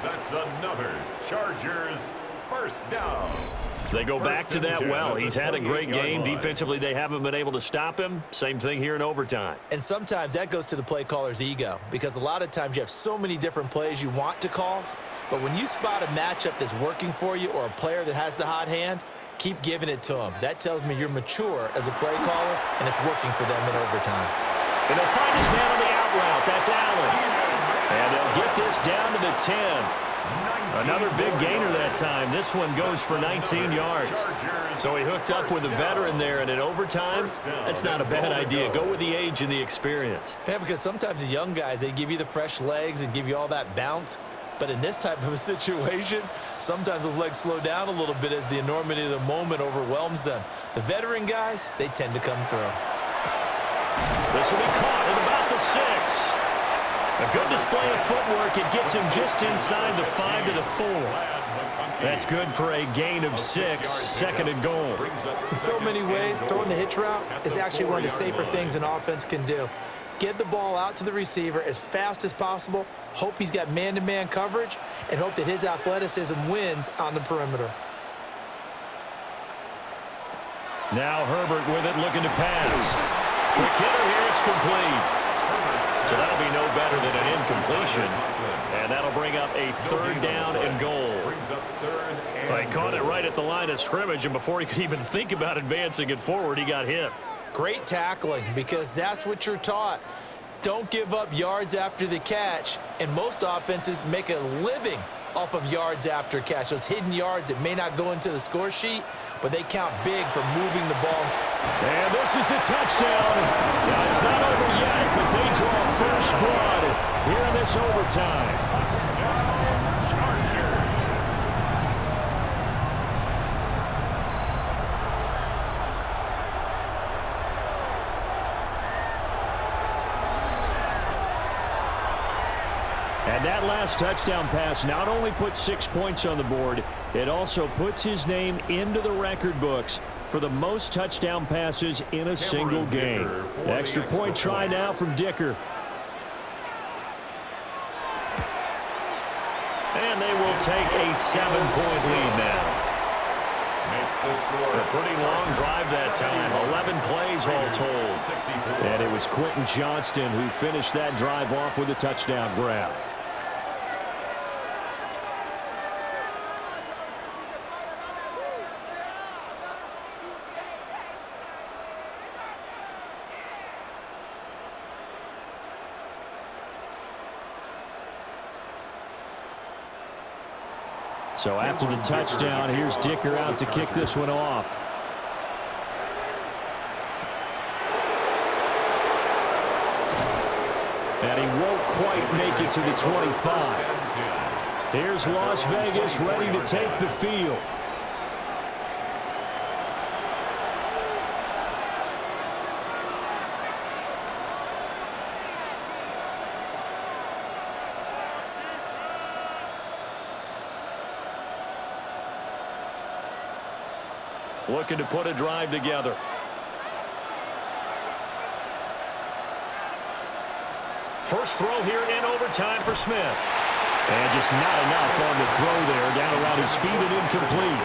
That's another Chargers 1st down. They go back to that well. He's had a great game. Defensively, they haven't been able to stop him. Same thing here in overtime. And sometimes that goes to the play caller's ego, because a lot of times you have so many different plays you want to call, but when you spot a matchup that's working for you or a player that has the hot hand, keep giving it to him. That tells me you're mature as a play caller, and it's working for them in overtime. And they'll find his man on the out route. That's Allen. And they'll get this down to the 10. Another big gainer that time. This one goes for 19 yards. So he hooked up with a veteran there, and in overtime, that's not a bad idea. Go with the age and the experience. Yeah, because sometimes the young guys, they give you the fresh legs and give you all that bounce. But in this type of a situation, sometimes those legs slow down a little bit as the enormity of the moment overwhelms them. The veteran guys, they tend to come through. This will be caught at about the 6. A good display of footwork. It gets him just inside the 5 to the 4. That's good for a gain of 6, second and goal. In so many ways, throwing the hitch route is actually one of the safer things an offense can do. Get the ball out to the receiver as fast as possible, hope he's got man-to-man coverage, and hope that his athleticism wins on the perimeter. Now Herbert with it, looking to pass. Quick hitter here, it's complete. So that'll be no better than an incompletion. And that'll bring up a 3rd down and goal. He caught it right at the line of scrimmage, and before he could even think about advancing it forward, he got hit. Great tackling, because that's what you're taught. Don't give up yards after the catch, and most offenses make a living off of yards after catch. Those hidden yards that may not go into the score sheet, but they count big for moving the ball. And this is a touchdown. Now, it's not over yet, but they draw first blood here in this overtime. And that last touchdown pass not only put 6 points on the board, it also puts his name into the record books for the most touchdown passes in a single game. Extra point try now from Dicker. And they will take a 7-point lead now. A pretty long drive that time, 11 plays all told. And it was Quentin Johnston who finished that drive off with a touchdown grab. So after the touchdown, here's Dicker out to kick this one off. And he won't quite make it to the 25. Here's Las Vegas ready to take the field. Looking to put a drive together. First throw here in overtime for Smith. And just not enough on the throw there. Down around his feet and incomplete.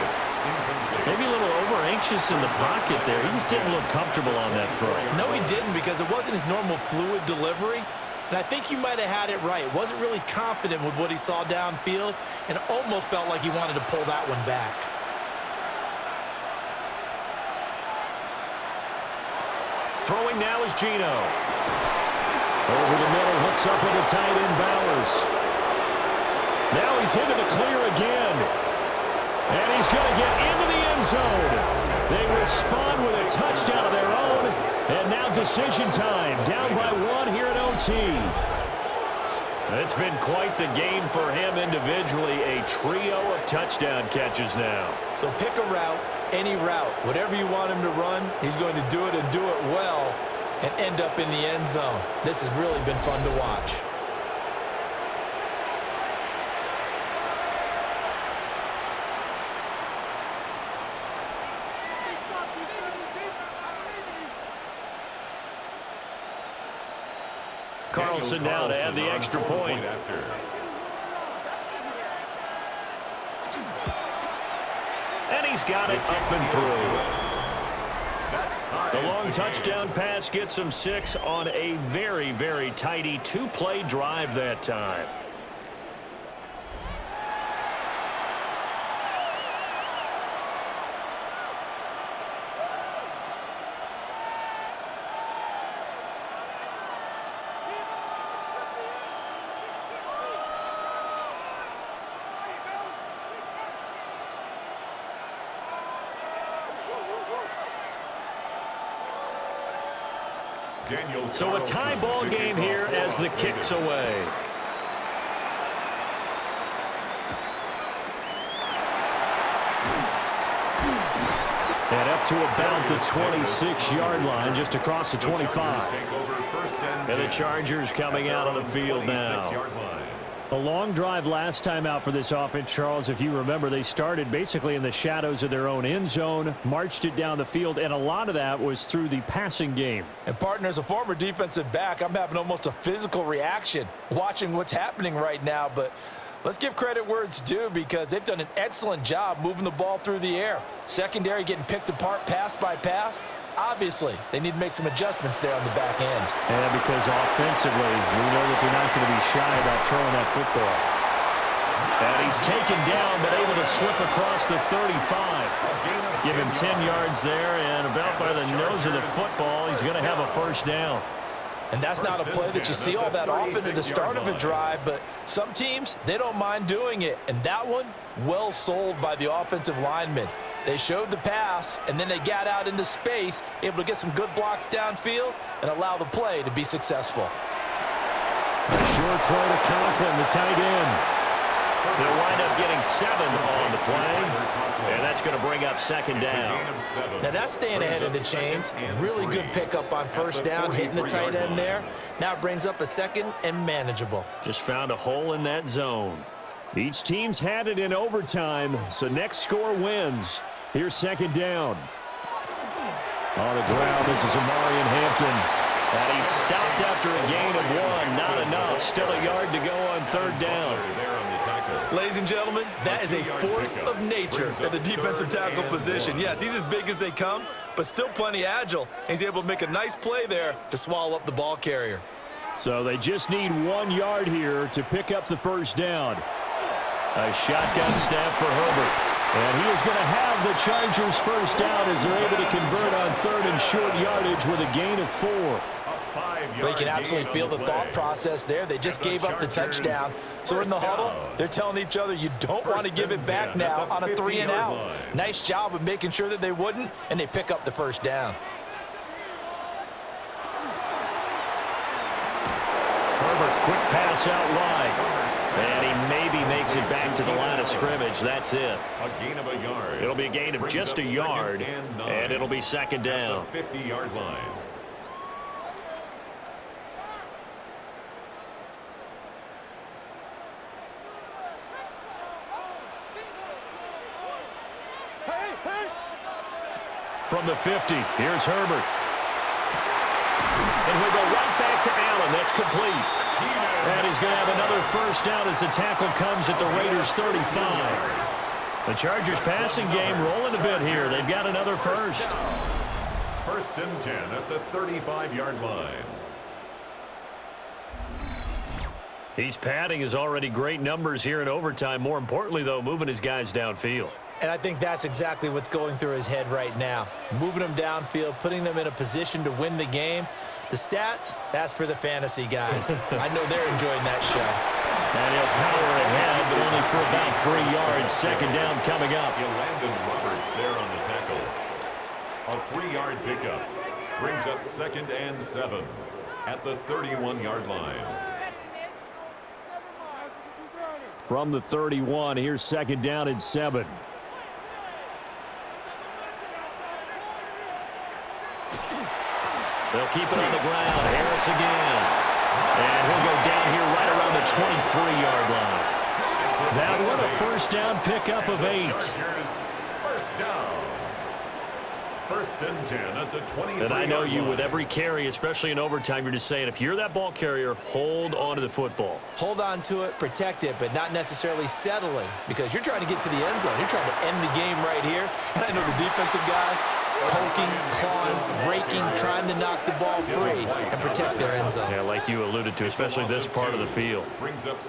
Maybe a little over-anxious in the pocket there. He just didn't look comfortable on that throw. No, he didn't, because it wasn't his normal fluid delivery. And I think you might have had it right. Wasn't really confident with what he saw downfield, and almost felt like he wanted to pull that one back. Throwing now is Gino. Over the middle, hooks up with the tight end Bowers. Now he's into the clear again. And he's going to get into the end zone. They respond with a touchdown of their own. And now decision time. Down by 1 here at OT. It's been quite the game for him individually. A trio of touchdown catches now. So pick a route, any route. Whatever you want him to run, he's going to do it and do it well and end up in the end zone. This has really been fun to watch. Carlson now to add the extra point. And he's got it up and through. The long touchdown pass gets him 6 on a very, very tidy 2-play drive that time. So a tie ball game here as the kick's away. And up to about the 26-yard line, just across the 25. And the Chargers coming out on the field now. A long drive last time out for this offense, Charles. If you remember, they started basically in the shadows of their own end zone, marched it down the field, and a lot of that was through the passing game. And, partner, as a former defensive back, I'm having almost a physical reaction watching what's happening right now. But let's give credit where it's due because they've done an excellent job moving the ball through the air. Secondary getting picked apart pass by pass. Obviously, they need to make some adjustments there on the back end. And because offensively, we know that they're not going to be shy about throwing that football. And he's taken down, but able to slip across the 35. Give him 10 yards there, and about by the nose of the football, he's going to have a first down. And that's not a play that you see all that often at the start of a drive, but some teams, they don't mind doing it. And that one, well sold by the offensive lineman. They showed the pass, and then they got out into space, able to get some good blocks downfield and allow the play to be successful. A short throw to Conklin, the tight end. They'll wind up getting 7 on the play, and that's going to bring up second down. Now that's staying ahead of the chains. Really good pickup on first down, hitting the tight end there. Now it brings up a second and manageable. Just found a hole in that zone. Each team's had it in overtime, so next score wins. Here's second down. On the ground, this is Amarian Hampton. And he's stopped after a gain of 1. Not enough. Still a yard to go on third down. Ladies and gentlemen, that is a force of nature at the defensive tackle position. Yes, he's as big as they come, but still plenty agile. He's able to make a nice play there to swallow up the ball carrier. So they just need 1 yard here to pick up the first down. A shotgun snap for Herbert. And he is going to have the Chargers first down as they're able to convert on third and short yardage with a gain of 4. Well, you can absolutely feel the thought process there. They just gave up the touchdown. So in the huddle, they're telling each other, you don't want to give it back now on a 3-and-out. Nice job of making sure that they wouldn't, and they pick up the first down. Herbert, quick pass out wide. And he maybe makes it back to the line of scrimmage. That's it. A gain of a yard. It'll be a gain of just a yard, and it'll be second down. 50-yard line. From the 50, here's Herbert. And he'll go right back to Allen. That's complete. And he's going to have another first down as the tackle comes at the Raiders' 35. The Chargers passing game rolling a bit here. They've got another first. First and 10 at the 35-yard line. He's padding his already great numbers here in overtime. More importantly, though, moving his guys downfield. And I think that's exactly what's going through his head right now. Moving them downfield, putting them in a position to win the game. The stats, that's for the fantasy guys. I know they're enjoying that show. And he'll power ahead, but only for about 3 yards. Second down coming up. Landon Roberts there on the tackle. A 3-yard pickup brings up second and 7 at the 31-yard line. From the 31, here's second down and 7. They'll keep it on the ground. Harris again. And he'll go down here right around the 23-yard line. That one a first down pickup of 8. First down. First and 10 at the 23. And I know you, with every carry, especially in overtime, you're just saying, if you're that ball carrier, hold on to the football. Hold on to it, protect it, but not necessarily settling, because you're trying to get to the end zone. You're trying to end the game right here. And I know the defensive guys poking, clawing, raking, trying to knock the ball free and protect their end zone. Yeah, like you alluded to, especially this part of the field.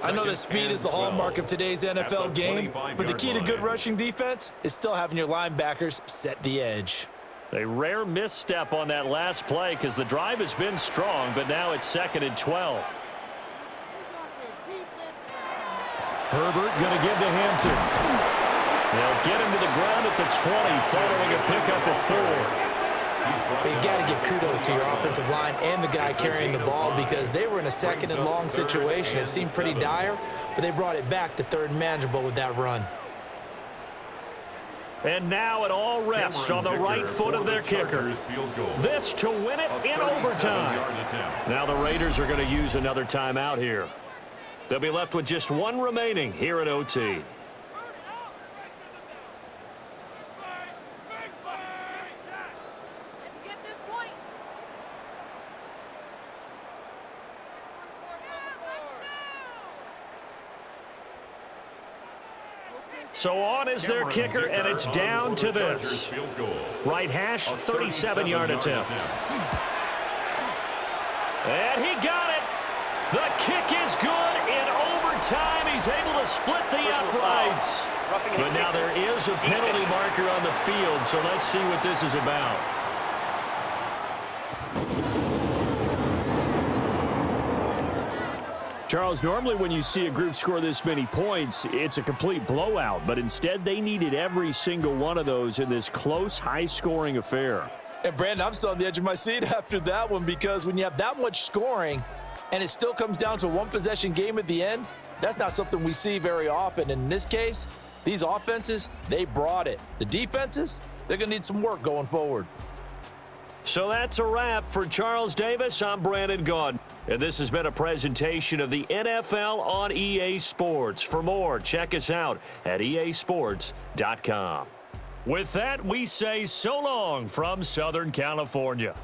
I know that speed is the hallmark of today's NFL game, but the key to good rushing defense is still having your linebackers set the edge. A rare misstep on that last play because the drive has been strong, but now it's 2nd and 12. Herbert going to give to Hampton. They'll get him to the ground at the 20 following a pickup of 4. But you got to give kudos to your offensive line and the guy carrying the ball because they were in a 2nd and long situation. It seemed pretty dire, but they brought it back to 3rd and manageable with that run. And now it all rests on the right foot of their kicker. This to win it in overtime. Now the Raiders are going to use another timeout here. They'll be left with just one remaining here at OT. So on is their kicker, and it's down to this. Right hash, 37-yard attempt. And he got it. The kick is good. In overtime, he's able to split the uprights. But now there is a penalty marker on the field, so let's see what this is about. Charles, normally when you see a group score this many points, it's a complete blowout. But instead, they needed every single one of those in this close, high-scoring affair. And, Brandon, I'm still on the edge of my seat after that one because when you have that much scoring and it still comes down to a one-possession game at the end, that's not something we see very often. In this case, these offenses, they brought it. The defenses, they're going to need some work going forward. So that's a wrap for Charles Davis. I'm Brandon Gaudin. And this has been a presentation of the NFL on EA Sports. For more, check us out at easports.com. With that, we say so long from Southern California.